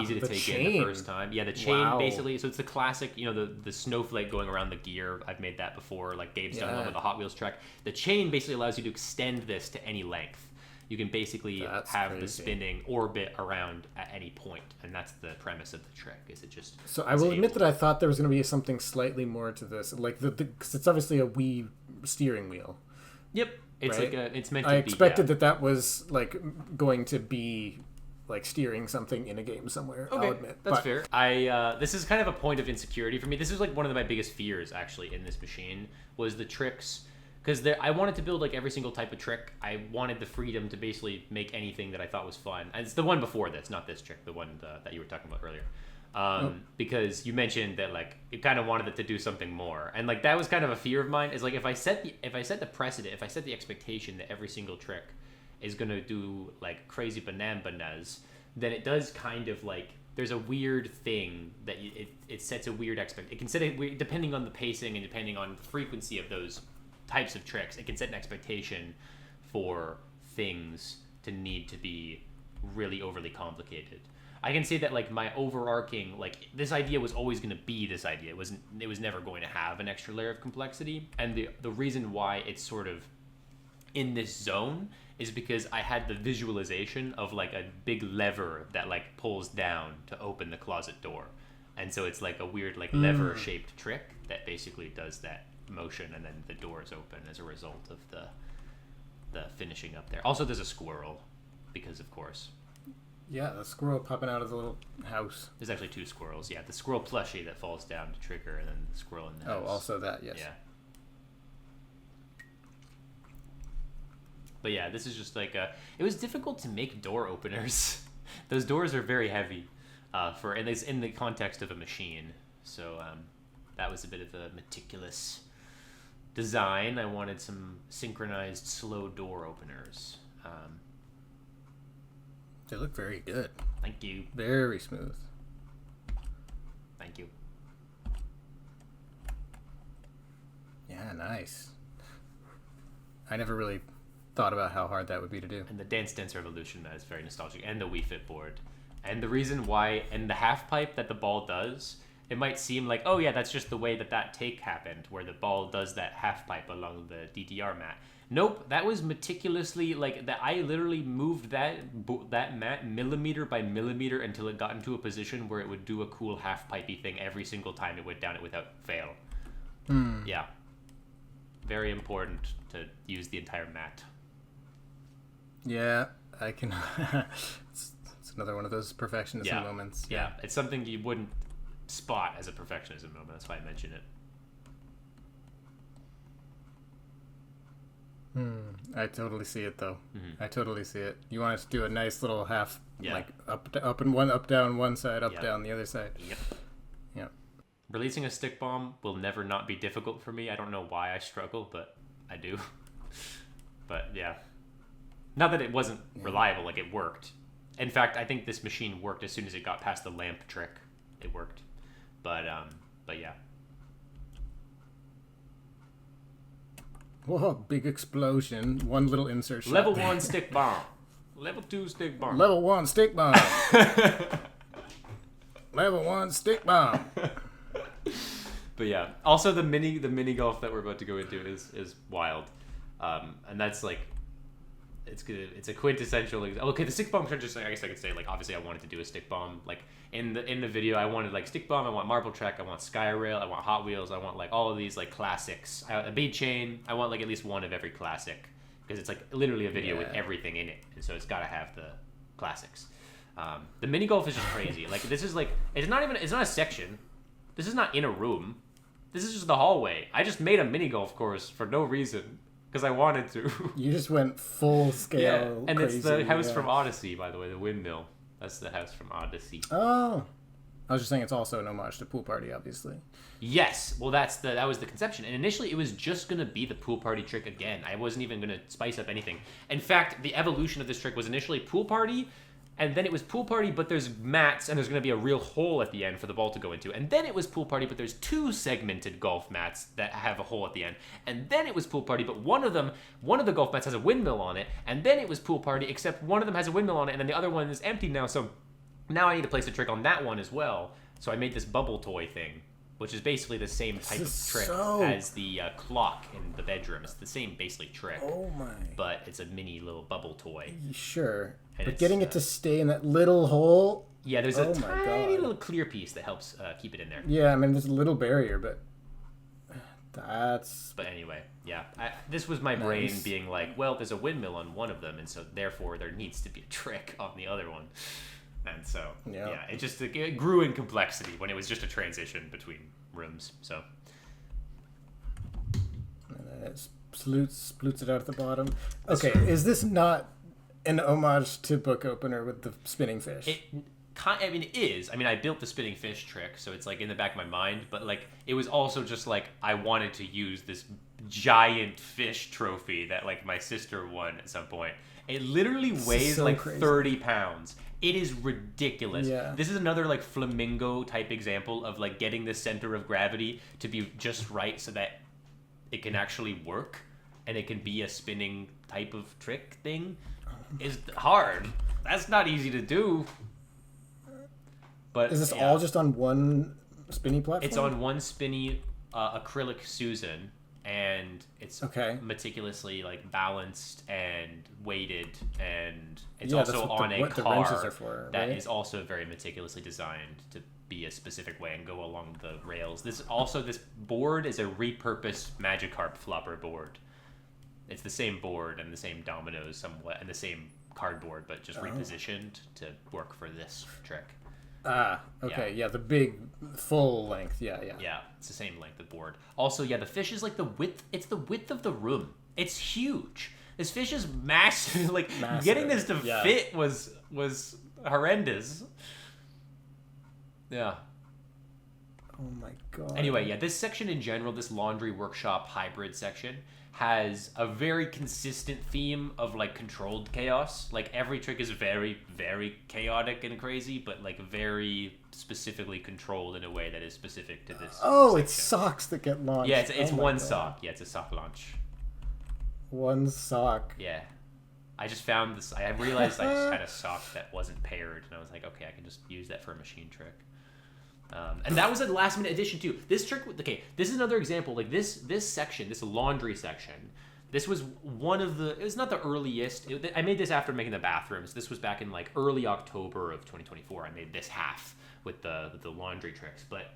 easy to take in the first time. Yeah, the chain basically. So it's the classic, the snowflake going around the gear. I've made that before. Like Gabe's done one with the Hot Wheels track. The chain basically allows you to extend this to any length. You can basically have the spinning orbit around at any point, and that's the premise of the trick. Is it just?
So I will admit that I thought there was going to be something slightly more to this, like because it's obviously a Wii steering wheel.
Yep, it's
right?
It's meant to
be. I
be.
expected that was like going to be like steering something in a game somewhere.
Okay,
I'll admit
that's fair. This is kind of a point of insecurity for me. This is like one of my biggest fears actually in this machine was the tricks. Because I wanted to build like every single type of trick. I wanted the freedom to basically make anything that I thought was fun. And it's the one before this, not this trick, the one that you were talking about earlier. Because you mentioned that like you kind of wanted it to do something more, and like that was kind of a fear of mine. Is like if I set the precedent, if I set the expectation that every single trick is gonna do like crazy bananas, then it does kind of like there's a weird thing that it sets a weird it can set it depending on the pacing and depending on the frequency of those types of tricks, it can set an expectation for things to need to be really overly complicated. I can say that like my overarching, like this idea was always going to be this idea. It was never going to have an extra layer of complexity. And the reason why it's sort of in this zone is because I had the visualization of like a big lever that like pulls down to open the closet door. And so it's like a weird like lever shaped trick that basically does that motion, and then the door is open as a result of the finishing up there. Also, there's a squirrel, because of course.
Yeah, the squirrel popping out of the little house.
There's actually two squirrels. Yeah, the squirrel plushie that falls down to trigger, and then the squirrel in the house.
Oh, also that, yes.
Yeah. But yeah, this is just like it was difficult to make door openers. Those doors are very heavy, and it's in the context of a machine. So that was a bit of a meticulous design. I wanted some synchronized slow door openers.
They look very good.
Thank you.
Very smooth.
Thank you.
Yeah, nice. I never really thought about how hard that would be to do.
And the Dance Dance Revolution, that is very nostalgic. And the Wii Fit board. And the reason why, and the half pipe that the ball does, it might seem like, oh yeah, that's just the way that take happened, where the ball does that half pipe along the DDR mat. Nope, that was meticulously, like, that I literally moved that mat millimeter by millimeter until it got into a position where it would do a cool half pipey thing every single time it went down it without fail. Yeah. Very important to use the entire mat.
Yeah, I can... it's another one of those perfectionism moments.
Yeah, it's something you wouldn't spot as a perfectionism moment. That's why I mention it.
I totally see it though. I totally see it. You want us to do a nice little half, like up and one, up down one side, up down the other side. Yep.
Releasing a stick bomb will never not be difficult for me. I don't know why I struggle, but I do. But yeah, not that it wasn't reliable. Like it worked. In fact, I think this machine worked as soon as it got past the lamp trick. It worked. But yeah.
Whoa, big explosion. One little insert shot.
Level 1 stick bomb. Level 2 stick bomb.
Level 1 stick bomb. Level 1 stick bomb.
But yeah. Also the mini golf that we're about to go into is wild. And that's like it's good. It's a quintessential. Okay, the stick bomb trick. Just I guess I could say like obviously I wanted to do a stick bomb. Like in the video, I wanted like stick bomb. I want marble track. I want sky rail. I want Hot Wheels. I want like all of these like classics. A bead chain. I want like at least one of every classic because it's like literally a video with everything in it, and so it's got to have the classics. The mini golf is just crazy. Like this is like it's not a section. This is not in a room. This is just the hallway. I just made a mini golf course for no reason. Because I wanted to.
You just went full scale.
Yeah, and
crazy,
it's the house from Odyssey, by the way, the windmill. That's the house from Odyssey.
Oh, I was just saying it's also an homage to Pool Party, obviously.
Yes, well that was the conception, and initially it was just gonna be the Pool Party trick again. I wasn't even gonna spice up anything. In fact, the evolution of this trick was initially Pool Party. And then it was Pool Party, but there's mats, and there's going to be a real hole at the end for the ball to go into. And then it was Pool Party, but there's 2 segmented golf mats that have a hole at the end. And then it was Pool Party, but one of the golf mats has a windmill on it. And then it was Pool Party, except one of them has a windmill on it, and then the other one is empty now. So now I need to place a trick on that one as well. So I made this bubble toy thing, which is basically the same type of trick as the clock in the bedroom. It's the same basically trick.
Oh my!
But it's a mini little bubble toy.
Sure.
And
but getting it to stay in that little hole.
Yeah, there's a tiny little clear piece that helps keep it in there.
Yeah, I mean there's a little barrier, but that's.
But anyway, yeah, this was my brain being like, well, there's a windmill on one of them, and so therefore there needs to be a trick on the other one. And so it grew in complexity when it was just a transition between rooms. So.
And then it sploots it out at the bottom. Okay, is this not an homage to Book Opener with the spinning fish?
It is. I mean, I built the spinning fish trick, so it's like in the back of my mind. But like, it was also just like I wanted to use this giant fish trophy that like my sister won at some point. It literally weighs like crazy. 30 pounds. It is ridiculous.
Yeah.
This is another like flamingo type example of like getting the center of gravity to be just right so that it can actually work and it can be a spinning type of trick thing. Is hard. That's not easy to do. But
is this all just on one spinny platform?
It's on one spinny acrylic Susan, and it's meticulously like balanced and weighted, and it's also on a car that is also very meticulously designed to be a specific way and go along the rails. This board is a repurposed Magikarp flopper board. It's the same board and the same dominoes somewhat and the same cardboard, but just repositioned to work for this trick.
Okay, yeah, the big full length, yeah.
Yeah, it's the same length of board. Also, yeah, the fish is like the width. It's the width of the room. It's huge. This fish is massive. Like getting this to fit was horrendous. Yeah.
Oh my god.
Anyway, yeah, this section in general, this laundry workshop hybrid section, has a very consistent theme of like controlled chaos. Like every trick is very, very chaotic and crazy, but like very specifically controlled in a way that is specific to this.
Section. It's socks that get launched.
Yeah, it's one sock. Yeah, it's a sock launch.
One sock.
Yeah. I just found this. I realized I just had a sock that wasn't paired, and I was like, okay, I can just use that for a machine trick. And that was a last minute addition too. This trick, okay, this is another example. Like this section, this laundry section, this was one of the. It was not the earliest. I made this after making the bathrooms. This was back in like early October of 2024. I made this half with the laundry tricks, but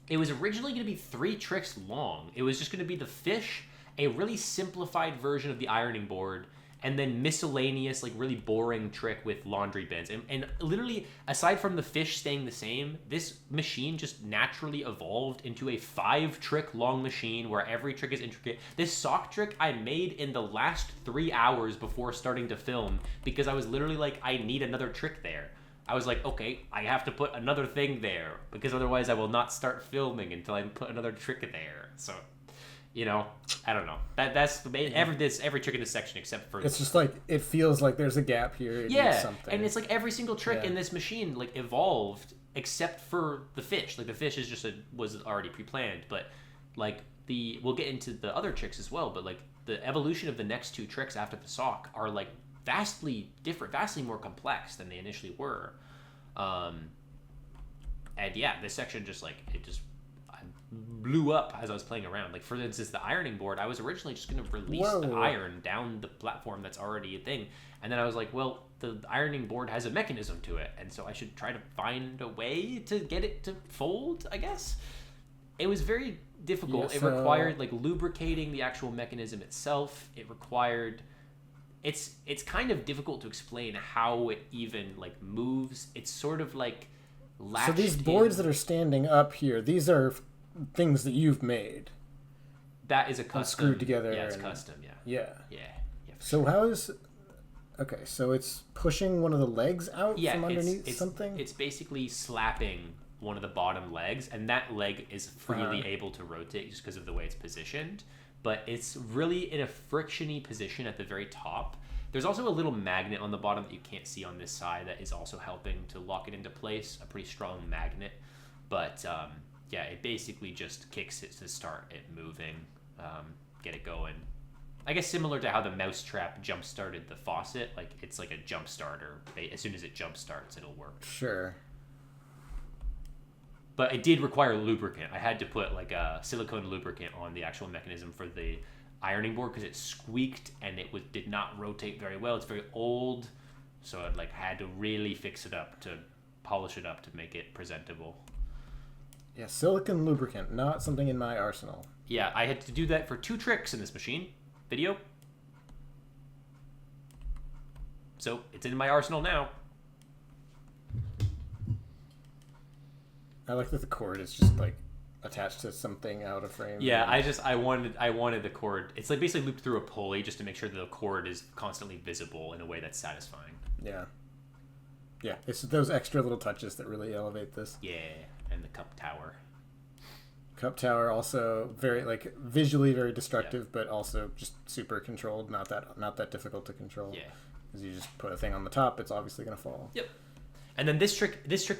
it was originally going to be 3 tricks long. It was just going to be the fish, a really simplified version of the ironing board, and then miscellaneous, like really boring trick with laundry bins. And literally, aside from the fish staying the same, this machine just naturally evolved into a 5-trick long machine where every trick is intricate. This sock trick I made in the last 3 hours before starting to film because I was literally like, I need another trick there. I was like, okay, I have to put another thing there because otherwise I will not start filming until I put another trick there. So... You know, I don't know. That's every trick in this section except for.
It's just like it feels like there's a gap here.
And it's like every single trick in this machine like evolved except for the fish. Like the fish is just was already pre-planned, but like we'll get into the other tricks as well. But like the evolution of the next 2 tricks after the sock are like vastly different, vastly more complex than they initially were. And yeah, this section just like
blew up as I was playing around. Like, for instance, the ironing board, I was originally just going to release the iron down the platform that's already a thing. And then I was like, well, the ironing board has a mechanism to it, and so I should try to find a way to get it to fold, I guess. It was very difficult. It required, like, lubricating the actual mechanism itself. It required... It's kind of difficult to explain how it even, like, moves. It's sort of like latched
So these boards that are standing up here, these are things that you've made.
That is a custom.
Screwed together.
Yeah, it's custom,
Yeah.
Yeah,
so how is... Okay, so it's pushing one of the legs out from underneath something?
It's basically slapping one of the bottom legs, and that leg is freely able to rotate just because of the way it's positioned. But it's really in a frictiony position at the very top. There's also a little magnet on the bottom that you can't see on this side that is also helping to lock it into place, a pretty strong magnet. But yeah, it basically just kicks it to start it moving, get it going. I guess similar to how the mousetrap jump-started the faucet, like it's like a jump starter. As soon as it jump starts, it'll work.
Sure.
But it did require lubricant. I had to put like a silicone lubricant on the actual mechanism for the ironing board because it squeaked and it did not rotate very well. It's very old, so I like had to really fix it up to polish it up to make it presentable.
Yeah, silicone lubricant, not something in my arsenal.
Yeah, I had to do that for 2 tricks in this machine. Video. So it's in my arsenal now.
I like that the cord is just like attached to something out of frame.
Yeah, I wanted the cord. It's like basically looped through a pulley just to make sure that the cord is constantly visible in a way that's satisfying.
Yeah. Yeah, it's those extra little touches that really elevate this.
Yeah, and the cup tower.
Cup tower also very like visually very destructive, but also just super controlled. Not that difficult to control.
Yeah,
because you just put a thing on the top, it's obviously gonna fall.
Yep. And then this trick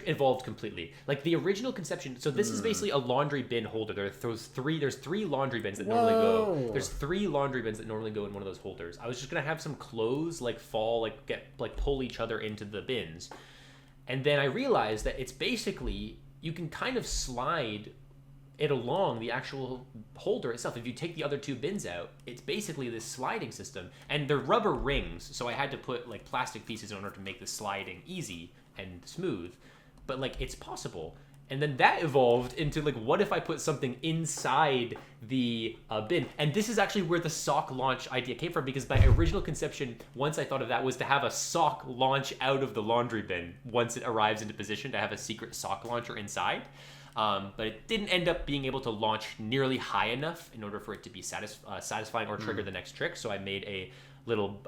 evolved completely. Like the original conception. So this is basically a laundry bin holder. There's 3 laundry bins that normally go. There's 3 laundry bins that normally go in one of those holders. I was just gonna have some clothes like fall, like get like pull each other into the bins, and then I realized that it's basically you can kind of slide it along the actual holder itself. If you take the other 2 bins out, it's basically this sliding system, and they're rubber rings. So I had to put like plastic pieces in order to make the sliding easy and smooth, but like it's possible. And then that evolved into like, what if I put something inside the bin? And this is actually where the sock launch idea came from, because my original conception, once I thought of that, was to have a sock launch out of the laundry bin once it arrives into position, to have a secret sock launcher inside. But it didn't end up being able to launch nearly high enough in order for it to be satisfying or trigger the next trick. So I made a little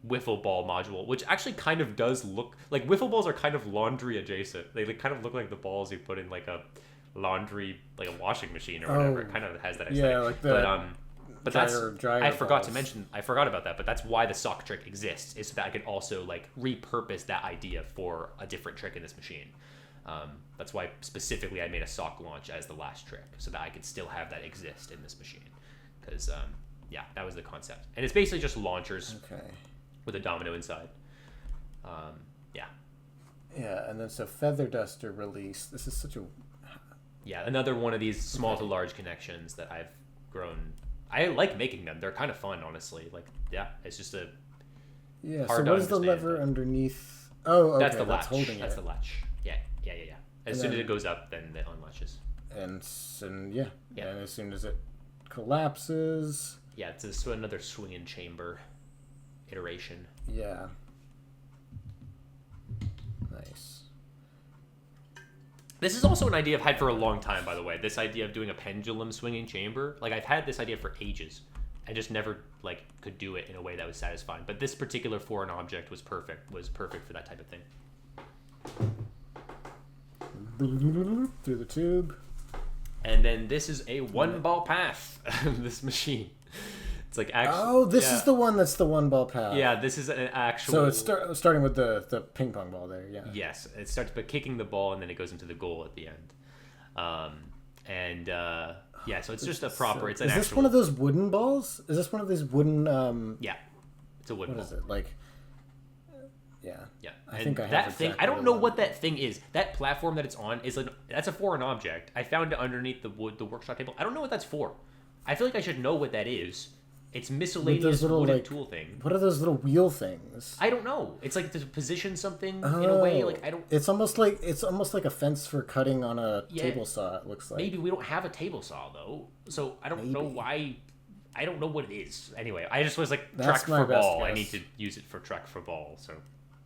wiffle ball module, which actually kind of does look like wiffle balls are kind of laundry adjacent. They kind of look like the balls you put in like a laundry, like a washing machine or whatever. It kind of has that aesthetic.
Yeah, like the
but
dryer
I forgot
balls.
to mention. I forgot about that. But that's why the sock trick exists, is so that I could also like repurpose that idea for a different trick in this machine. That's why specifically I made a sock launch as the last trick, so that I could still have that exist in this machine. Because yeah, that was the concept, and it's basically just launchers with a domino inside. Yeah. Yeah,
and then so feather duster release. This is such a
another one of these small to large connections that I've grown. I like making them. They're kind of fun, honestly. Like it's just a
hard so what is the lever underneath? Oh, okay,
that's the latch.
Holding
that's
it.
the latch. Yeah. As soon as it goes up, then it unlatches.
And as soon as it collapses.
Yeah, it's another swinging chamber iteration.
Yeah. Nice.
This is also an idea I've had for a long time, by the way. This idea of doing a pendulum swinging chamber. Like, I've had this idea for ages. I just never, like, could do it in a way that was satisfying. But this particular foreign object was perfect for that type of thing.
Through the tube.
And then this is a 1-ball path. This machine. It's like actually.
Oh, this is the one that's the 1-ball path.
Yeah, this is an actual.
So it's starting with the ping pong ball there. Yeah.
Yes, it starts by kicking the ball and then it goes into the goal at the end. Yeah, so it's just a proper. It's an actual.
Is this one of those wooden balls? Is this one of these wooden?
Yeah, it's a wooden.
What
ball.
Is it like? Yeah.
Yeah,
I think I have
that thing.
exactly
I don't
the
know
one.
what that thing is. That platform that it's on is that's a foreign object. I found it underneath the workshop table. I don't know what that's for. I feel like I should know what that is. It's miscellaneous
little,
wooden
like,
tool thing.
What are those little wheel things?
I don't know. It's like to position something in a way. Like I don't.
It's almost like a fence for cutting on a table saw. It looks like.
Maybe we don't have a table saw though, so I don't know why. I don't know what it is. Anyway, I just was like
That's
track
my
for
best
ball. I
guess.
need to use it for track for ball. So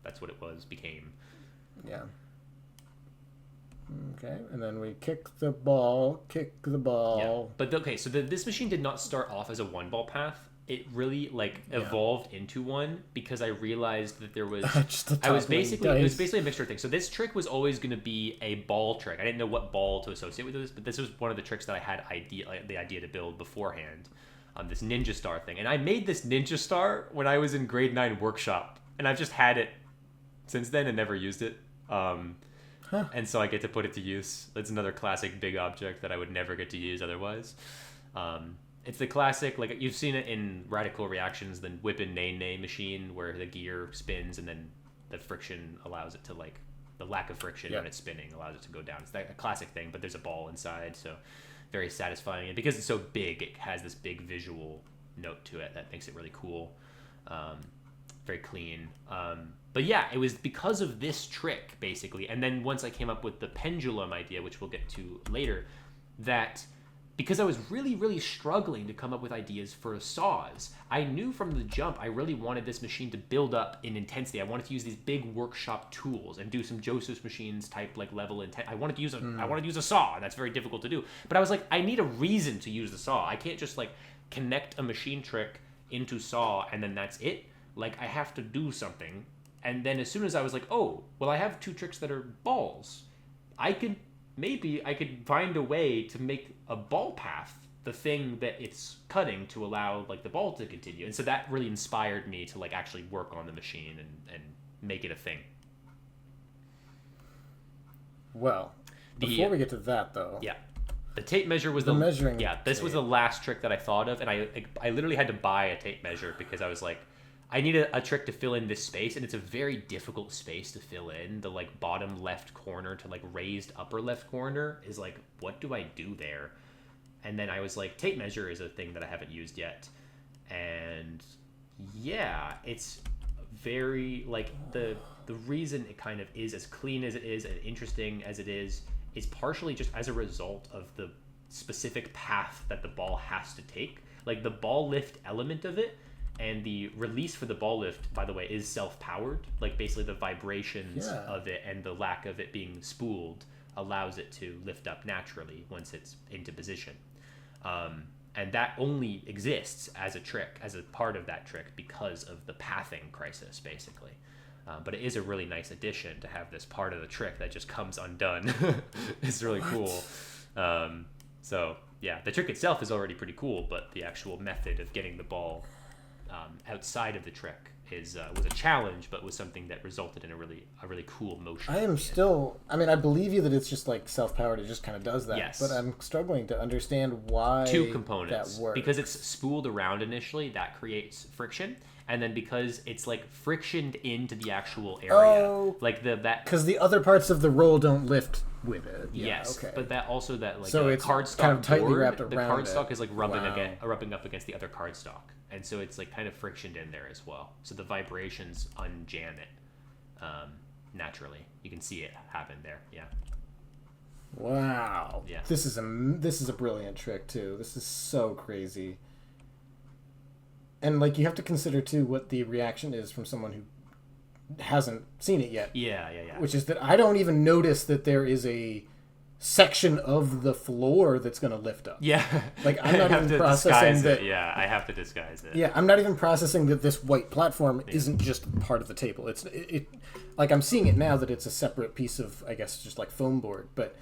that's what it became.
Yeah. Okay, and then we kick the ball.
Yeah. But okay, so this machine did not start off as a one ball path. It really evolved into one because I realized that there was it was basically a mixture of things. So this trick was always going to be a ball trick. I didn't know what ball to associate with this, but this was one of the tricks that I had the idea to build beforehand. This ninja star thing, and I made this ninja star when I was in grade 9 workshop, and I've just had it since then and never used it. And so I get to put it to use. That's another classic big object that I would never get to use otherwise. It's the classic, like you've seen it in Radical Reactions, the whip and nay machine where the gear spins and then the friction allows it to the lack of friction when it's spinning allows it to go down. It's a classic thing, but there's a ball inside, so very satisfying. And because it's so big, it has this big visual note to it that makes it really cool. Very clean. But yeah, it was because of this trick, basically. And then once I came up with the pendulum idea, which we'll get to later, that because I was really, really struggling to come up with ideas for saws, I knew from the jump I really wanted this machine to build up in intensity. I wanted to use these big workshop tools and do some Joseph's machines type level intent. I wanted to use a saw, and that's very difficult to do. But I was like, I need a reason to use the saw. I can't just connect a machine trick into saw and then that's it. I have to do something. And then as soon as I was like, oh, well, I have 2 tricks that are balls. Maybe I could find a way to make a ball path the thing that it's cutting to allow the ball to continue. And so that really inspired me to actually work on the machine and make it a thing.
Well, before we get to that though.
Yeah. The tape measure was the
measuring.
Yeah, this was the last trick that I thought of, and I literally had to buy a tape measure because I was like, I need a trick to fill in this space, and it's a very difficult space to fill in. The bottom left corner to raised upper left corner is what do I do there? And then I was like, tape measure is a thing that I haven't used yet, and yeah, it's very the reason it kind of is as clean as it is and interesting as it is partially just as a result of the specific path that the ball has to take. The ball lift element of it. And the release for the ball lift, by the way, is self-powered. Basically the vibrations of it and the lack of it being spooled allows it to lift up naturally once it's into position. And that only exists as a trick, as a part of that trick, because of the pathing crisis, basically. But it is a really nice addition to have this part of the trick that just comes undone. It's really cool. So, yeah, the trick itself is already pretty cool, but the actual method of getting the ball outside of the trick was a challenge, but was something that resulted in a really cool motion.
I believe you that it's just self-powered. It just kind of does that.
Yes.
But I'm struggling to understand why
2 components.
that works.
Because it's spooled around initially, that creates friction. And then because it's frictioned into the actual area.
Because the other parts of the roll don't lift with it. Yeah,
yes.
Okay.
But that also
so it's
cardstock
kind of tightly
board,
wrapped around
the cardstock
it.
is rubbing up against the other cardstock. And so it's kind of frictioned in there as well. So the vibrations unjam it naturally. You can see it happen there. Yeah.
Wow.
Yeah.
This is a brilliant trick too. This is so crazy. And you have to consider too what the reaction is from someone who hasn't seen it yet.
Yeah.
Which is that I don't even notice that there is a section of the floor that's going to lift up.
Yeah.
I'm not even processing that.
Yeah, I have to disguise it.
Yeah, I'm not even processing that this white platform isn't just part of the table. I'm seeing it now that it's a separate piece of, I guess, just foam board. But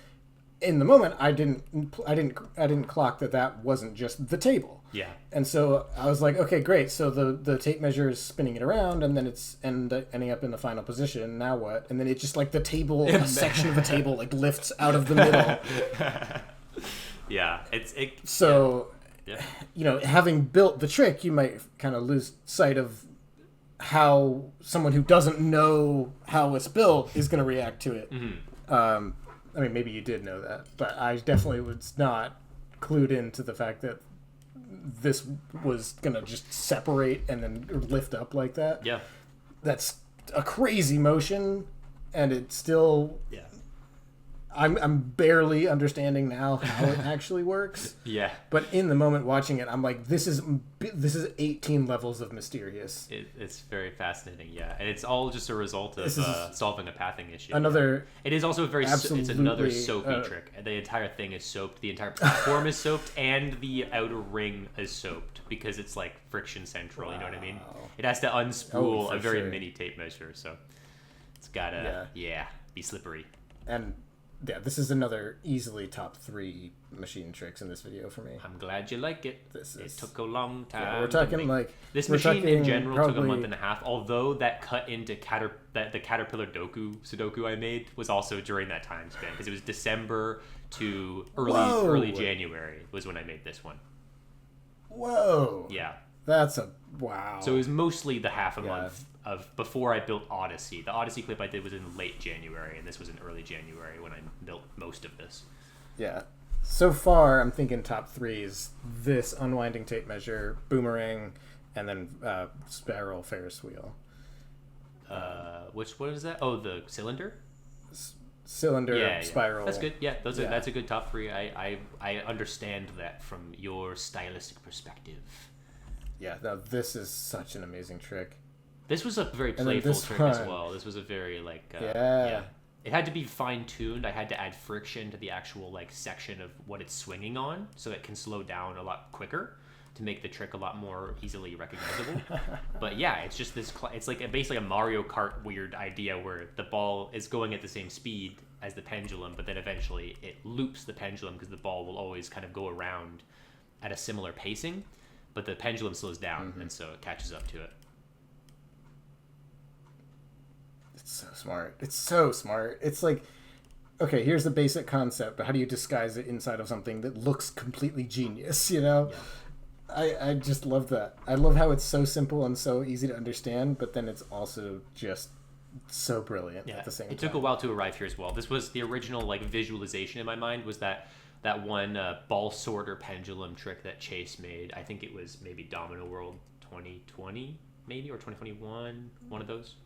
in the moment, I didn't clock that wasn't just the table.
Yeah.
And so I was like, okay, great. So the tape measure is spinning it around, and then it's ending up in the final position. Now what? And then it just the table, a section of the table lifts out of the middle.
Yeah.
So, having built the trick, you might kind of lose sight of how someone who doesn't know how it's built is going to react to it. I mean, maybe you did know that, but I definitely was not clued into the fact that this was going to just separate and then lift up like that.
Yeah.
That's a crazy motion, and it's still...
Yeah.
I'm barely understanding now how it actually works.
Yeah.
But in the moment watching it, I'm like, this is 18 levels of mysterious.
It's very fascinating, yeah, and it's all just a result of solving a pathing issue.
Another...
It is also it's another soapy trick. The entire thing is soaped. The entire platform is soaped, and the outer ring is soaped because it's like friction central. You know what I mean? It has to unspool a very mini tape measure, so it's gotta be slippery.
And yeah, this is another easily top 3 machine tricks in this video for me.
I'm glad you like it. It took a long time.
Yeah, we're talking like
this machine in general took a month and a half. Although that cut into the Caterpillar Sudoku I made was also during that time span because it was December to early January was when I made this one.
Whoa.
Yeah.
That's a wow.
So it was mostly the half a month of before I built Odyssey. The Odyssey clip I did was in late January, and this was in early January when I built most of this.
Yeah. So far, I'm thinking top 3 is this unwinding tape measure, boomerang, and then spiral Ferris wheel.
What is that? Oh, the cylinder?
Cylinder, spiral.
That's good. Yeah, that's a good top 3. I understand that from your stylistic perspective.
Yeah, now this is such an amazing trick.
This was a very playful trick as well. This was a very It had to be fine-tuned. I had to add friction to the actual like section of what it's swinging on so it can slow down a lot quicker to make the trick a lot more easily recognizable. But yeah, it's just this it's like basically a Mario Kart weird idea where the ball is going at the same speed as the pendulum, but then eventually it loops the pendulum because the ball will always kind of go around at a similar pacing, but the pendulum slows down and so it catches up to it.
It's so smart. It's so smart. It's like, okay, here's the basic concept, but how do you disguise it inside of something that looks completely genius, you know? Yeah. I just love that. I love how it's so simple and so easy to understand, but then it's also just so brilliant at the same time.
It took a while to arrive here as well. This was the original like visualization in my mind was that one ball sorter pendulum trick that Chase made. I think it was maybe Domino World 2020 maybe or 2021, one of those.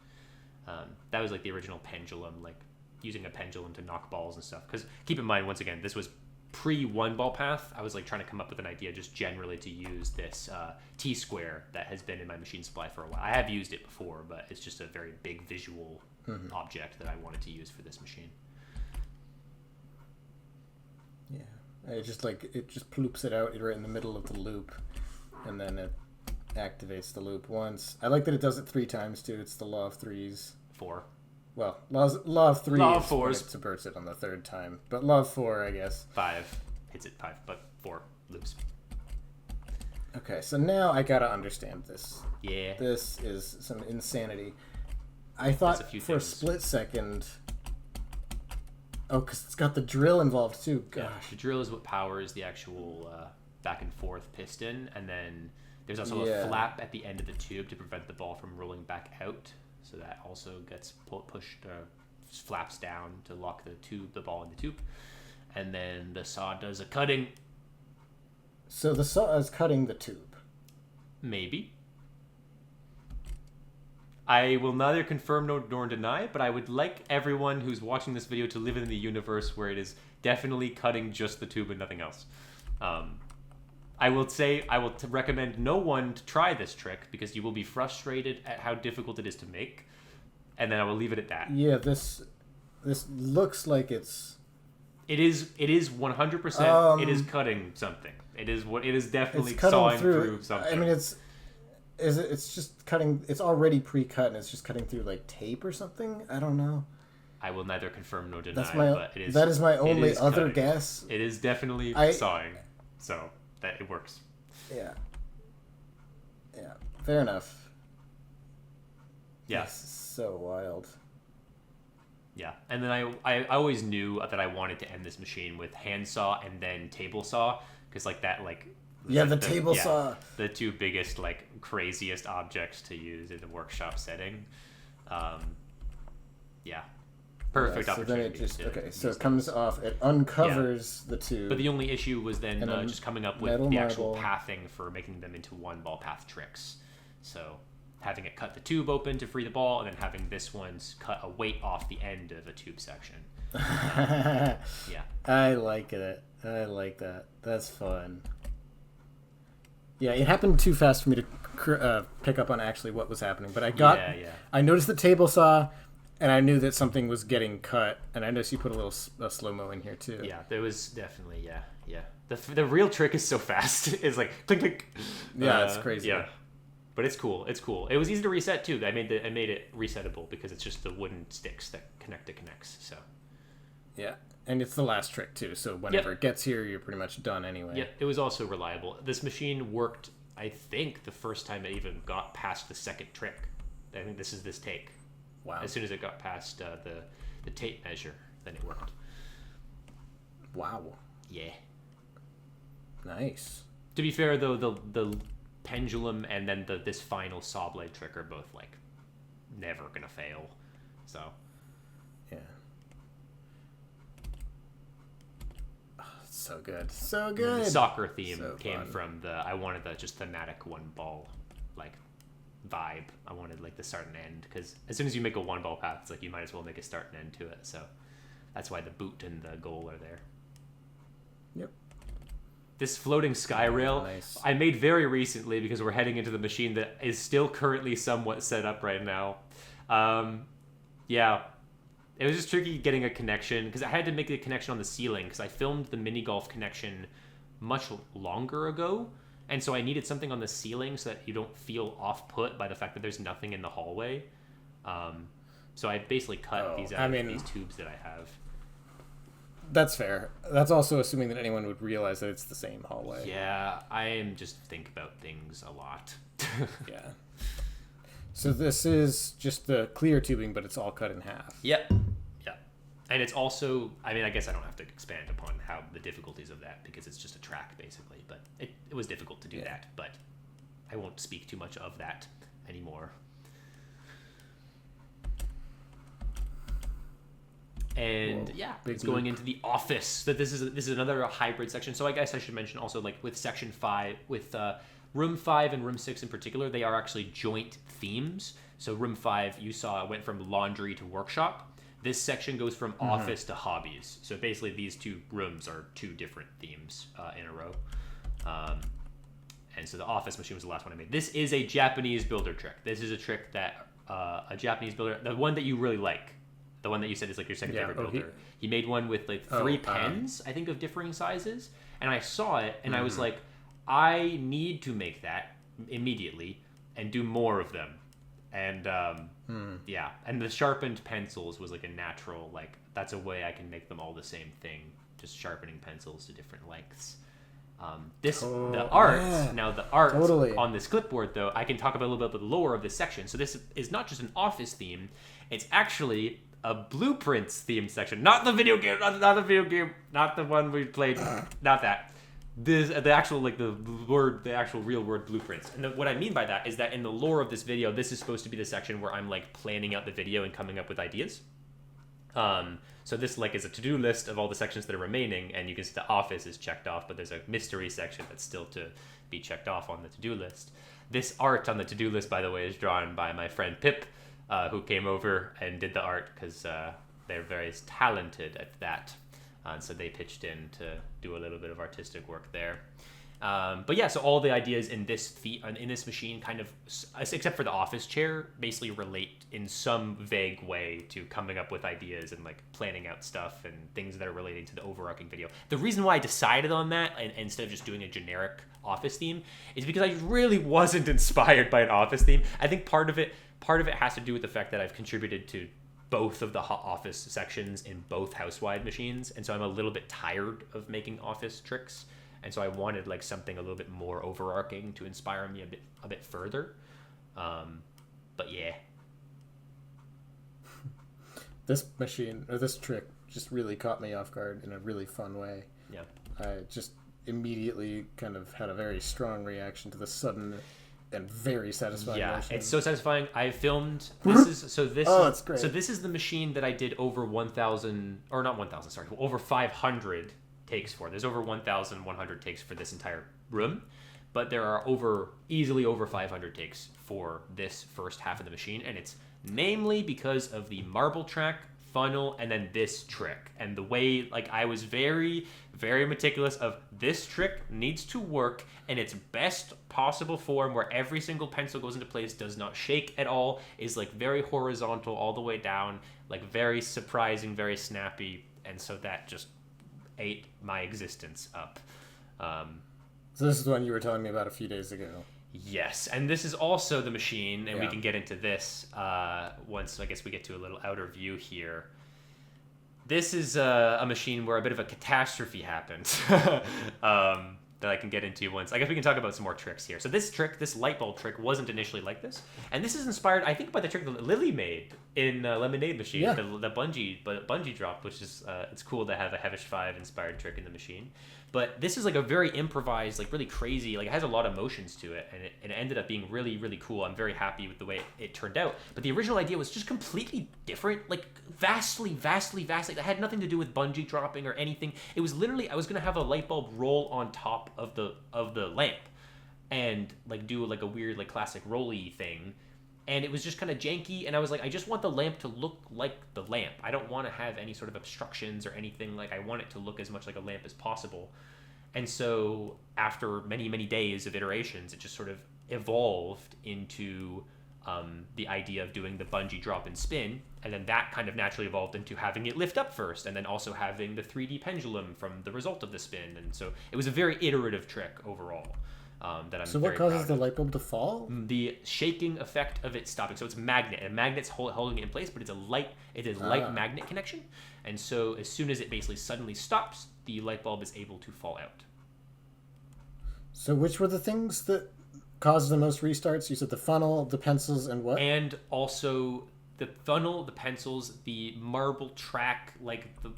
That was like the original pendulum, like using a pendulum to knock balls and stuff. Because keep in mind, once again, this was pre-one ball path. I was like trying to come up with an idea just generally to use this T-square that has been in my machine supply for a while. I have used it before, but it's just a very big visual object that I wanted to use for this machine.
Yeah, it just ploops it out right in the middle of the loop, and then it activates the loop once. I like that it does it 3 times too. It's the law of 3s.
4.
Well, law of 3
law of
is
4s.
when it subverts it on the 3rd time, but law of 4, I guess.
5 hits it 5, but 4 loops.
Okay, so now I gotta understand this.
Yeah.
This is some insanity. I thought for a split second. Oh, because it's got the drill involved too. Gosh.
Yeah, the drill is what powers the actual back and forth piston, and then there's also a flap at the end of the tube to prevent the ball from rolling back out. So that also gets pushed, flaps down to lock the ball in the tube, and then the saw does a cutting.
So the saw is cutting the tube.
Maybe. I will neither confirm nor deny, but I would like everyone who's watching this video to live in the universe where it is definitely cutting just the tube and nothing else. I will recommend no one to try this trick because you will be frustrated at how difficult it is to make, and then I will leave it at that.
Yeah, this looks like it's...
It is 100%. It is cutting something. It is definitely sawing through something.
I mean, it's just cutting. It's already pre-cut, and it's just cutting through like tape or something. I don't know.
I will neither confirm nor deny.
That is my only other guess.
It is definitely sawing, so that it works.
Yeah. Fair enough.
Yeah.
This is so wild.
Yeah, and then I always knew that I wanted to end this machine with handsaw and then table saw, because like that
Yeah,
like
the table saw.
The two biggest, like, craziest objects to use in a workshop setting. Yeah. Perfect
So then
opportunity.
it just so
use
it comes off. It uncovers the tube.
But the only issue was then
And
just coming up with
metal
the actual
marble.
pathing for making them into one ball path tricks. So having it cut the tube open to free the ball, and then having this one's cut a weight off the end of a tube section. Yeah.
I like it. I like that. That's fun. Yeah, it happened too fast for me to pick up on actually what was happening. But I noticed the table saw, and I knew that something was getting cut. And I noticed you put a little slow-mo in here too.
Yeah, there was definitely, yeah. The real trick is so fast. It's like, clink, clink.
Yeah, it's crazy.
Yeah. But it's cool. It's cool. It was easy to reset too. I made it resettable because it's just the wooden sticks that connect to connects. So.
Yeah, and it's the last trick too. So whenever it gets here, you're pretty much done anyway.
Yeah, it was also reliable. This machine worked, I think, the first time it even got past the second trick. I think this is this take.
Wow.
As soon as it got past the tape measure, then it worked.
Wow.
Yeah.
Nice.
To be fair, though, the pendulum and then this final saw blade trick are both, like, never gonna fail. So.
Yeah. So good. So good.
The soccer theme
So
came
fun.
from I wanted the just thematic one ball, like, vibe. I wanted, like, the start and end, because as soon as you make a one ball path, it's like you might as well make a start and end to it. So that's why the boot and the goal are there.
Yep.
This floating sky rail
Nice.
I made very recently because we're heading into the machine that is still currently somewhat set up right now. Yeah. It was just tricky getting a connection because I had to make a connection on the ceiling because I filmed the mini golf connection much longer ago. And so I needed something on the ceiling so that you don't feel off-put by the fact that there's nothing in the hallway. So I basically cut these out of these tubes that I have.
That's fair. That's also assuming that anyone would realize that it's the same hallway.
Yeah, I am just think about things a lot.
Yeah. So this is just the clear tubing, but it's all cut in half.
Yep. Yeah. And it's also, I mean, I guess I don't have to expand upon how the difficulties of that because it's just a track basically, but it was difficult to do that, but I won't speak too much of that anymore. And it's going into the office. So this is another hybrid section. So I guess I should mention also, like, with section 5, with room 5 and room 6 in particular, they are actually joint themes. So room 5, you saw, went from laundry to workshop. This section goes from office to hobbies. So basically these two rooms are two different themes in a row. And so the office machine was the last one I made. This is a Japanese builder trick. This is a trick that a Japanese builder, the one that you really like, the one that you said is like your second favorite builder. He made one with like 3 pens, I think, of differing sizes. And I saw it and I was like, I need to make that immediately and do more of them. And yeah, and the sharpened pencils was like a natural, like, that's a way I can make them all the same thing, just sharpening pencils to different lengths. The art on this clipboard, though, I can talk about a little bit of the lore of this section. So this is not just an office theme, it's actually a blueprints themed section. Not the video game, not the video game, not the one we played, not that. The actual, like, the actual real word blueprints. And what I mean by that is that in the lore of this video, this is supposed to be the section where I'm, like, planning out the video and coming up with ideas. So this, like, is a to-do list of all the sections that are remaining, and you can see the office is checked off, but there's a mystery section that's still to be checked off on the to-do list. This art on the to-do list, by the way, is drawn by my friend Pip, who came over and did the art because they're very talented at that. So they pitched in to do a little bit of artistic work there. But yeah, so all the ideas in this machine kind of, except for the office chair, basically relate in some vague way to coming up with ideas and, like, planning out stuff and things that are relating to the overarching video. The reason why I decided on that instead of just doing a generic office theme is because I really wasn't inspired by an office theme. I think part of it has to do with the fact that I've contributed to both of the office sections in both housewide machines, and so I'm a little bit tired of making office tricks. And so I wanted, like, something a little bit more overarching to inspire me a bit further. But yeah.
This machine, or this trick, just really caught me off guard in a really fun way.
Yeah.
immediately kind of had a very strong reaction to the sudden and very satisfying motion.
It's so satisfying. I filmed this
that's great.
So this is the machine that I did over 500 takes for. There's over 1,100 takes for this entire room, but there are easily over 500 takes for this first half of the machine, and it's namely because of the marble track, funnel, and then this trick. And the way, like, I was very, very meticulous of this trick needs to work in its best possible form, where every single pencil goes into place, does not shake at all, is like very horizontal all the way down, like very surprising, very snappy. And so that just ate my existence up.
So this is the one you were telling me about a few days ago.
Yes, and this is also the machine, and we can get into this once I guess we get to a little outer view here. This is a machine where a bit of a catastrophe happened that I can get into once. I guess we can talk about some more tricks here. So this light bulb trick, wasn't initially like this, and this is inspired, I think, by the trick that Lily made in Lemonade Machine, the bungee drop, which is it's cool to have a Hevish 5 inspired trick in the machine. But this is like a very improvised, like really crazy, like it has a lot of motions to it, and it ended up being really, really cool. I'm very happy with the way it turned out. But the original idea was just completely different, like vastly. It had nothing to do with bungee dropping or anything. It was literally, I was gonna have a light bulb roll on top of the lamp, and like do like a weird like classic rolly thing. And it was just kind of janky, and I was like, I just want the lamp to look like the lamp. I don't want to have any sort of obstructions or anything. Like, I want it to look as much like a lamp as possible. And so after many, many days of iterations, it just sort of evolved into the idea of doing the bungee drop and spin. And then that kind of naturally evolved into having it lift up first, and then also having the 3D pendulum from the result of the spin. And so it was a very iterative trick overall. That I'm
so
very
what causes
proud
the
of.
light bulb to fall?
The shaking effect of it stopping. So it's a magnet, and magnet's holding it in place, but it's a light magnet connection. And so as soon as it basically suddenly stops, the light bulb is able to fall out.
So which were the things that caused the most restarts? You said the funnel, the pencils, and what?
And also the funnel, the pencils, the marble track, like the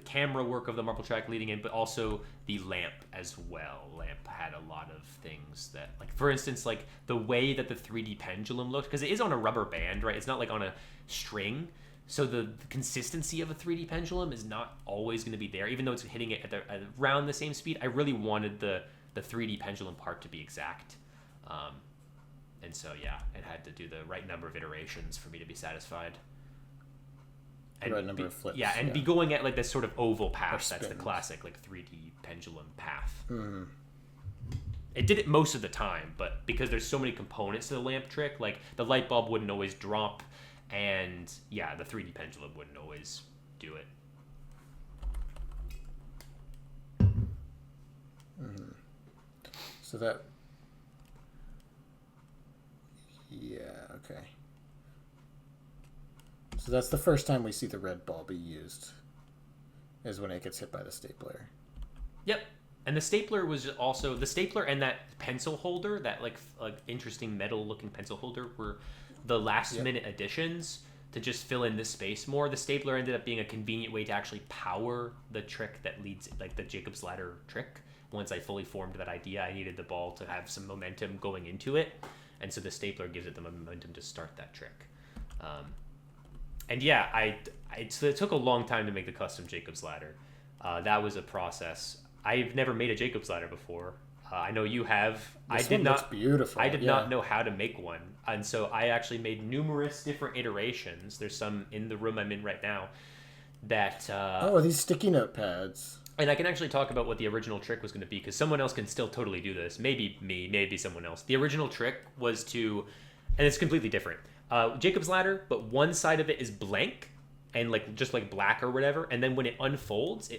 camera work of the marble track leading in, but also the lamp as well. Lamp had a lot of things that, like, for instance, like the way that the 3D pendulum looked, because it is on a rubber band, right? It's not like on a string. So the consistency of a 3D pendulum is not always going to be there, even though it's hitting it at around the same speed. I really wanted the 3D pendulum part to be exact. And so, yeah, it had to do the right number of iterations for me to be satisfied.
The right number of flips.
Yeah, and be going at like this sort of oval path. That's the classic like 3D pendulum path. Mm-hmm. It did it most of the time, but because there's so many components to the lamp trick, like the light bulb wouldn't always drop, and yeah, the 3D pendulum wouldn't always do it.
Mm-hmm. So that... Yeah, okay. So that's the first time we see the red ball be used, is when it gets hit by the stapler.
Yep. And the stapler was also, the stapler and that pencil holder, that like interesting metal looking pencil holder, were the last minute additions to just fill in this space more. The stapler ended up being a convenient way to actually power the trick that leads, like the Jacob's Ladder trick. Once I fully formed that idea, I needed the ball to have some momentum going into it. And so the stapler gives it the momentum to start that trick. And yeah, so it took a long time to make the custom Jacob's Ladder. That was a process. I've never made a Jacob's Ladder before. I know you have.
This one looks beautiful.
I did not know how to make one. And so I actually made numerous different iterations. There's some in the room I'm in right now that...
are these sticky note pads?
And I can actually talk about what the original trick was going to be, because someone else can still totally do this. Maybe me, maybe someone else. The original trick was to... And it's completely different. Jacob's Ladder, but one side of it is blank and like just like black or whatever, and then when it unfolds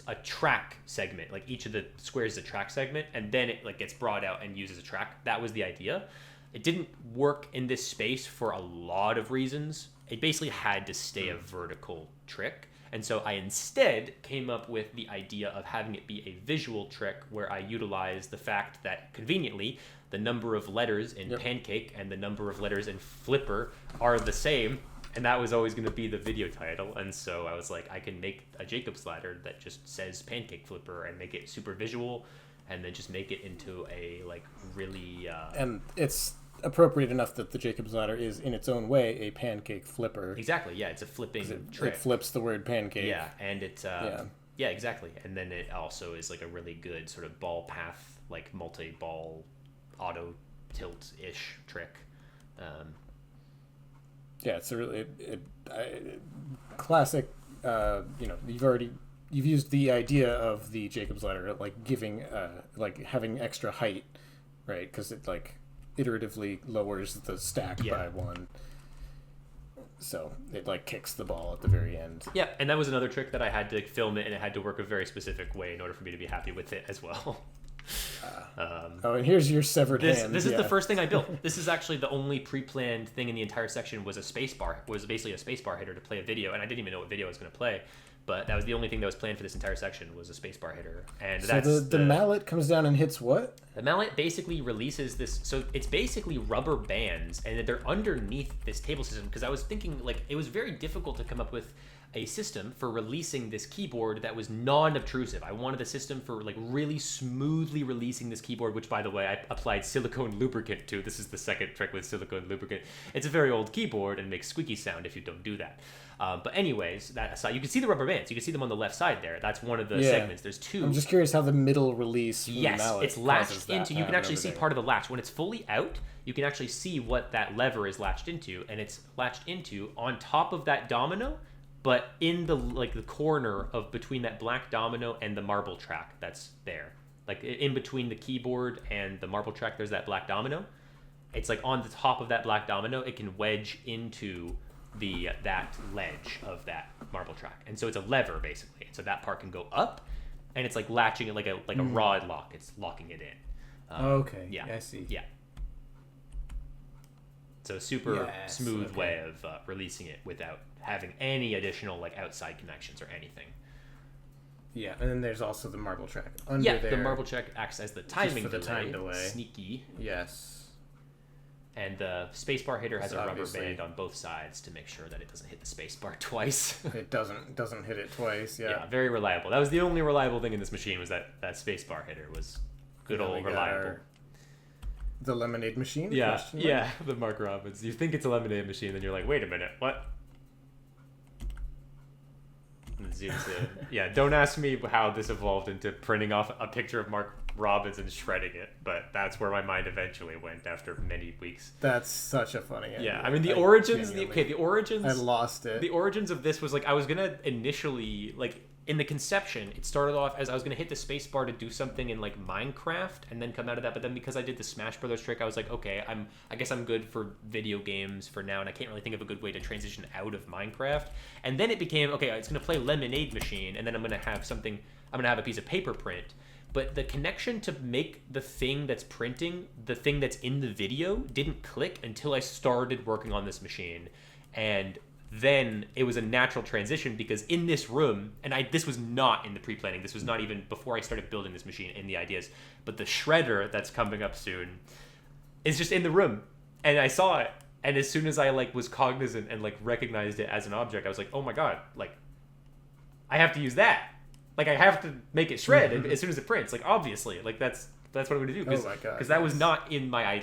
a track segment. Like each of the squares is a track segment, and then it like gets brought out and used as a track. That was the idea. It didn't work in this space for a lot of reasons. It basically had to stay a vertical trick, and so I instead came up with the idea of having it be a visual trick, where I utilized the fact that conveniently the number of letters in Pancake and the number of letters in Flipper are the same. And that was always going to be the video title. And so I was like, I can make a Jacob's ladder that just says Pancake Flipper and make it super visual, and then just make it into a like really.
And it's appropriate enough that the Jacob's ladder is in its own way a pancake flipper.
Exactly. Yeah, it's a flipping trick.
It flips the word pancake.
Yeah, and it's yeah, exactly. And then it also is like a really good sort of ball path, like multi-ball auto tilt-ish trick.
Yeah, it's a really classic. You've used the idea of the Jacob's ladder, like giving, like having extra height, right? Because it like iteratively lowers the stack by one. So it like kicks the ball at the very end.
Yeah, and that was another trick that I had to film it, and it had to work a very specific way in order for me to be happy with it as well.
And here's your severed hand.
This is the first thing I built. This is actually the only pre-planned thing in the entire section was a spacebar. Was basically a spacebar hitter to play a video, and I didn't even know what video I was going to play. But that was the only thing that was planned for this entire section was a spacebar hitter. And
so
that's
the mallet comes down and hits what?
The mallet basically releases this. So it's basically rubber bands, and they're underneath this table system. Because I was thinking, like, it was very difficult to come up with a system for releasing this keyboard that was non-obtrusive. I wanted a system for like really smoothly releasing this keyboard, which by the way, I applied silicone lubricant to. This is the second trick with silicone lubricant. It's a very old keyboard and makes squeaky sound if you don't do that. But anyways, that aside, you can see the rubber bands. You can see them on the left side there. That's one of the segments. There's two.
I'm just curious how the middle release from the mallet
it's latched into. You can actually see part of the latch. When it's fully out, you can actually see what that lever is latched into, and it's latched into on top of that domino, but in the the corner of between that black domino and the marble track that's there. Like in between the keyboard and the marble track, there's that black domino. It's like on the top of that black domino, it can wedge into that ledge of that marble track, and so it's a lever basically. So that part can go up, and it's like latching it like a rod lock. It's locking it in.
Okay. Yeah, I see.
Yeah. So a super smooth way of releasing it without having any additional like outside connections or anything.
Yeah, and then there's also the marble track under there.
The marble track acts as the timing delay.
Time delay.
Sneaky.
Yes.
And the spacebar hitter has a rubber band on both sides to make sure that it doesn't hit the spacebar twice.
It doesn't hit it twice. Yeah,
very reliable. That was the only reliable thing in this machine was that spacebar hitter was good old reliable.
The lemonade machine?
Yeah, the Mark Robbins. You think it's a lemonade machine, then you're like, wait a minute, what? And zooms in. Yeah, don't ask me how this evolved into printing off a picture of Mark Robbins and shredding it, but that's where my mind eventually went after many weeks.
That's such a funny idea.
Yeah, I mean the origins.
I lost it.
The origins of this was like I was gonna initially like in the conception, it started off as I was gonna hit the space bar to do something in like Minecraft and then come out of that. But then because I did the Smash Brothers trick, I was like, okay, I guess I'm good for video games for now, and I can't really think of a good way to transition out of Minecraft. And then it became okay, it's gonna play Lemonade Machine, and then I'm gonna have a piece of paper print. But the connection to make the thing that's printing, the thing that's in the video, didn't click until I started working on this machine. And then it was a natural transition because in this room, and this was not in the pre-planning, this was not even before I started building this machine in the ideas, but the shredder that's coming up soon is just in the room. And I saw it, and as soon as I was cognizant and recognized it as an object, I was like, oh my god, I have to use that. I have to make it shred as soon as it prints. Obviously, that's what I'm gonna do. Because that was not in my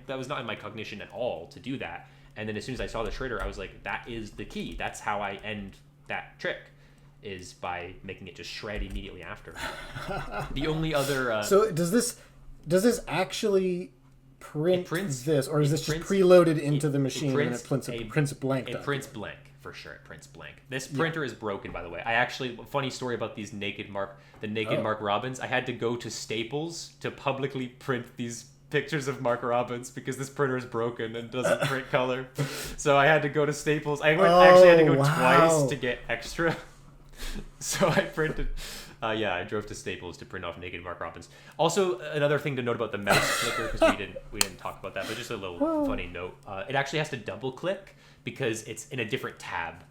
that was not in my cognition at all to do that. And then as soon as I saw the shredder, I was like, that is the key. That's how I end that trick, is by making it just shred immediately after. The only other.
So does this actually print this, or is this just preloaded into the machine and it prints blank?
It prints blank. For sure, it prints blank. This printer is broken, by the way. Funny story about these Mark Robbins. I had to go to Staples to publicly print these pictures of Mark Robbins because this printer is broken and doesn't print color. So I had to go to Staples. I actually had to go twice to get extra. So I printed. I drove to Staples to print off naked Mark Robbins. Also, another thing to note about the mouse clicker, because we didn't talk about that, but just a little funny note. It actually has to double click because it's in a different tab.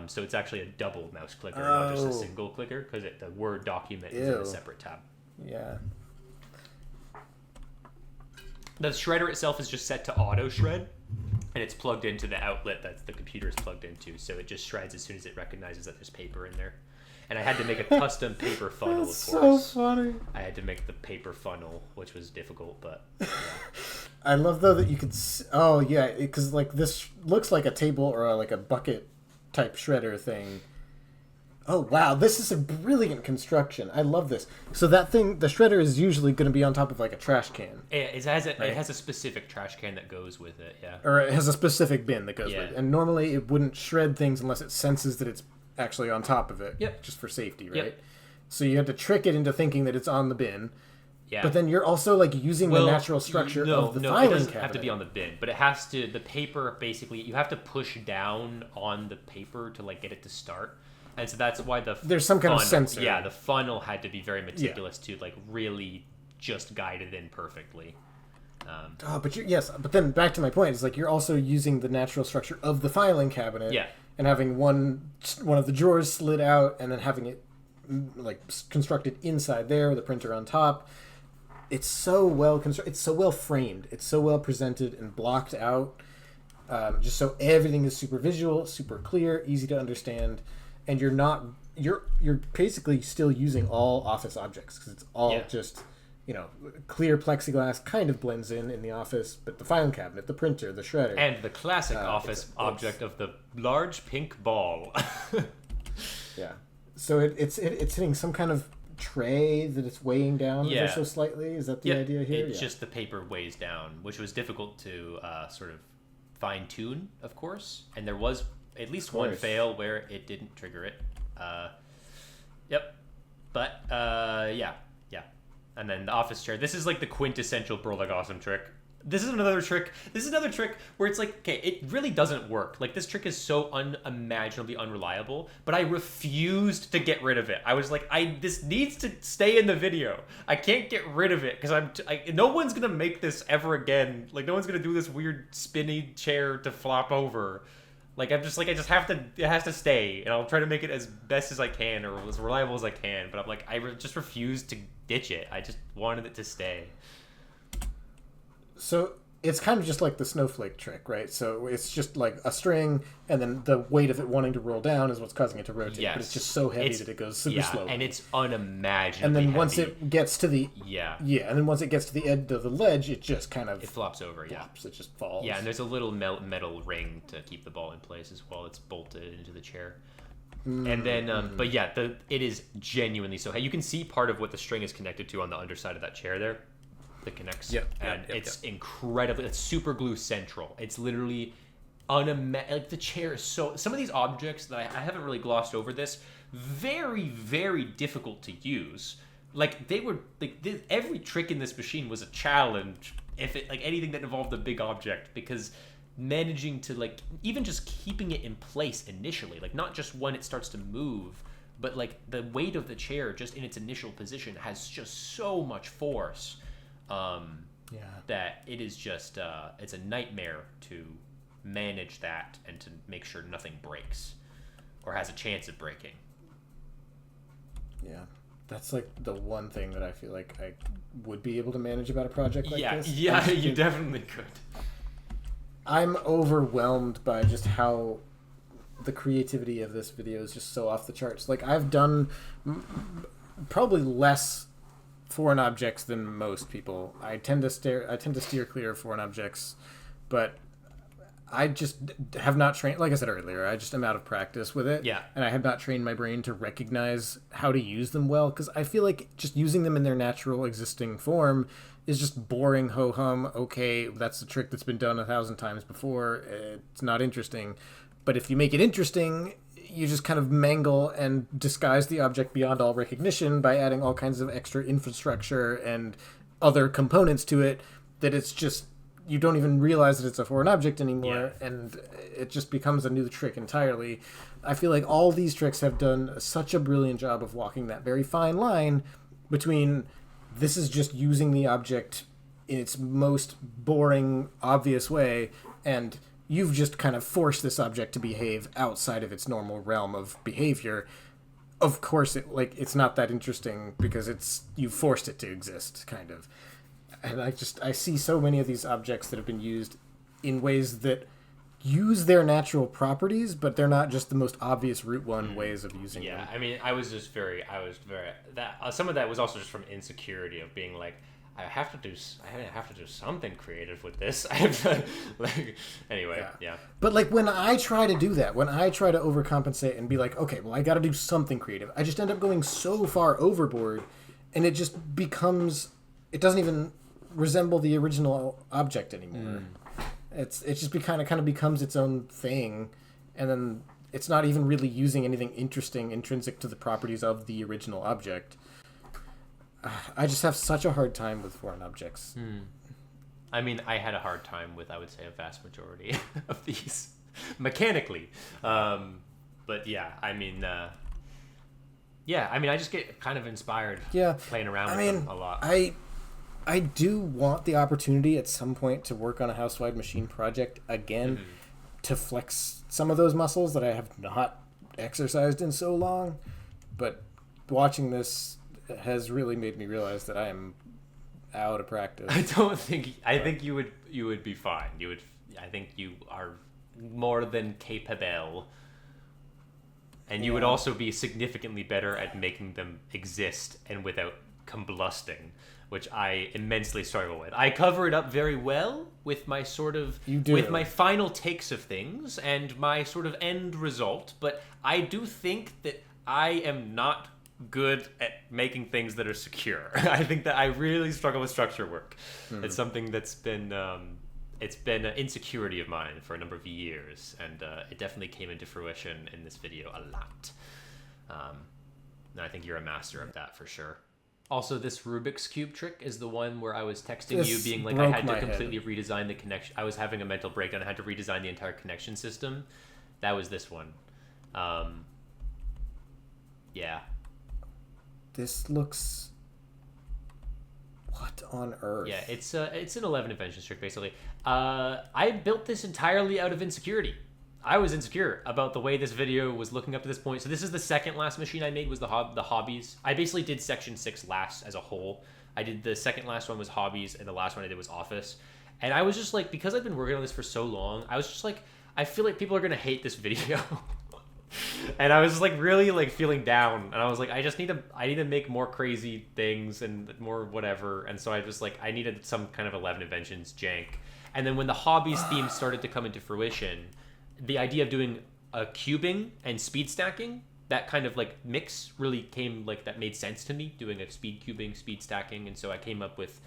So it's actually a double mouse clicker, not just a single clicker, because the Word document is in a separate tab.
Yeah.
The shredder itself is just set to auto shred. and it's plugged into the outlet that the computer is plugged into, so it just shreds as soon as it recognizes that there's paper in there. And I had to make a custom paper funnel, of
That's
course.
so funny.
I had to make the paper funnel, which was difficult, but yeah.
I love though that you could. Oh yeah, because like this looks like a table or like a bucket type shredder thing. Oh wow, this is a brilliant construction. I love this. So that thing, the shredder, is usually going to be on top of like a trash can.
It has a specific trash can that goes with it, yeah.
Or it has a specific bin that goes
Yeah.
with it. And normally it wouldn't shred things unless it senses that it's actually on top of it.
Yep.
Just for safety, right?
Yep.
So you have to trick it into thinking that it's on the bin.
Yeah.
But then you're also like using the natural structure of the filing
it doesn't
cabinet.
have to be on the bin, but it has to. The paper basically, you have to push down on the paper to like get it to start, and so that's why
There's some kind of sensor.
Yeah, the funnel had to be very meticulous to like really just guide it in perfectly.
But then back to my point, it's like you're also using the natural structure of the filing cabinet.
Yeah.
And having one of the drawers slid out, and then having it like constructed inside there, the printer on top. It's so well constructed. It's so well framed. It's so well presented and blocked out. Just so everything is super visual, super clear, easy to understand, and you're basically still using all Office objects because it's all just clear plexiglass, kind of blends in the office, but the filing cabinet, the printer, the shredder,
And the classic Office object of the large pink ball.
yeah. So it's hitting some kind of tray that it's weighing down ever so slightly. Is that the idea here?
It's just the paper weighs down, which was difficult to sort of fine tune, of course. And there was at least one fail where it didn't trigger it. But yeah. And then the office chair. This is like the quintessential Burlak Awesome trick. This is another trick where it's like, okay, it really doesn't work. Like, this trick is so unimaginably unreliable, but I refused to get rid of it. I was like, this needs to stay in the video. I can't get rid of it because no one's gonna make this ever again. Like, no one's gonna do this weird spinny chair to flop over. Like, I'm just like, it has to stay, and I'll try to make it as best as I can or as reliable as I can. But I'm like, just refused to ditch it. I just wanted it to stay.
So it's kind of just like the snowflake trick, right? So it's just like a string, and then the weight of it wanting to roll down is what's causing it to rotate.
Yes.
But it's just so heavy that it goes super slowly.
And it's unimaginably
And then
heavy.
once it gets to the and then once it gets to the edge of the ledge, it just kind of
flops over.
It just falls.
Yeah, and there's a little metal ring to keep the ball in place as well. It's bolted into the chair. And then, but yeah, it is genuinely so. You can see part of what the string is connected to on the underside of that chair there. That connects. It's incredibly. It's super glue central. It's literally like the chair is so. Some of these objects that I haven't really glossed over this. Very, very difficult to use. Like they were like every trick in this machine was a challenge. If it like anything that involved a big object, because managing to like even just keeping it in place initially, like not just when it starts to move, but like the weight of the chair just in its initial position has just so much force. That it is just it's a nightmare to manage that and to make sure nothing breaks or has a chance of breaking.
Yeah, that's like the one thing that I feel like I would be able to manage about a project like this.
Yeah, you definitely could.
I'm overwhelmed by just how the creativity of this video is just so off the charts. Like, I've done probably less foreign objects than most people. I tend to steer clear of foreign objects, but I just have not trained. Like I said earlier, I just am out of practice with it.
Yeah.
And I have not trained my brain to recognize how to use them well, because I feel like just using them in their natural existing form is just boring ho-hum. Okay, that's a trick that's been done 1,000 times before. It's not interesting. But if you make it interesting, you just kind of mangle and disguise the object beyond all recognition by adding all kinds of extra infrastructure and other components to it, that it's just, you don't even realize that it's a foreign object anymore, and it just becomes a new trick entirely. I feel like all these tricks have done such a brilliant job of walking that very fine line between this is just using the object in its most boring, obvious way, and you've just kind of forced this object to behave outside of its normal realm of behavior. Of course, it's not that interesting because you forced it to exist, kind of. And I see so many of these objects that have been used in ways that use their natural properties, but they're not just the most obvious route one ways of using them.
Yeah, I mean, I was very that some of that was also just from insecurity of being like, I have to do something creative with this. I have to, like, anyway, yeah.
But like when I try to do that, when I try to overcompensate and be like, okay, well, I got to do something creative, I just end up going so far overboard, and it just becomes, it doesn't even resemble the original object anymore. It just kind of becomes its own thing, and then it's not even really using anything interesting intrinsic to the properties of the original object. I just have such a hard time with foreign objects.
I mean, I had a hard time with, I would say, a vast majority of these mechanically. But yeah, I mean, I just get kind of inspired playing around with them a lot.
I do want the opportunity at some point to work on a house-wide machine project again to flex some of those muscles that I have not exercised in so long. But watching this has really made me realize that I am out of practice.
I think you would be fine. I think you are more than capable. And you would also be significantly better at making them exist and without combusting, which I immensely struggle with. I cover it up very well with my with my final takes of things and my sort of end result, but I do think that I am not good at making things that are secure. I think that I really struggle with structure work. It's something that's been it's been an insecurity of mine for a number of years, and it definitely came into fruition in this video a lot. And I think you're a master of that for sure. Also, this Rubik's Cube trick is the one where I was texting you being like, I had to completely redesign the connection. I was having a mental breakdown. I had to redesign the entire connection system. That was this one. Yeah.
This looks... What on earth?
Yeah, it's an 11 inventions trick, basically. I built this entirely out of insecurity. I was insecure about the way this video was looking up to this point. So this is the second last machine I made, was the hobbies. I basically did section 6 last as a whole. I did the second last one was hobbies, and the last one I did was office. And I was just like, because I've been working on this for so long, I was just like, I feel like people are gonna hate this video. And I was just like really like feeling down, and I was like, I need to make more crazy things and more whatever. And so I just like, I needed some kind of 11 inventions jank. And then when the hobbies theme started to come into fruition, the idea of doing a cubing and speed stacking, that kind of like mix really came, like that made sense to me, doing a speed cubing, speed stacking. And so I came up with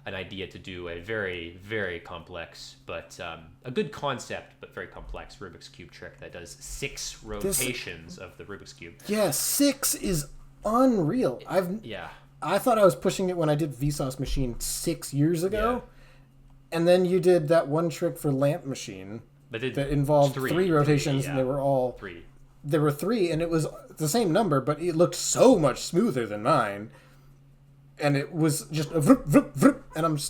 an idea to do a very, very complex, but a good concept, but very complex Rubik's Cube trick that does 6 rotations of the Rubik's Cube.
Yeah, 6 is unreal. I thought I was pushing it when I did Vsauce Machine 6 years ago. Yeah. And then you did that one trick for Lamp Machine that involved 3 rotations, and they were all...
3.
There were 3, and it was the same number, but it looked so much smoother than mine. And it was just a vroom, vroom, vroom, and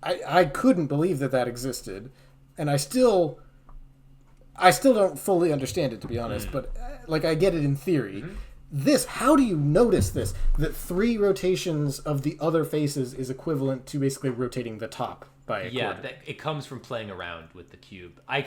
I couldn't believe that existed, and I still don't fully understand it, to be honest. But like, I get it in theory. This, how do you notice this? That 3 rotations of the other faces is equivalent to basically rotating the top by a quarter.
It comes from playing around with the cube. I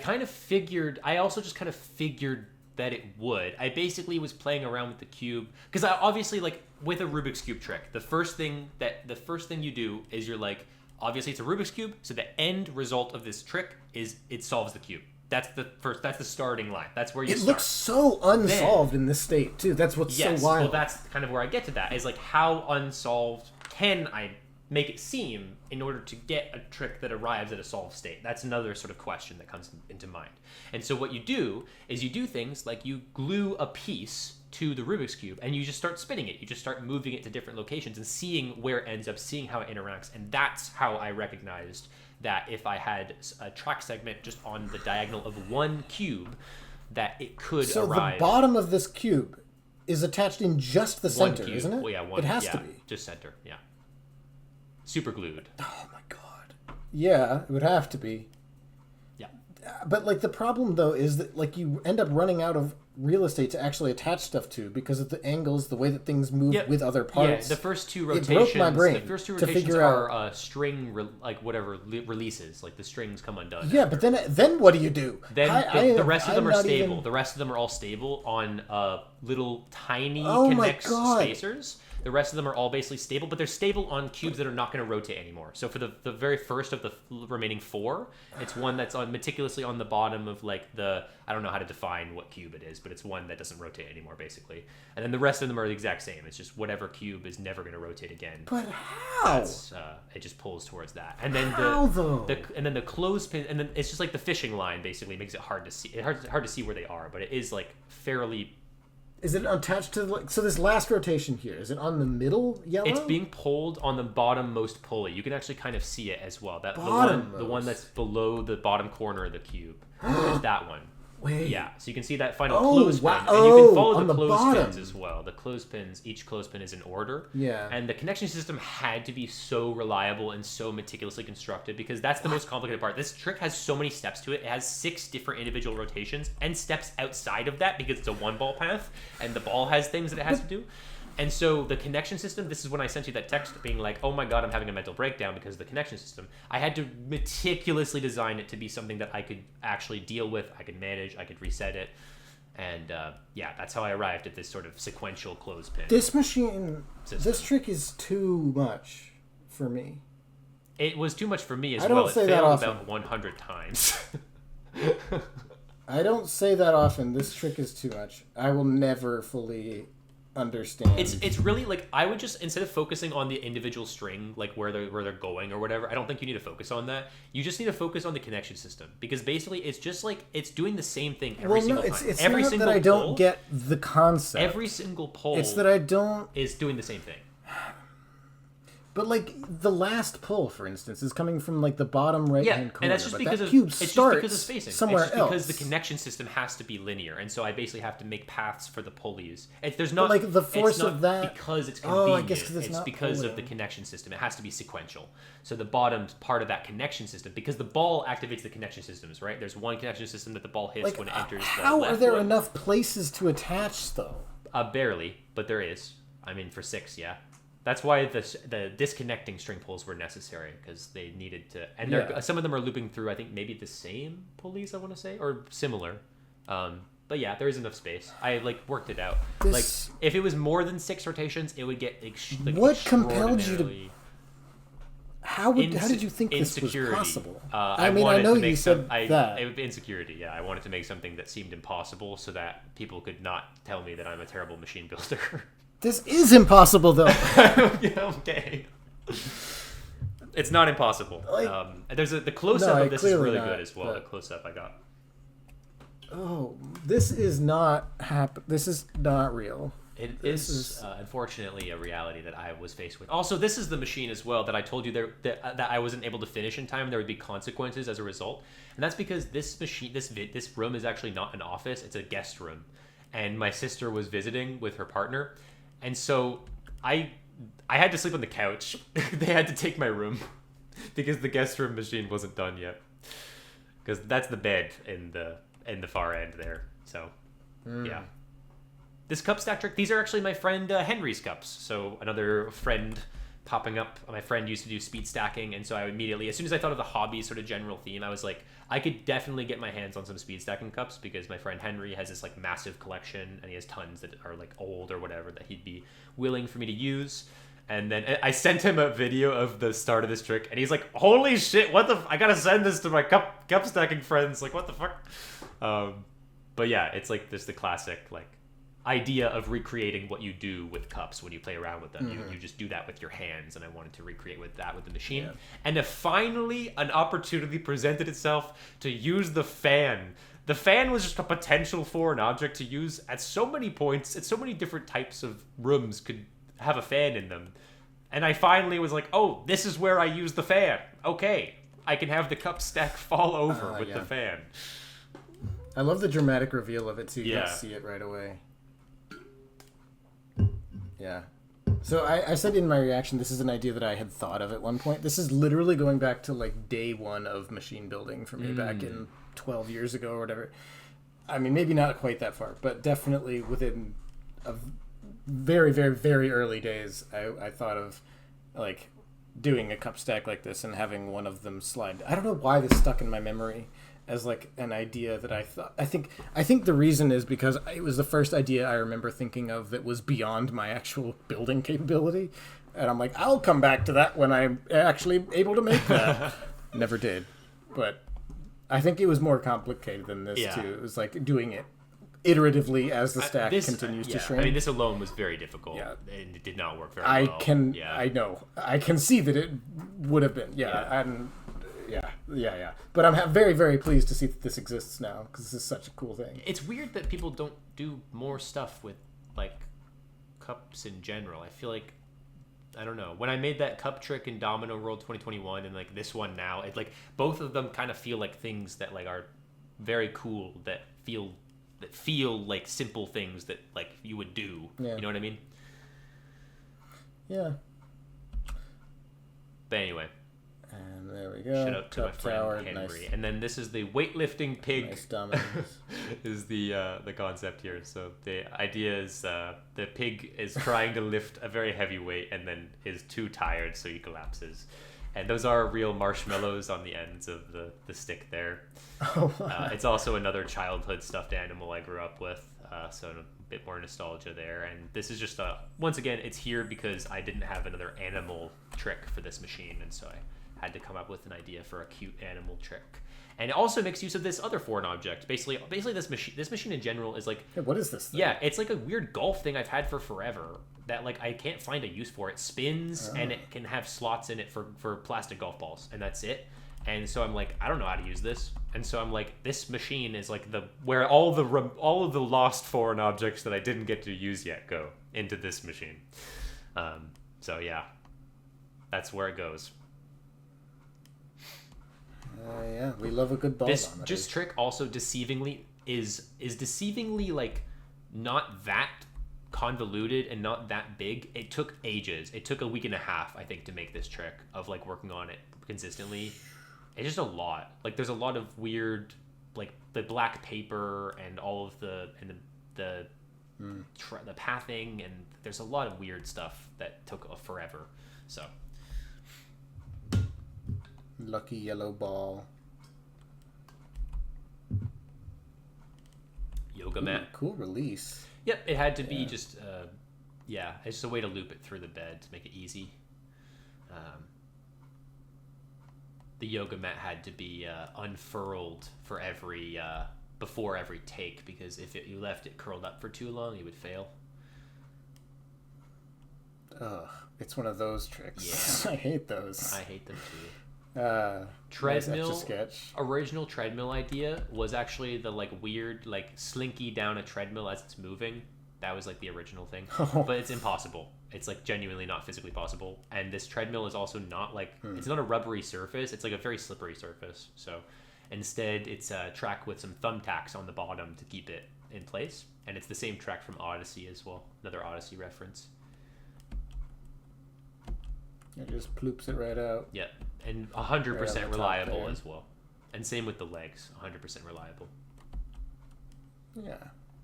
also just kind of figured that it would. I basically was playing around with the cube because I obviously, like with a Rubik's Cube trick, the first thing you do is you're like, obviously it's a Rubik's Cube, so the end result of this trick is it solves the cube. That's the starting line. That's where you start.
It looks so unsolved in this state too. That's what's so wild.
Well, that's kind of where I get to that, is like, how unsolved can I make it seem in order to get a trick that arrives at a solved state? That's another sort of question that comes into mind. And so what you do is you do things like you glue a piece to the Rubik's Cube and you just start spinning it. You just start moving it to different locations and seeing where it ends up, seeing how it interacts. And that's how I recognized that if I had a track segment just on the diagonal of one cube, that it could arrive.
So the bottom of this cube is attached in just the center,
cube,
isn't it?
Well, yeah,
it has to be.
Just center, yeah. Super glued.
Oh my god. Yeah, it would have to be.
Yeah.
But like the problem though is that like you end up running out of real estate to actually attach stuff to because of the angles, the way that things move with other parts.
Yeah, the first two
It
rotations.
broke my brain
The first two
to
rotations
figure
are string releases, like the strings come undone.
Yeah, but then what do you do?
Then the rest of them
I'm
are
not
stable.
even-
The rest of them are all stable on little tiny
Oh my
connects
God.
spacers. The rest of them are all basically stable, but they're stable on cubes that are not going to rotate anymore. So for the very first of the remaining 4, it's one that's on meticulously on the bottom of like I don't know how to define what cube it is, but it's one that doesn't rotate anymore basically. And then the rest of them are the exact same. It's just whatever cube is never going to rotate again.
But how?
It just pulls towards that. And then the clothespin, and then it's just like the fishing line basically makes it hard to see. It's hard to see where they are, but it is like fairly.
Is it attached to so this last rotation here? Is it on the middle yellow?
It's being pulled on the bottommost pulley. You can actually kind of see it as well. That the one that's below the bottom corner of the cube. Is that one.
Wait.
Yeah, so you can see that final clothespin,
wow.
and you can follow
on
the
the
clothespins
bottom.
as well. The clothespins, each clothespin is in order.
Yeah.
And the connection system had to be so reliable and so meticulously constructed because that's the most complicated part. This trick has so many steps to it. It has 6 different individual rotations and steps outside of that because it's a one-ball path, and the ball has things that it has to do. And so the connection system, this is when I sent you that text being like, oh my God, I'm having a mental breakdown because of the connection system. I had to meticulously design it to be something that I could actually deal with, I could manage, I could reset it. And that's how I arrived at this sort of sequential clothespin.
This machine,
system.
this trick is too much for me.
It was too much for me as
I don't
well.
say
It
that
failed
often.
about 100 times.
I don't say that often. This trick is too much. I will never fully understand.
It's really like I would just, instead of focusing on the individual string, like where they're going or whatever, I don't think you need to focus on that. You just need to focus on the connection system because basically it's just like it's doing the same thing every single time.
It's
every
not
single
that I don't
pull,
get the concept.
every single pull.
It's that I don't.
is doing the same thing.
But like the last pull, for instance, is coming from like the bottom right-hand corner.
And that's just
but
because
that
of
cube
it's just
starts
because of spacing.
somewhere
it's just
else.
because the connection system has to be linear, and so I basically have to make paths for the pulleys. There's
But,
not
like, the force
it's not
of that-
because it's
Oh,
convenient.
I guess 'cause it's not
because of
pulling.
the connection system. It has to be sequential. So the bottom part of that connection system, because the ball activates the connection systems, right? There's one connection system that the ball hits
like,
when it enters.
how
the
are
left
there
one.
enough places to attach though?
Barely, but there is. I mean, for 6, yeah. That's why the disconnecting string pulls were necessary because they needed to, and some of them are looping through. I think maybe the same pulleys, I want to say, or similar. But yeah, there is enough space. I worked it out.
This-
if it was more than 6 rotations, it would get
What compelled you to-
extraordinarily-
How did you think this was
insecurity.
possible?
I
mean, I
wanted
know
to
you
make
said that.
It would be insecurity. Yeah, I wanted to make something that seemed impossible so that people could not tell me that I'm a terrible machine builder.
This is impossible though.
Yeah, okay. It's not impossible. There's the close up
No,
of this is
clearly
really
not,
good as well.
but-
The close up I got.
Oh, this is not This is not real.
It
This
is unfortunately a reality that I was faced with. Also, this is the machine as well that I told you that I wasn't able to finish in time. There would be consequences as a result, and that's because this machine, this room is actually not an office; it's a guest room. And my sister was visiting with her partner, and so I had to sleep on the couch. They had to take my room because the guest room machine wasn't done yet. Because that's the bed in the far end there. So yeah. This cup stack trick, these are actually my friend Henry's cups. So another friend popping up. My friend used to do speed stacking, and so I immediately, as soon as I thought of the hobby sort of general theme, I was like, I could definitely get my hands on some speed stacking cups because my friend Henry has this massive collection, and he has tons that are old or whatever that he'd be willing for me to use. And then I sent him a video of the start of this trick, and he's like, "Holy shit! I gotta send this to my cup stacking friends. What the fuck?" But yeah, it's there's the classic idea of recreating what you do with cups when you play around with them. Mm-hmm. You just do that with your hands, and I wanted to recreate with the machine. Yeah. And if finally an opportunity presented itself to use the fan. The fan was just a potential foreign object to use at so many points, at so many different types of rooms could have a fan in them. And I finally was like, oh, this is where I use the fan. Okay, I can have the cup stack fall over with the fan.
I love the dramatic reveal of it too. You
Yeah.
can see it right away. Yeah. So I said in my reaction, this is an idea that I had thought of at one point. This is literally going back to like day one of machine building for me back in 12 years ago or whatever. I mean, maybe not quite that far, but definitely within a very, very, very early days, I thought of like doing a cup stack like this and having one of them slide. I don't know why this stuck in my memory as like an idea that I thought. I think the reason is because it was the first idea I remember thinking of that was beyond my actual building capability, and I'm like, I'll come back to that when I'm actually able to make that. Never did, but I think it was more complicated than this too. It was like doing it iteratively as the stack continues to shrink.
I mean, this alone was very difficult. Yeah. And it did not work very well.
I know. I can see that it would have been. Yeah. But I'm very, very pleased to see that this exists now because this is such a cool thing.
It's weird that people don't do more stuff with like cups in general. I feel like, I don't know. When I made that cup trick in Domino World 2021 and like this one now, it like both of them kind of feel like things that like are very cool that feel like simple things that like you would do. Yeah. You know what I mean?
Yeah.
But anyway.
And there we go.
Shout out to my friend Henry. Nice. And then this is the weightlifting pig.
Nice dominoes.
Is the concept here. So the idea is the pig is trying to lift a very heavy weight and then is too tired, so he collapses. And those are real marshmallows on the ends of the stick there.
Oh, wow.
It's also another childhood stuffed animal I grew up with, so a bit more nostalgia there. And this is just once again, it's here because I didn't have another animal trick for this machine, and so I had to come up with an idea for a cute animal trick. And it also makes use of this other foreign object. Basically, this machine in general is like...
Hey, what is this thing?
Yeah, it's like a weird golf thing I've had for forever that like I can't find a use for. It spins and it can have slots in it for plastic golf balls, and that's it. And so I'm like, I don't know how to use this. And so I'm like, this machine is like where all of the lost foreign objects that I didn't get to use yet go into this machine. So yeah, that's where it goes.
Yeah, we love a good ball.
This trick also deceivingly is deceivingly like not that convoluted and not that big. It took ages. It took a week and a half, I think, to make this trick of like working on it consistently. It's just a lot. Like there's a lot of weird, like the black paper and all of the pathing, and there's a lot of weird stuff that took forever. So.
Lucky yellow ball.
Yoga mat.
Cool release.
Yep, it had to be just, it's just a way to loop it through the bed to make it easy. The yoga mat had to be unfurled for before every take, because if you left it curled up for too long, you would fail.
Ugh, it's one of those tricks. Yeah. I hate those.
I hate them too.
Treadmill sketch.
Original treadmill idea was actually the like weird like slinky down a treadmill as it's moving. That was like the original thing. But it's impossible. It's like genuinely not physically possible. And this treadmill is also not like it's not a rubbery surface. It's like a very slippery surface. So instead it's a track with some thumbtacks on the bottom to keep it in place. And it's the same track from Odyssey as well. Another Odyssey reference.
It just ploops it right out.
Yep. And 100% reliable as well. And same with the legs, 100% reliable.
Yeah.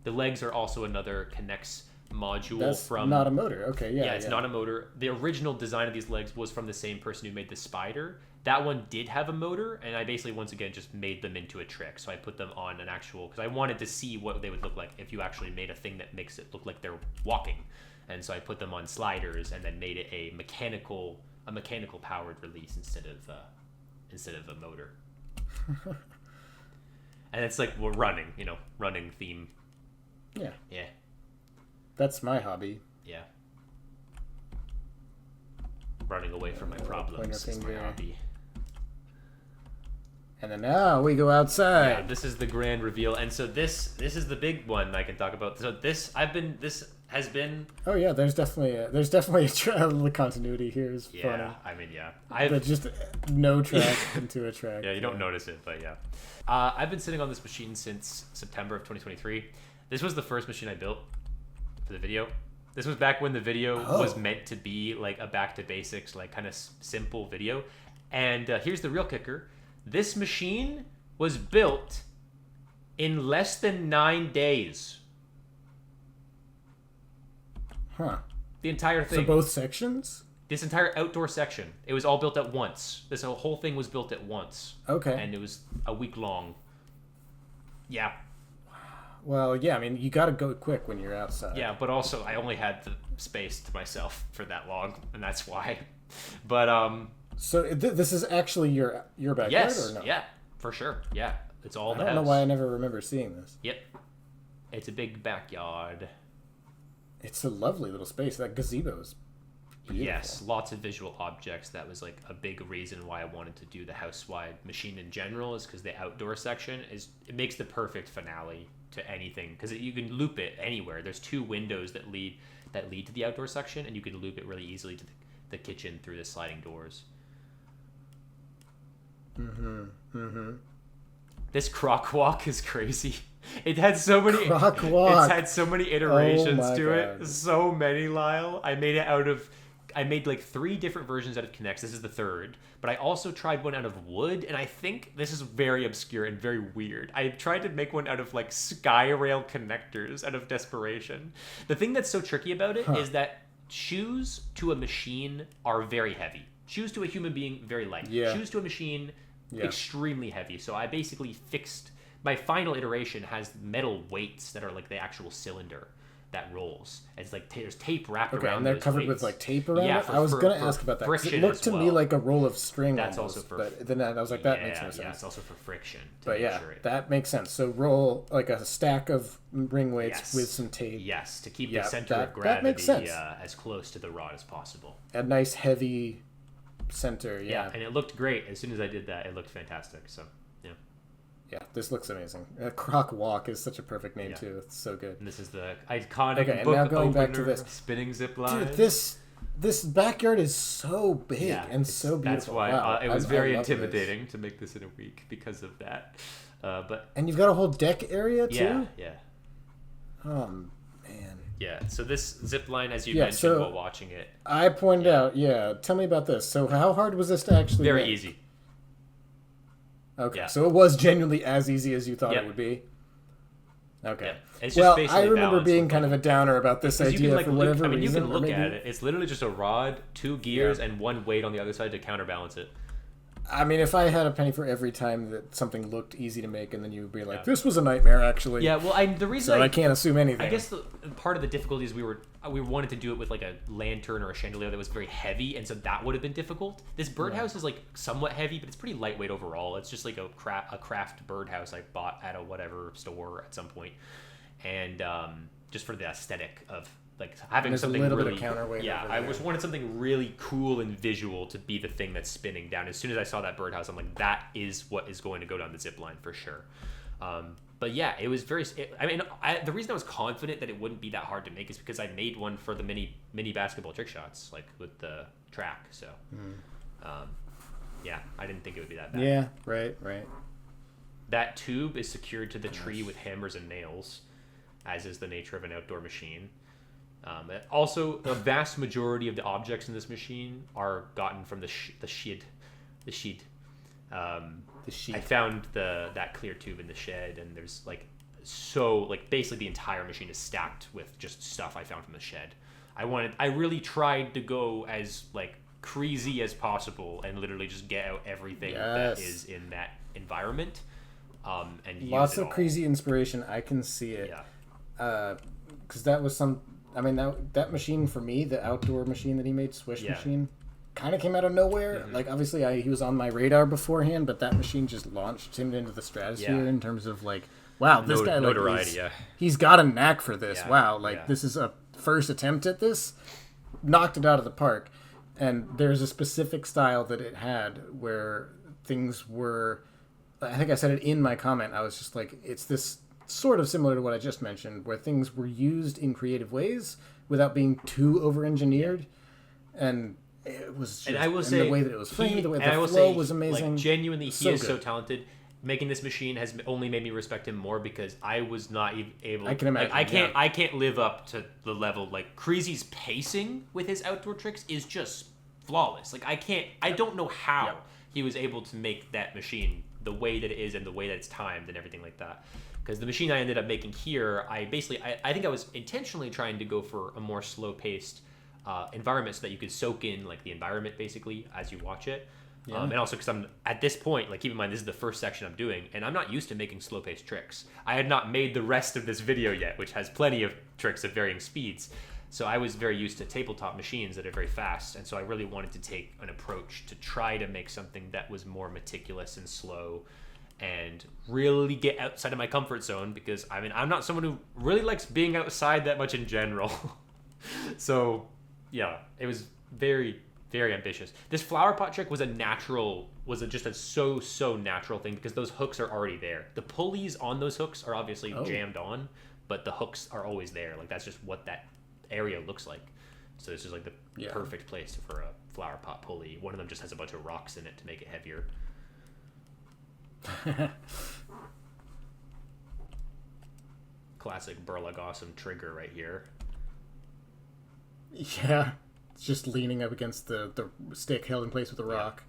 The legs are also another connects module.
That's
from...
not a motor. Okay, yeah.
Yeah, it's not a motor. The original design of these legs was from the same person who made the spider. That one did have a motor, and I basically, once again, just made them into a trick. So I put them on an actual... Because I wanted to see what they would look like if you actually made a thing that makes it look like they're walking. And so I put them on sliders and then made it a mechanical powered release instead of a motor. And it's like we're running theme.
Yeah.
Yeah.
That's my hobby.
Yeah. Running away from my problems is my hobby.
And then now we go outside.
Yeah, this is the grand reveal, and so this is the big one I can talk about. So this has been.
Oh yeah, there's definitely the continuity here is funny.
Yeah, I mean
but just no track into a track.
Yeah, you don't notice it, but yeah. I've been sitting on this machine since September of 2023. This was the first machine I built for the video, This was back when the video was meant to be like a back to basics, like kind of simple video. And here's the real kicker. This machine was built in less than 9 days.
Huh.
The entire thing.
So both sections?
This entire outdoor section. It was all built at once. This whole thing was built at once.
Okay.
And it was a week long. Yeah.
Well, yeah, I mean, you got to go quick when you're outside.
Yeah, but also I only had the space to myself for that long, and that's why. But
So this is actually your backyard,
yes,
or no?
yeah, for sure. Yeah, it's all
I
the
don't know
house.
why I never remember seeing this.
Yep, it's a big backyard.
It's a lovely little space. That gazebo is beautiful.
Yes, lots of visual objects. That was like a big reason why I wanted to do the house-wide machine in general, is because the outdoor section it makes the perfect finale to anything, because you can loop it anywhere. There's 2 windows that lead to the outdoor section, and you can loop it really easily to the kitchen through the sliding doors. This croc walk is crazy. It had so many
Croc walk.
It's had so many iterations
Oh my
to it.
God.
So many, Lyle. I made like 3 different versions out of Kinects. This is the 3rd. But I also tried one out of wood, and I think this is very obscure and very weird. I tried to make one out of like sky rail connectors out of desperation. The thing that's so tricky about it is that shoes to a machine are very heavy. Shoes to a human being, very light.
Yeah.
Shoes to a machine, extremely heavy. So I basically fixed... My final iteration has metal weights that are like the actual cylinder that rolls. It's like there's tape wrapped around.
Okay, and they're
those
covered
weights.
with like tape around
Yeah,
it? I was going to ask about that. 'Cause
friction
it looked
as
to me
well.
like a roll of string
That's
almost,
also for...
But then I was like, that makes no sense.
Yeah, it's also for friction.
But yeah, that makes sense. So roll like a stack of ring weights with some tape.
Yes, to keep
Yeah,
the center of
that
gravity
makes sense.
as close to the rod as possible.
A nice heavy center, yeah.
And it looked great. As soon as I did that, it looked fantastic. So, yeah.
Yeah, this looks amazing. Croc Walk is such a perfect name too. It's so good.
And this is the iconic
Okay, and
book
now going
opener,
back to this.
spinning zip line.
Dude, this backyard is so big and so beautiful.
That's why
wow.
it was
I
very
love
intimidating to make this in a week because of that.
And you've got a whole deck area too?
Yeah.
Oh, man.
Yeah, so this zip line, as you
Yeah,
mentioned
so
while watching it.
I pointed out, tell me about this. So how hard was this to actually
Very
make?
easy.
Okay,
Yeah.
so it was genuinely as easy as you thought it would be? Okay.
Yeah. It's just
Well,
basically
I remember
balance
being
with
kind of a downer about this
Because
idea for whatever
you
reason.
can
or
look
maybe-
at it. It's literally just a rod, 2 gears, and 1 weight on the other side to counterbalance it.
I mean, if I had a penny for every time that something looked easy to make, and then you would be like, "This was a nightmare, actually."
Yeah, well, the reason
So I can't assume anything.
I guess part of the difficulty is we wanted to do it with like a lantern or a chandelier that was very heavy, and so that would have been difficult. This birdhouse is like somewhat heavy, but it's pretty lightweight overall. It's just like a craft birdhouse I bought at a whatever store at some point, and just for the aesthetic of like having
There's
something
a little
really,
bit of counterweight.
yeah,
over
I
there.
just wanted something really cool and visual to be the thing that's spinning down. As soon as I saw that birdhouse, I'm like, that is what is going to go down the zip line for sure. But yeah, it was very. The reason I was confident that it wouldn't be that hard to make is because I made one for the mini basketball trick shots, like with the track. So, yeah, I didn't think it would be that bad.
Yeah, right.
That tube is secured to the tree with hammers and nails, as is the nature of an outdoor machine. Also, the vast majority of the objects in this machine are gotten from the sheet. The sheet. I found that clear tube in the shed, and there's basically the entire machine is stacked with just stuff I found from the shed. I really tried to go as like crazy as possible and literally just get out everything that is in that environment. And
Lots
use it
of
all.
crazy inspiration. I can see it.
Yeah.
Because that was that machine for me, the outdoor machine that he made, Swish machine, kind of came out of nowhere.
Mm-hmm.
Like, obviously, he was on my radar beforehand, but that machine just launched him into the stratosphere in terms of, like, wow, this guy,
notoriety,
he's got a knack for this.
Yeah.
Wow, this is a first attempt at this. Knocked it out of the park. And there's a specific style that it had where things were... I think I said it in my comment. I was just like, it's this sort of similar to what I just mentioned, where things were used in creative ways without being too over-engineered. And it was just...
And I will say...
the way that it was framed, the way the flow was amazing.
Like, genuinely, he is
good.
so talented. making this machine has only made me respect him more because I was not able.
I can imagine.
Like, I can't live up to the level. Like Creasy's pacing with his outdoor tricks is just flawless. Like I don't know how he was able to make that machine the way that it is and the way that it's timed and everything like that. Because the machine I ended up making here, I think I was intentionally trying to go for a more slow-paced environment so that you could soak in like the environment basically as you watch it. Yeah. And also because I'm at this point, like keep in mind this is the first section I'm doing, and I'm not used to making slow-paced tricks. I had not made the rest of this video yet, which has plenty of tricks at varying speeds. So I was very used to tabletop machines that are very fast, and so I really wanted to take an approach to try to make something that was more meticulous and slow, and really get outside of my comfort zone because I mean I'm not someone who really likes being outside that much in general. So yeah, it was very, very ambitious. This flower pot trick was just a so natural thing because those hooks are already there. The pulleys on those hooks are obviously jammed on, but the hooks are always there. Like that's just what that area looks like. So this is like the perfect place for a flower pot pulley. One of them just has a bunch of rocks in it to make it heavier. Classic Burlug Awesome trigger right here.
Yeah, it's just leaning up against the stick held in place with a rock.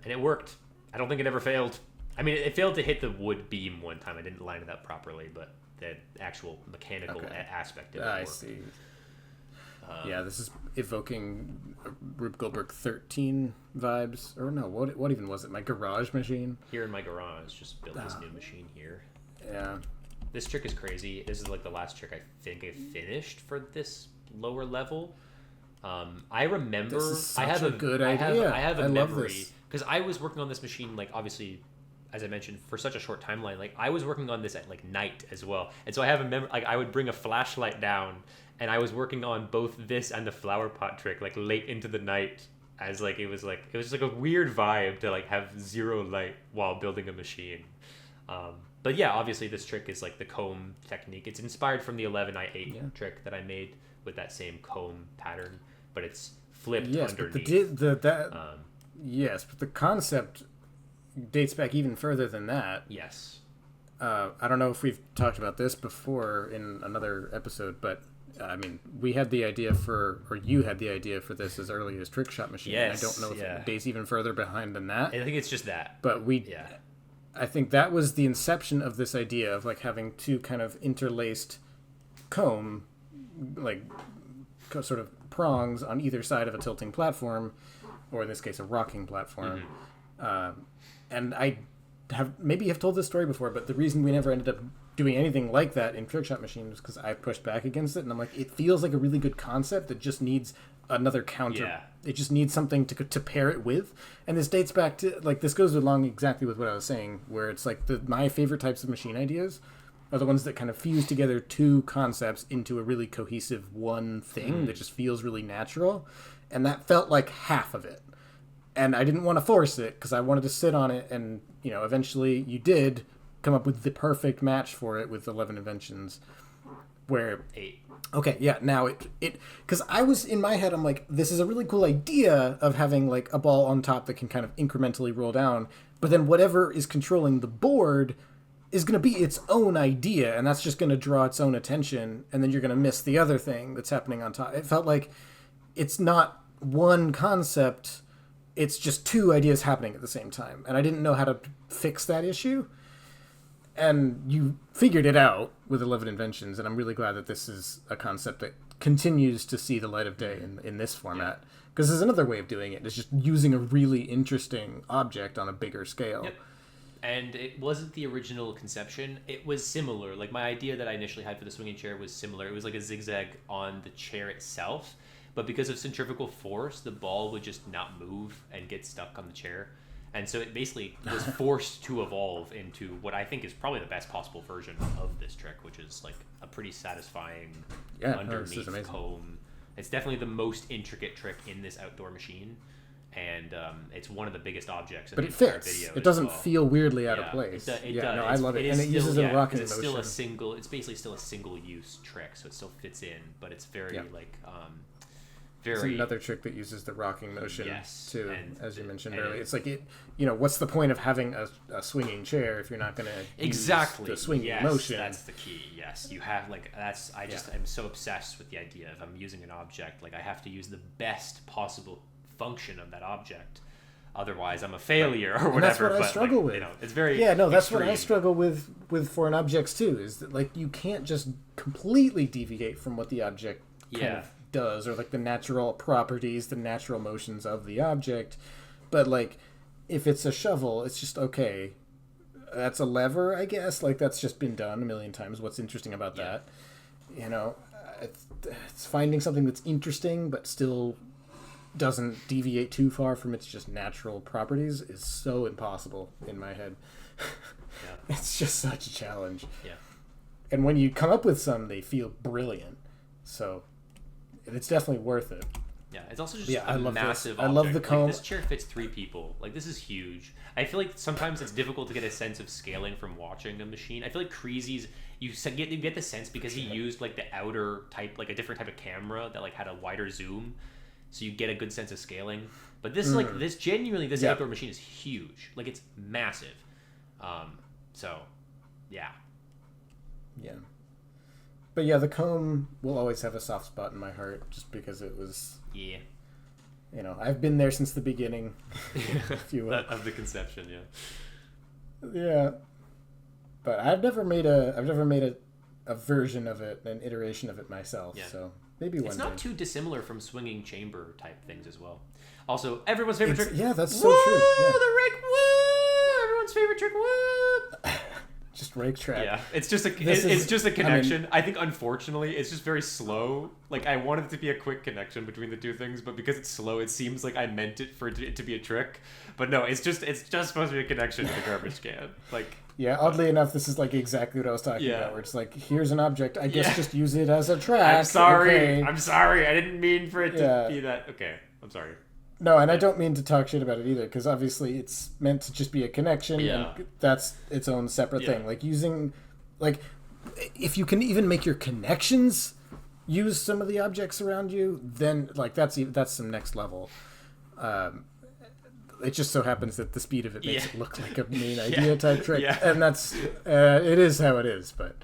And it worked. I don't think it ever failed. I mean, it failed to hit the wood beam one time. I didn't line it up properly, but the actual mechanical aspect of it worked. I see.
Yeah, this is evoking Rube Goldberg 13 vibes. Or no, what even was it? My garage machine?
Here in my garage, just built this new machine here.
Yeah.
This trick is crazy. This is like the last trick I think I finished for this lower level. I remember
this is such a good idea.
I have a memory because I was working on this machine, like obviously, as I mentioned, for such a short timeline. Like I was working on this at like night as well, and so I have a memory. Like I would bring a flashlight down, and I was working on both this and the flower pot trick like late into the night. As like it was just like a weird vibe to like have zero light while building a machine. But yeah, obviously this trick is like the comb technique. It's inspired from the 11i8 trick that I made with that same comb pattern, but it's flipped underneath.
But the concept dates back even further than that.
Yes.
I don't know if we've talked about this before in another episode, but I mean, we had the idea or you had the idea for this as early as Trick Shot Machine.
Yes,
I don't know if it dates even further behind than that.
I think it's just that.
But I think that was the inception of this idea of like having two kind of interlaced comb, like sort of prongs on either side of a tilting platform, or in this case, a rocking platform. Mm-hmm. And I have told this story before, but the reason we never ended up doing anything like that in Trick Shot Machine was because I pushed back against it, and I'm like, it feels like a really good concept that just needs another counter. Yeah. It just needs something to pair it with. And this dates back to, like, this goes along exactly with what I was saying, where it's like my favorite types of machine ideas are the ones that kind of fuse together two concepts into a really cohesive one thing that just feels really natural. And that felt like half of it. And I didn't want to force it because I wanted to sit on it, and, you know, eventually you did come up with the perfect match for it with 11 Inventions, where
8.
Okay, yeah, now it because I was in my head, I'm like, this is a really cool idea of having like a ball on top that can kind of incrementally roll down, but then whatever is controlling the board is going to be its own idea, and that's just going to draw its own attention, and then you're going to miss the other thing that's happening on top. It felt like it's not one concept, it's just two ideas happening at the same time, and I didn't know how to fix that issue. And you figured it out with 11 Inventions, and I'm really glad that this is a concept that continues to see the light of day in this format. Because there's another way of doing it. It's just using a really interesting object on a bigger scale.
Yep. And it wasn't the original conception. It was similar. Like, my idea that I initially had for the swinging chair was similar. It was like a zigzag on the chair itself. But because of centrifugal force, the ball would just not move and get stuck on the chair. And so it basically was forced to evolve into what I think is probably the best possible version of this trick, which is like a pretty satisfying underneath comb. It's definitely the most intricate trick in this outdoor machine, and it's one of the biggest objects in the entire video.
It doesn't feel weirdly out of place.
It does.
No, I love it. And it uses a rocking motion.
It's basically still a single-use trick, so it still fits in, but it's very
It's another trick that uses the rocking motion too, as you mentioned earlier. It's like what's the point of having a swinging chair if you're not going to use the swinging motion?
That's the key. Yes, you have I'm so obsessed with the idea of I'm using an object, like I have to use the best possible function of that object. Otherwise, I'm a failure or whatever. And
that's what I struggle with.
It's very
that's what I struggle with foreign objects too. Is that like you can't just completely deviate from what the object kind of does, or like the natural properties, the natural motions of the object. But like if it's a shovel, it's just okay. That's a lever, I guess. Like that's just been done a million times. What's interesting about that? It's finding something that's interesting but still doesn't deviate too far from its just natural properties is so impossible in my head. It's just such a challenge. And when you come up with some, they feel brilliant. So it's definitely worth it.
It's also just a massive object.
I love the comb.
Like, this chair fits 3 people. Like, this is huge. I feel like sometimes it's difficult to get a sense of scaling from watching a machine. I feel like Creasy's, you get the sense because he used like the outer type, like a different type of camera that like had a wider zoom, so you get a good sense of scaling. But this this outdoor machine is huge. Like, it's massive.
But yeah, the comb will always have a soft spot in my heart, just because it was. I've been there since the beginning, if you will.
Of the conception.
Yeah. But I've never made a version of it, an iteration of it myself. So maybe one day.
It's not too dissimilar from swinging chamber type things as well. Also, everyone's favorite trick.
Yeah, that's so true.
Yeah. The rake, woo! Everyone's favorite trick, woo!
Just rake trap.
Yeah, it's just a connection. I think unfortunately it's just very slow. Like, I wanted it to be a quick connection between the two things, but because it's slow, it seems like I meant it for it to be a trick. But no, it's just supposed to be a connection to the garbage can. Like,
oddly enough, this is like exactly what I was talking about. Where it's like, here's an object. I guess just use it as a track.
I'm sorry.
Okay.
I'm sorry. I didn't mean for it to be that. Okay, I'm sorry.
No, and I don't mean to talk shit about it either, because obviously it's meant to just be a connection, and that's its own separate thing. Like using, like, if you can even make your connections use some of the objects around you, then like that's some next level. It just so happens that the speed of it makes it look like a main idea type trick, and that's it is how it is. But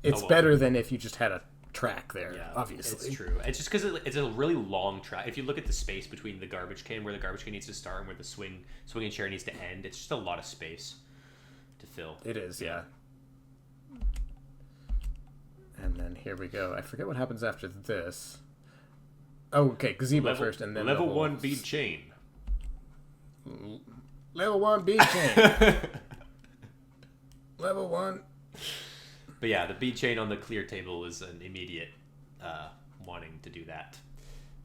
it's better than if you just had a track there. Obviously,
it's true. It's just because it's a really long track. If you look at the space between the garbage can, where the garbage can needs to start and where the swinging chair needs to end, it's just a lot of space to fill.
It is, And then here we go. I forget what happens after this. Oh, okay, gazebo first, and then
level 1 bead chain.
Level 1 bead chain. Level 1.
But yeah, the bead chain on the clear table is an immediate wanting to do that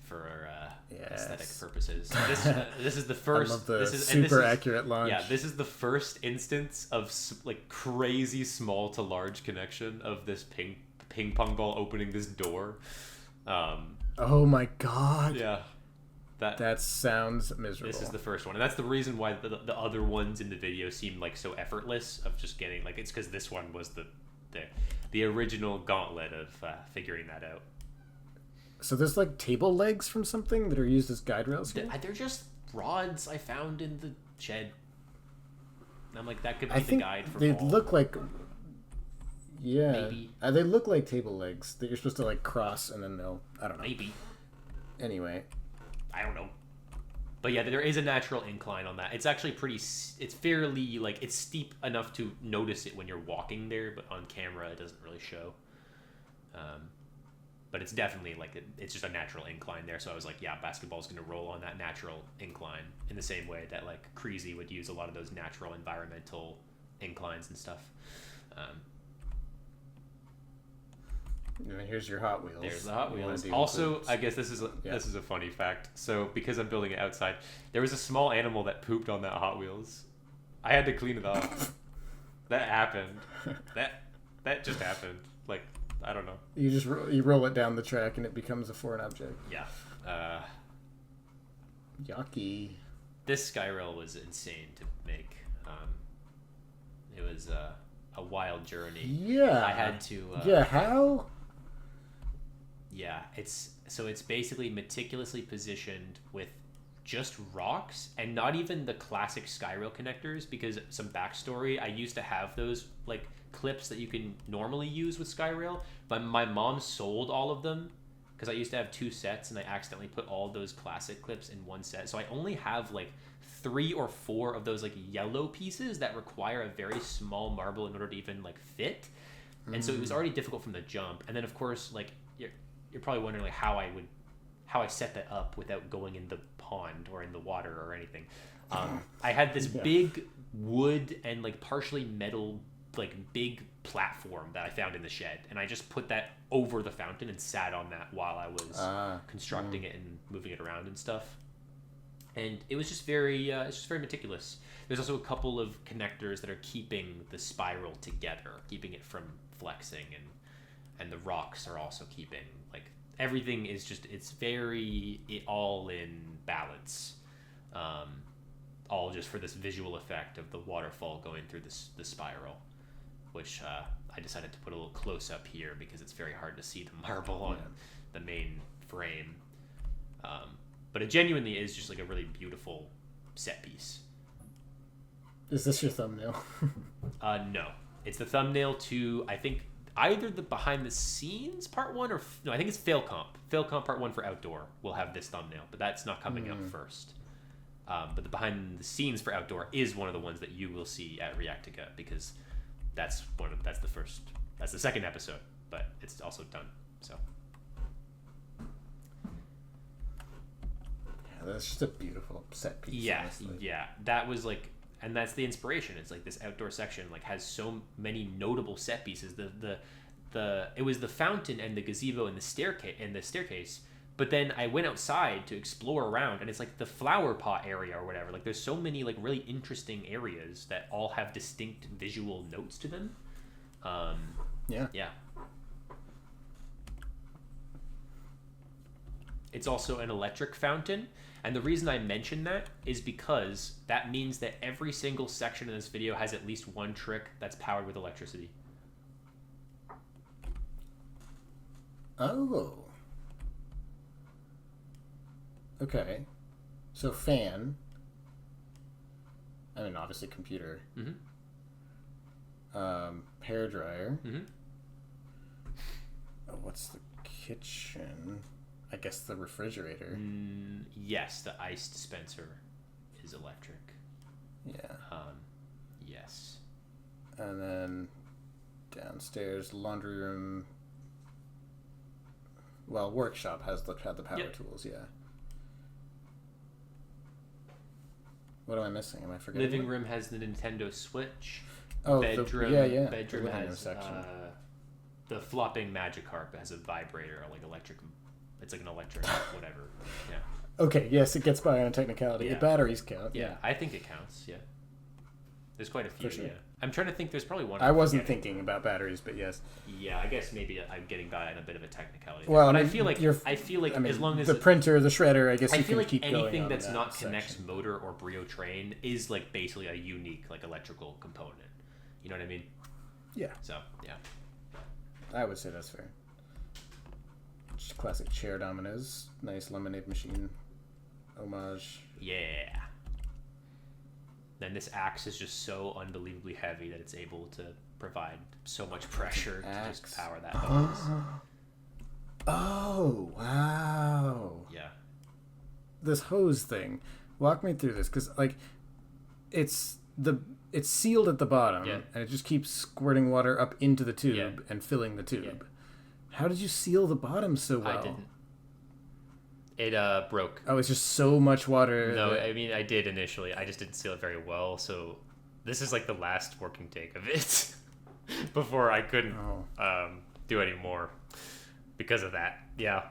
for aesthetic purposes. This is the first.
I love the super accurate launch.
Yeah, this is the first instance of like crazy small to large connection of this ping pong ball opening this door.
Oh my god.
Yeah.
That sounds miserable.
This is the first one, and that's the reason why the other ones in the video seem like so effortless of just getting like, it's because this one was the original gauntlet of figuring that out.
So there's like table legs from something that are used as guide rails here?
They're just rods I found in the shed. And I'm like, that could be the guide for
they
all.
Look like
maybe.
They look like table legs that you're supposed to like cross and then I don't know.
Maybe.
Anyway.
I don't know. But yeah, there is a natural incline on that. It's actually it's fairly, like, it's steep enough to notice it when you're walking there, but on camera it doesn't really show. But it's definitely, like, it's just a natural incline there, so I was like, yeah, basketball's going to roll on that natural incline in the same way that, like, Creasy would use a lot of those natural environmental inclines and stuff.
And then here's your Hot Wheels.
There's the Hot Wheels. Also, I guess this is a funny fact. So because I'm building it outside, there was a small animal that pooped on that Hot Wheels. I had to clean it off. That happened. That just happened. Like, I don't know.
You just you roll it down the track and it becomes a foreign object.
Yeah.
Yucky.
This sky rail was insane to make. It was a wild journey.
Yeah.
I had to.
How?
Yeah, it's basically meticulously positioned with just rocks and not even the classic Skyrail connectors, because some backstory, I used to have those like clips that you can normally use with Skyrail, but my mom sold all of them because I used to have 2 sets and I accidentally put all those classic clips in one set. So I only have like 3 or 4 of those like yellow pieces that require a very small marble in order to even like fit. And so it was already difficult from the jump. And then of course, like you're probably wondering like how I set that up without going in the pond or in the water or anything. I had this big wood and like partially metal like big platform that I found in the shed, and I just put that over the fountain and sat on that while I was constructing it and moving it around and stuff. And it was just very it's just very meticulous. There's also a couple of connectors that are keeping the spiral together, keeping it from flexing, and the rocks are also keeping, like, everything is just, it's very all in balance, all just for this visual effect of the waterfall going through the spiral, which I decided to put a little close up here because it's very hard to see the marble on the main frame, but it genuinely is just like a really beautiful set piece.
Is this your thumbnail?
No, it's the thumbnail to, I think, either the behind the scenes part 1 or no, I think it's fail comp part 1 for outdoor will have this thumbnail, but that's not coming out first. But the behind the scenes for outdoor is one of the ones that you will see at Reactica, because that's the second episode, but it's also done. So
yeah, that's just a beautiful set piece.
Yeah,
honestly.
yeah, that was like, and that's the inspiration. It's like this outdoor section like has so many notable set pieces. It was the fountain and the gazebo and the staircase. But then I went outside to explore around, and it's like the flower pot area or whatever. Like there's so many like really interesting areas that all have distinct visual notes to them.
Yeah.
It's also an electric fountain. And the reason I mention that is because that means that every single section in this video has at least one trick that's powered with electricity.
Oh. Okay. So fan. I mean, obviously computer. Hair dryer. Oh, what's the kitchen? I guess the refrigerator.
Yes, the ice dispenser is electric.
Yeah.
Yes.
And then downstairs, laundry room. Well, workshop had the power tools, yeah. What am I missing? Am I forgetting?
Living room has the Nintendo Switch.
Oh,
bedroom. Bedroom
the
has the flopping Magikarp has a vibrator, like electric. It's like an electric whatever. Yeah.
Okay. Yes, it gets by on a technicality.
Yeah.
The batteries count.
Yeah, I think it counts. Yeah. There's quite a few.
For sure.
Yeah. I'm trying to think. There's probably one.
I wasn't thinking about batteries, but yes.
Yeah, I guess maybe I'm getting by on a bit of a technicality.
Well,
but
I
I
mean,
feel like as long as
the printer, the shredder, I guess
I
you
feel
can
like
keep going.
anything
on
that's
that
not
section.
connects motor or Brio train is like basically a unique like electrical component. You know what I mean?
Yeah.
So yeah.
I would say that's fair. Just classic chair dominoes. Nice lemonade machine homage.
Yeah. Then this axe is just so unbelievably heavy that it's able to provide so much pressure to just power that hose.
Oh, wow.
Yeah.
This hose thing. Walk me through this, because like it's sealed at the bottom, and it just keeps squirting water up into the tube and filling the tube.
Yeah.
How did you seal the bottom so well?
I didn't. It broke.
Oh, it's just so much water.
No, I mean I did initially. I just didn't seal it very well. So this is like the last working take of it before I couldn't do any more because of that. Yeah.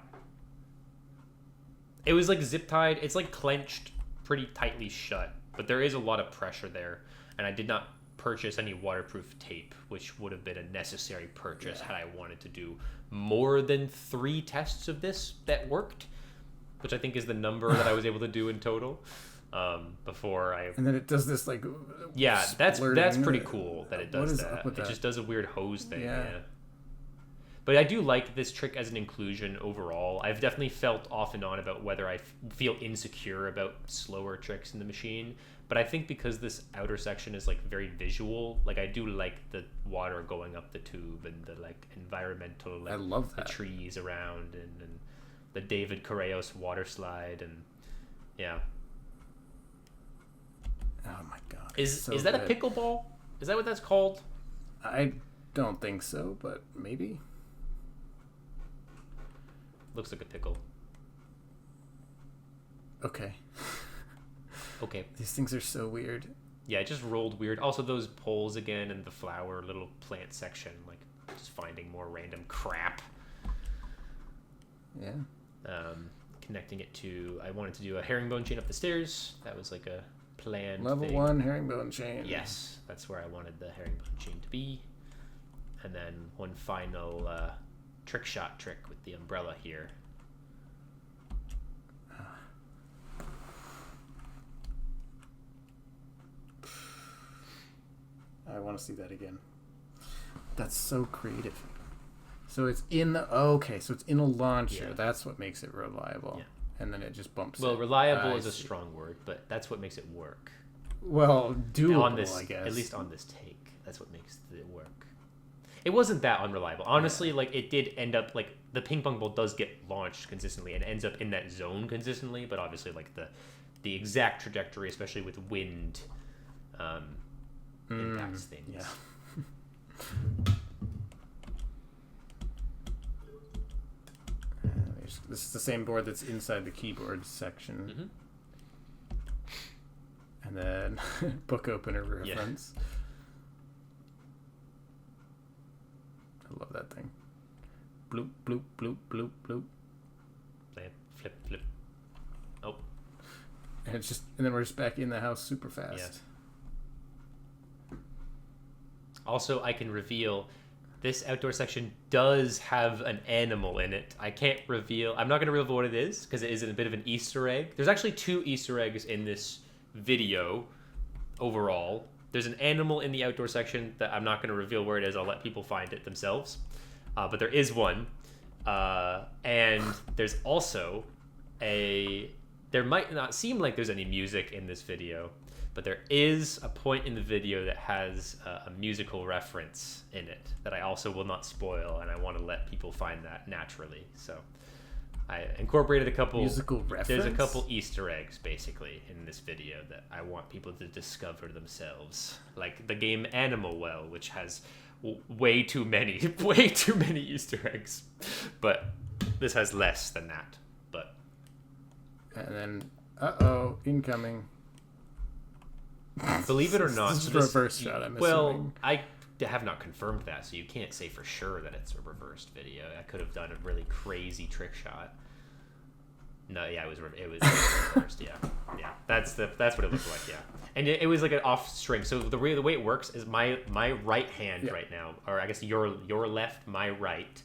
It was like zip tied. It's like clenched pretty tightly shut, but there is a lot of pressure there, and I did not purchase any waterproof tape, which would have been a necessary purchase had I wanted to do more than 3 tests of this that worked, which I think is the number that I was able to do in total before I.
And then it does this like.
Yeah, that's pretty cool that it does
what is
that.
Up with
It
that?
just does a weird hose thing. Yeah. But I do like this trick as an inclusion overall. I've definitely felt off and on about whether I feel insecure about slower tricks in the machine. But I think because this outer section is like very visual, like I do like the water going up the tube and the like environmental, like
I love that.
the trees around and the David Correos water slide and yeah.
Oh my god.
Is that
good.
a pickleball? Is that what that's called?
I don't think so, but maybe.
Looks like a pickle.
Okay.
Okay.
These things are so weird.
Yeah, it just rolled weird. Also, those poles again and the flower little plant section, like just finding more random crap.
Yeah.
Connecting it to, I wanted to do a herringbone chain up the stairs. That was like a planned
Level
thing.
1 herringbone chain.
Yes, that's where I wanted the herringbone chain to be. And then one final trick shot trick with the umbrella here.
I want to see that again. That's so creative. So it's in the... Okay, so it's in a launcher.
Yeah.
That's what makes it reliable.
Yeah.
And then it just bumps
Well,
it.
reliable
I
is a
see.
strong word, but that's what makes it work.
Well, doable,
On this,
I guess.
at least on this take, that's what makes it work. It wasn't that unreliable. Honestly, like it did end up like the ping pong ball does get launched consistently and ends up in that zone consistently, but obviously like the exact trajectory, especially with wind, impacts things.
Yeah. This is the same board that's inside the keyboard section.
Mm-hmm.
And then book opener reference. I love that thing. Bloop, bloop, bloop, bloop, bloop.
Flip, flip. Oh.
And it's just, and then we're just back in the house super fast.
Yeah. Also, I can reveal this outdoor section does have an animal in it. I can't reveal. I'm not going to reveal what it is because it is a bit of an Easter egg. There's actually 2 Easter eggs in this video overall. There's an animal in the outdoor section that I'm not going to reveal where it is. I'll let people find it themselves. But there is one. And there's also there might not seem like there's any music in this video, but there is a point in the video that has a musical reference in it that I also will not spoil, and I want to let people find that naturally. So I incorporated a couple
musical reference.
There's a couple Easter eggs basically in this video that I want people to discover themselves, like the game Animal Well, which has way too many Easter eggs, but this has less than that. But
and then incoming.
Believe it or not,
this is a reverse shot. I'm assuming.
I have not confirmed that, so you can't say for sure that it's a reversed video. I could have done a really crazy trick shot. No, yeah, it was reversed. Yeah, that's what it looked like. Yeah, and it was like an off string. So the way it works is my right hand right now, or I guess your left, my right,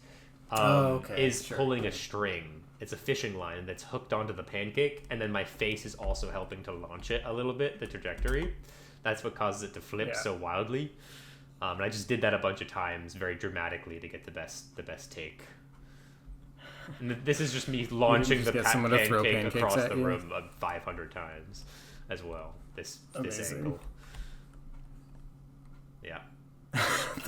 is pulling a string. It's a fishing line that's hooked onto the pancake, and then my face is also helping to launch it a little bit, the trajectory. That's what causes it to flip so wildly. And I just did that a bunch of times, very dramatically, to get the best take. And this is just me launching the pancake across the room 500 times as well. This angle. Yeah.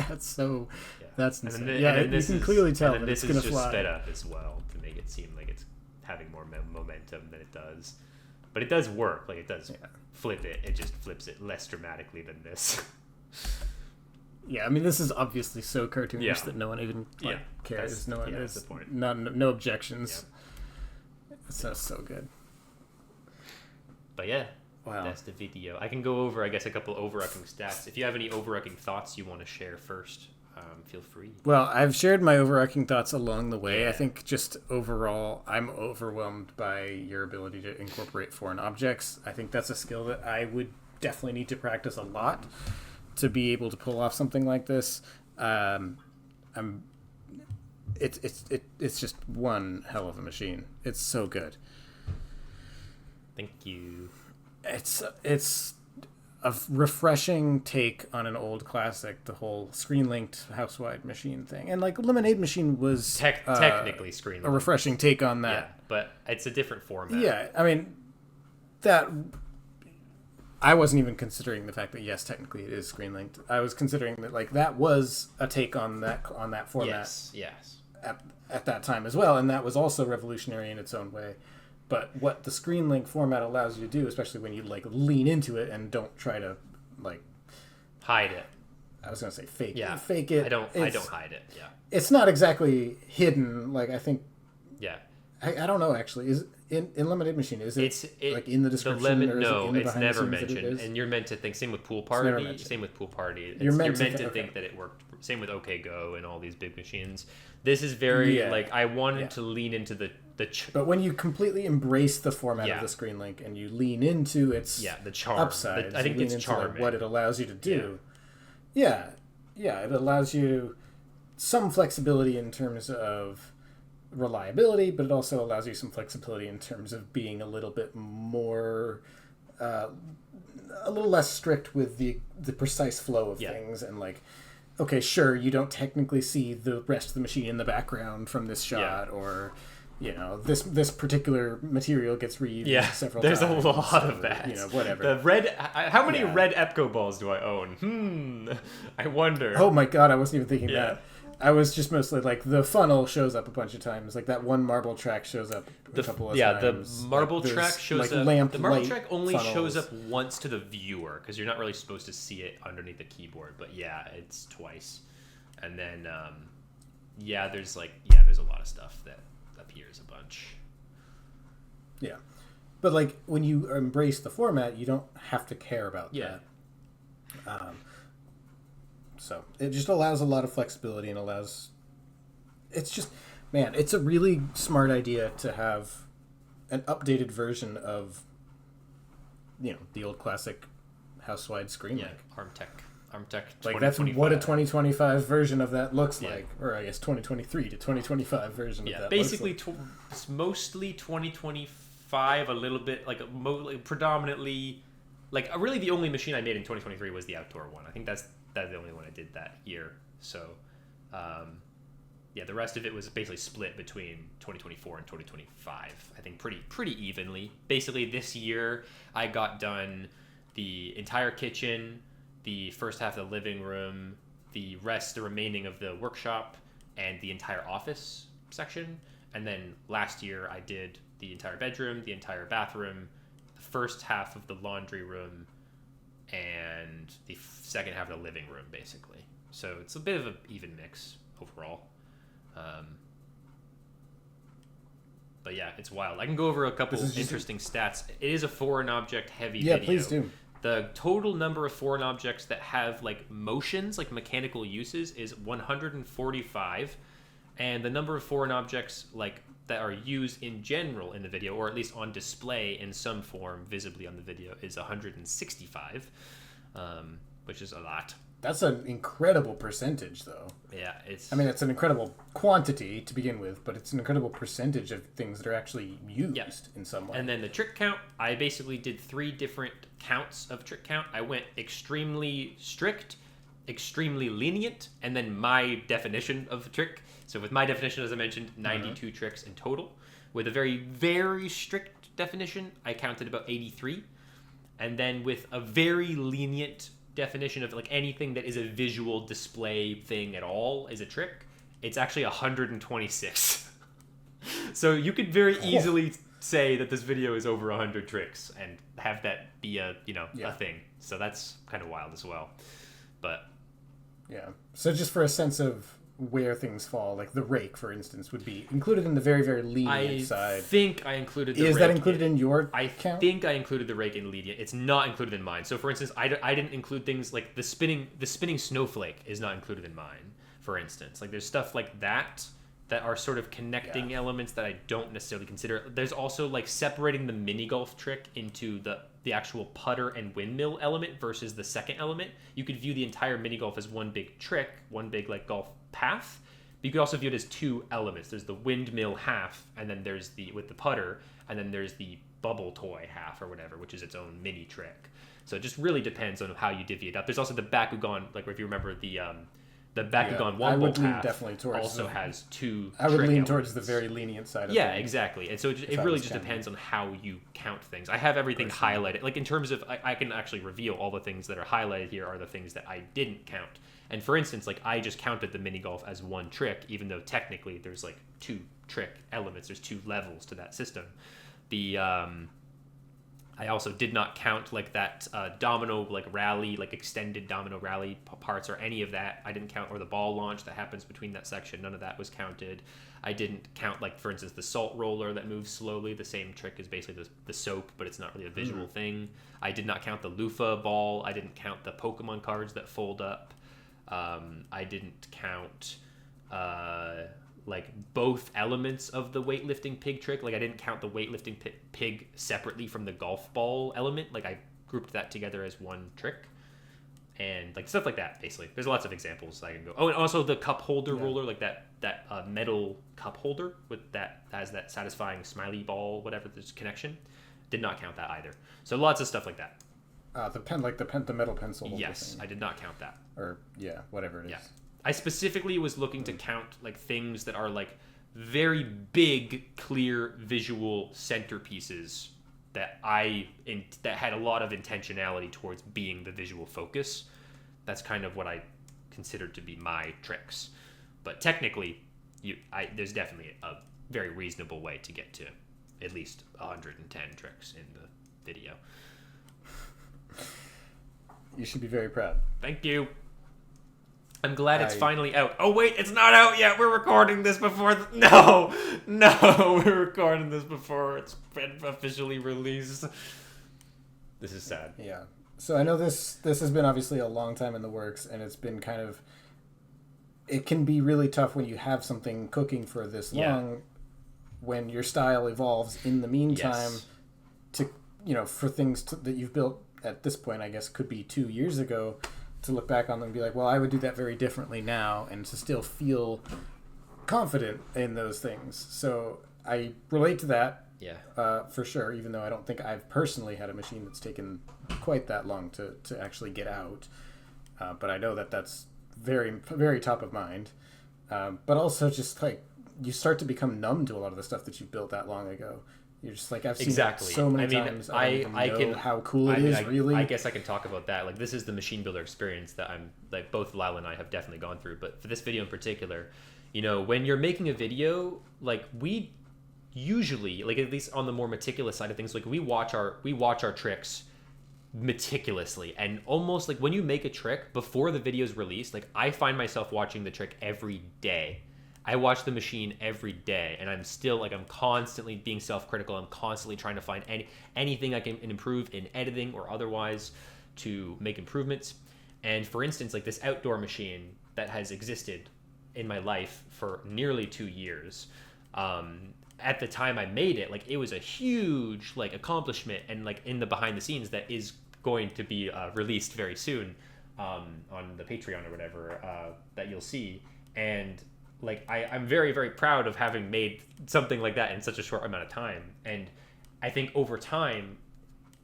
That's so.
Yeah.
That's insane.
And
you can clearly tell that it's going to fly.
This is just sped up as well to make it seem like it's having more momentum than it does. But it does work. Like, it does flip it. It just flips it less dramatically than this.
Yeah, I mean, this is obviously so cartoonish that no one even cares.
That's the point.
No objections. Yeah. That's so good.
But yeah.
Wow.
That's the video. I can go over, I guess, a couple overarching stats. If you have any overarching thoughts you want to share first, feel free.
Well, I've shared my overarching thoughts along the way. I think just overall, I'm overwhelmed by your ability to incorporate foreign objects. I think that's a skill that I would definitely need to practice a lot to be able to pull off something like this. It's just one hell of a machine. It's so good.
Thank you.
It's a refreshing take on an old classic, the whole screen-linked house-wide machine thing. And like Lemonade Machine was
technically screen-linked.
A refreshing take on that.
Yeah, but it's a different format.
Yeah, I mean, that... I wasn't even considering the fact that, yes, technically it is screen-linked. I was considering that, like, that was a take on that format.
Yes.
At that time as well, and that was also revolutionary in its own way. But what the screen link format allows you to do, especially when you like lean into it and don't try to like
hide it.
I was gonna say fake.
Yeah,
fake it.
I don't hide it. Yeah,
it's not exactly hidden. Like I think.
Yeah.
I don't know actually. Is in Lemonade Machine is it like in the description?
No, it's never mentioned. And you're meant to think. Same with Pool Party. You're meant to think that it worked. Same with OK Go and all these big machines. This is very like I wanted to lean into the
but when you completely embrace the format of the screen link and you lean into its
the charm
upsides,
I think it's charming.
Like what it allows you to do. Yeah, it allows you some flexibility in terms of reliability, but it also allows you some flexibility in terms of being a little bit more a little less strict with the precise flow of things and like okay, sure, you don't technically see the rest of the machine in the background from this shot or you know, this particular material gets reused several times.
There's a lot of that.
You know, whatever.
The red. How many red Epco balls do I own? I wonder.
Oh my god, I wasn't even thinking that. I was just mostly like the funnel shows up a bunch of times. Like that one marble track shows up a couple of times.
The marble track shows up. The marble track only shows up once to the viewer because you're not really supposed to see it underneath the keyboard. But yeah, it's twice. And then there's a lot of stuff that appears a bunch.
Yeah. But like when you embrace the format, you don't have to care about that. So it just allows a lot of flexibility and it's just, man, it's a really smart idea to have an updated version of, you know, the old classic house-wide screen link.
ARMTech.
Like that's what a 2025 version of that looks like, or I guess 2023 to 2025 version of that.
Basically, mostly 2025. A little bit like predominantly, like really the only machine I made in 2023 was the outdoor one. I think that's the only one I did that year. So, the rest of it was basically split between 2024 and 2025. I think pretty evenly. Basically, this year I got done the entire kitchen, the first half of the living room, the remaining of the workshop, and the entire office section. And then last year I did the entire bedroom, the entire bathroom, the first half of the laundry room, and the second half of the living room, basically. So it's a bit of an even mix overall. But yeah, it's wild. I can go over a couple interesting stats. It is a foreign object heavy video.
Yeah, please do.
The total number of foreign objects that have like motions, like mechanical uses, is 145, and the number of foreign objects like that are used in general in the video, or at least on display in some form visibly on the video, is 165, which is a lot.
That's an incredible percentage, though.
Yeah,
I mean, it's an incredible quantity to begin with, but it's an incredible percentage of things that are actually used in some way.
And then the trick count, I basically did 3 different counts of trick count. I went extremely strict, extremely lenient, and then my definition of the trick. So with my definition, as I mentioned, 92 tricks in total. With a very, very strict definition, I counted about 83. And then with a very lenient definition of like anything that is a visual display thing at all is a trick, it's actually 126. So you could very easily say that this video is over 100 tricks and have that be a thing. So that's kind of wild as well. But
yeah, so just for a sense of where things fall, like the rake, for instance, would be included in the very, very lenient side.
I think I included the rake.
Is that included in your
count? I think I included the rake in lenient. It's not included in mine. So, for instance, I didn't include things like the spinning snowflake is not included in mine, for instance. Like, there's stuff like that are sort of connecting elements that I don't necessarily consider. There's also, like, separating the mini golf trick into the actual putter and windmill element versus the second element. You could view the entire mini golf as one big trick, one big, like, golf path. But you could also view it as 2 elements. There's the windmill half, and then there's with the putter, and then there's the bubble toy half or whatever, which is its own mini trick. So it just really depends on how you divvy it up. There's also the Bakugan, like if you remember the Bakugan
I would
Wombo
lean
path
definitely towards
also has 2
I would
trick
lean
elements.
towards the very lenient side of
Yeah,
things.
exactly. And so it
I
really
was
just
counting.
depends on how you count things. I have everything highlighted. Like in terms of, I can actually reveal all the things that are highlighted here are the things that I didn't count. And for instance, like I just counted the mini golf as 1 trick, even though technically there's like 2 trick elements. There's 2 levels to that system. I also did not count like that domino like rally, like extended domino rally parts or any of that. I didn't count, or the ball launch that happens between that section. None of that was counted. I didn't count, like for instance, the salt roller that moves slowly. The same trick is basically the soap, but it's not really a visual thing. I did not count the loofah ball. I didn't count the Pokemon cards that fold up. I didn't count like both elements of the weightlifting pig trick. Like I didn't count the weightlifting pig separately from the golf ball element. Like I grouped that together as 1 trick, and like stuff like that. Basically, there's lots of examples I can go. Oh, and also the cup holder roller, like that metal cup holder with that has that satisfying smiley ball, whatever this connection. Did not count that either. So lots of stuff like that.
The metal pencil holder
Yes,
thing.
I did not count that.
Or whatever it is.
Yeah. I specifically was looking to count like things that are like very big, clear visual centerpieces that that had a lot of intentionality towards being the visual focus. That's kind of what I considered to be my tricks. But technically, there's definitely a very reasonable way to get to at least 110 tricks in the video.
You should be very proud.
Thank you. I'm glad it's finally out. Oh, wait, it's not out yet. We're recording this before... No, we're recording this before it's been officially released. This is sad.
Yeah. So I know this has been obviously a long time in the works, and it's been kind of... It can be really tough when you have something cooking for this long, when your style evolves in the meantime to, for things that you've built at this point, I guess, could be 2 years ago, to look back on them and be like, well, I would do that very differently now, and to still feel confident in those things. So I relate to that, for sure, even though I don't think I've personally had a machine that's taken quite that long to actually get out. But I know that that's very, very top of mind. But also just like, you start to become numb to a lot of the stuff that you built that long ago. You're just like, I've seen it so many times. I don't even know how cool it is, really.
I guess I can talk about that. Like, this is the machine builder experience that I'm, like, both Lyle and I have definitely gone through. But for this video in particular, when you're making a video, like, we usually, like, at least on the more meticulous side of things, like, we watch our tricks meticulously. And almost, like, when you make a trick, before the video's released, like, I find myself watching the trick every day. I watch the machine every day, and I'm still like, I'm constantly being self-critical. I'm constantly trying to find anything I can improve in editing or otherwise to make improvements. And for instance, like this outdoor machine that has existed in my life for nearly 2 years. At the time I made it, like it was a huge like accomplishment, and like in the behind the scenes that is going to be released very soon on the Patreon or whatever that you'll see. And like I'm very, very proud of having made something like that in such a short amount of time. And I think over time,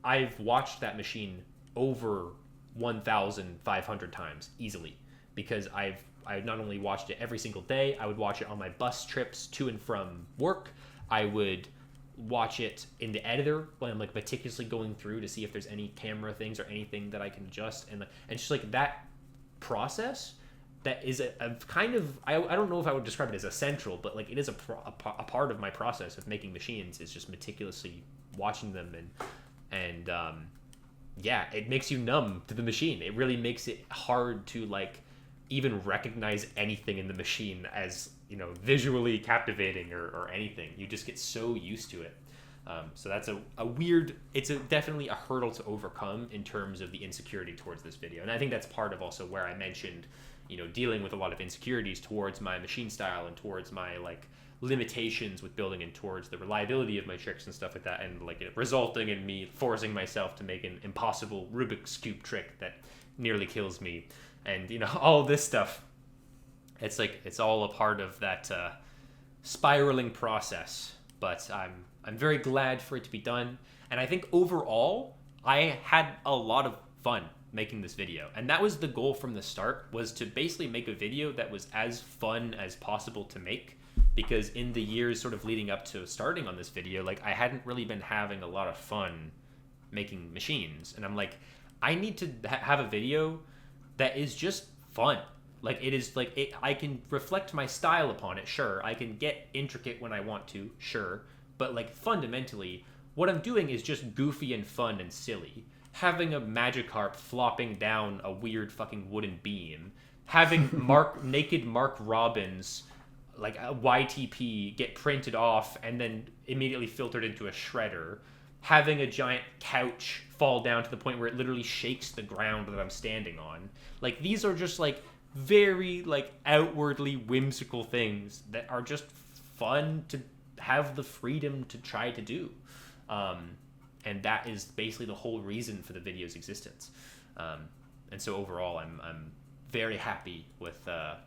I've watched that machine over 1,500 times easily, because I not only watched it every single day, I would watch it on my bus trips to and from work. I would watch it in the editor when I'm like meticulously going through to see if there's any camera things or anything that I can adjust. And just like that process, that is a kind of, I don't know if I would describe it as essential, but like it is a part of my process of making machines, is just meticulously watching them. And it makes you numb to the machine. It really makes it hard to like even recognize anything in the machine as, visually captivating or anything. You just get so used to it. So that's a weird, it's definitely a hurdle to overcome in terms of the insecurity towards this video. And I think that's part of also where I mentioned, dealing with a lot of insecurities towards my machine style and towards my like limitations with building and towards the reliability of my tricks and stuff like that, and like it resulting in me forcing myself to make an impossible Rubik's Cube trick that nearly kills me, and all this stuff. It's like it's all a part of that spiraling process. But I'm very glad for it to be done, and I think overall I had a lot of fun making this video, and that was the goal from the start, was to basically make a video that was as fun as possible to make, because in the years sort of leading up to starting on this video, like, I hadn't really been having a lot of fun making machines, and I'm like, I need to have a video that is just fun. Like, it is like, I can reflect my style upon it, sure, I can get intricate when I want to, sure, but like, fundamentally what I'm doing is just goofy and fun and silly. Having a Magikarp flopping down a weird fucking wooden beam, having naked Mark Robbins, like a YTP, get printed off and then immediately filtered into a shredder, having a giant couch fall down to the point where it literally shakes the ground that I'm standing on. Like, these are just like very like outwardly whimsical things that are just fun to have the freedom to try to do. And that is basically the whole reason for the video's existence. And so overall, I'm very happy with the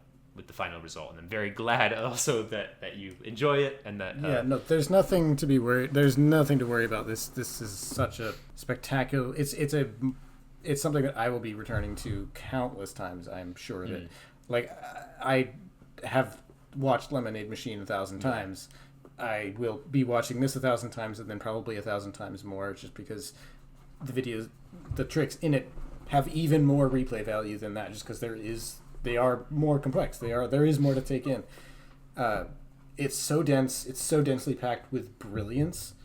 final result, and I'm very glad also that you enjoy it, and that
there's nothing to be worried. There's nothing to worry about. This is such a spectacular. It's something that I will be returning to countless times. I'm sure that, like, I have watched Lemonade Machine 1,000 times. I will be watching this 1,000 times, and then probably 1,000 times more, just because the videos, the tricks in it, have even more replay value than that, just because they are more complex. There is more to take in. It's so dense. It's so densely packed with brilliance.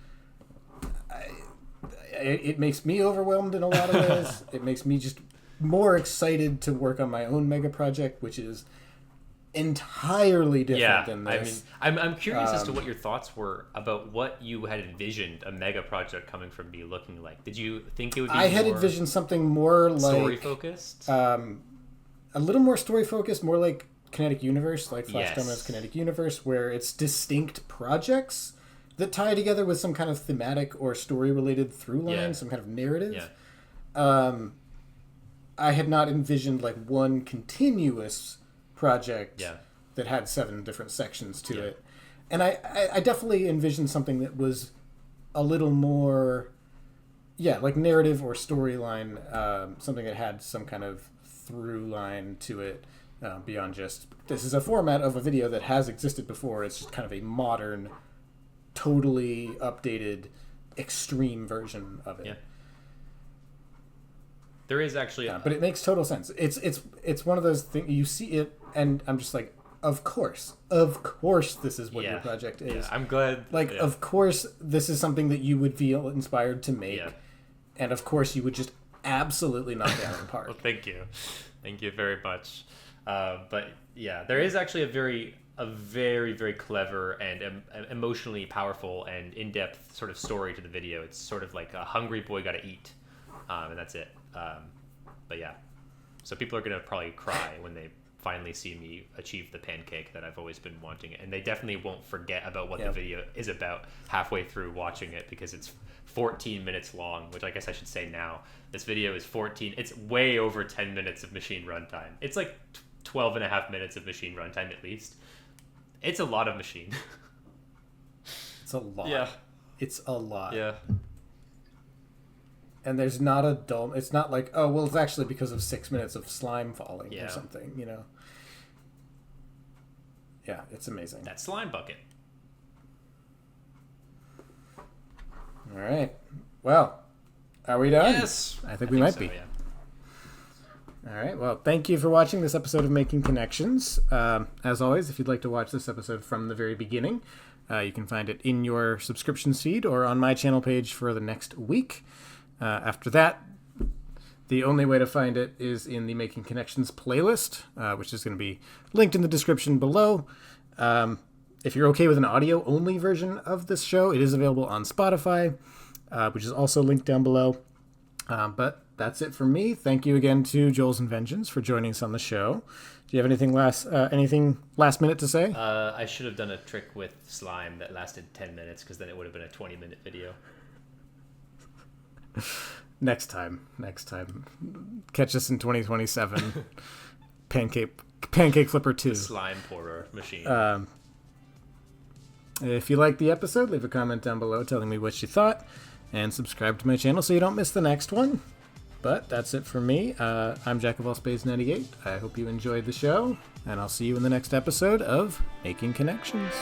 It makes me overwhelmed in a lot of ways. It makes me just more excited to work on my own mega project, which is entirely different than this.
I mean, I'm curious as to what your thoughts were about what you had envisioned a mega project coming from me looking like. Did you think it would be
I had envisioned something more like
story focused?
A little more story focused, more like Kinetic Universe, like Flash Gomez's Kinetic Universe, where it's distinct projects that tie together with some kind of thematic or story related through line, some kind of narrative. I had not envisioned like one continuous project that had 7 different sections to it. And I definitely envisioned something that was a little more like narrative or storyline, something that had some kind of through line to it, beyond just this is a format of a video that has existed before. It's just kind of a modern, totally updated, extreme version of it.
There is actually
but it makes total sense. It's one of those things, you see it and I'm just like, of course this is what your project is.
I'm glad.
Of course this is something that you would feel inspired to make, and of course you would just absolutely knock it out of the park.
Well, thank you very much. But there is actually a very very clever and emotionally powerful and in-depth sort of story to the video. It's sort of like a hungry boy gotta eat, and that's it. But so people are gonna probably cry when they finally see me achieve the pancake that I've always been wanting, and they definitely won't forget about what the video is about halfway through watching it, because it's 14 minutes long, which I guess I should say now. This video is 14. It's way over 10 minutes of machine runtime. It's like 12 and a half minutes of machine runtime at least. It's a lot of machine.
It's a lot. Yeah. It's a lot.
Yeah.
And there's not a dull... It's not like, oh, well, it's actually because of 6 minutes of slime falling or something, you know? Yeah, it's amazing.
That slime bucket.
All right. Well, are we done?
Yes.
I think we might be. All right. Well, thank you for watching this episode of Making Connections. As always, if you'd like to watch this episode from the very beginning, you can find it in your subscriptions feed or on my channel page for the next week. After that, the only way to find it is in the Making Connections playlist, which is going to be linked in the description below. If you're okay with an audio-only version of this show, it is available on Spotify, which is also linked down below. But that's it from me. Thank you again to Joel's Inventions for joining us on the show. Do you have anything last minute to say?
I should have done a trick with slime that lasted 10 minutes, because then it would have been a 20-minute video.
Next time. Catch us in 2027. Pancake Flipper 2.
The slime pourer machine.
If you liked the episode, leave a comment down below telling me what you thought. and subscribe to my channel so you don't miss the next one. But that's it for me. I'm Jack of All Spades 98. I hope you enjoyed the show, and I'll see you in the next episode of Making Connections.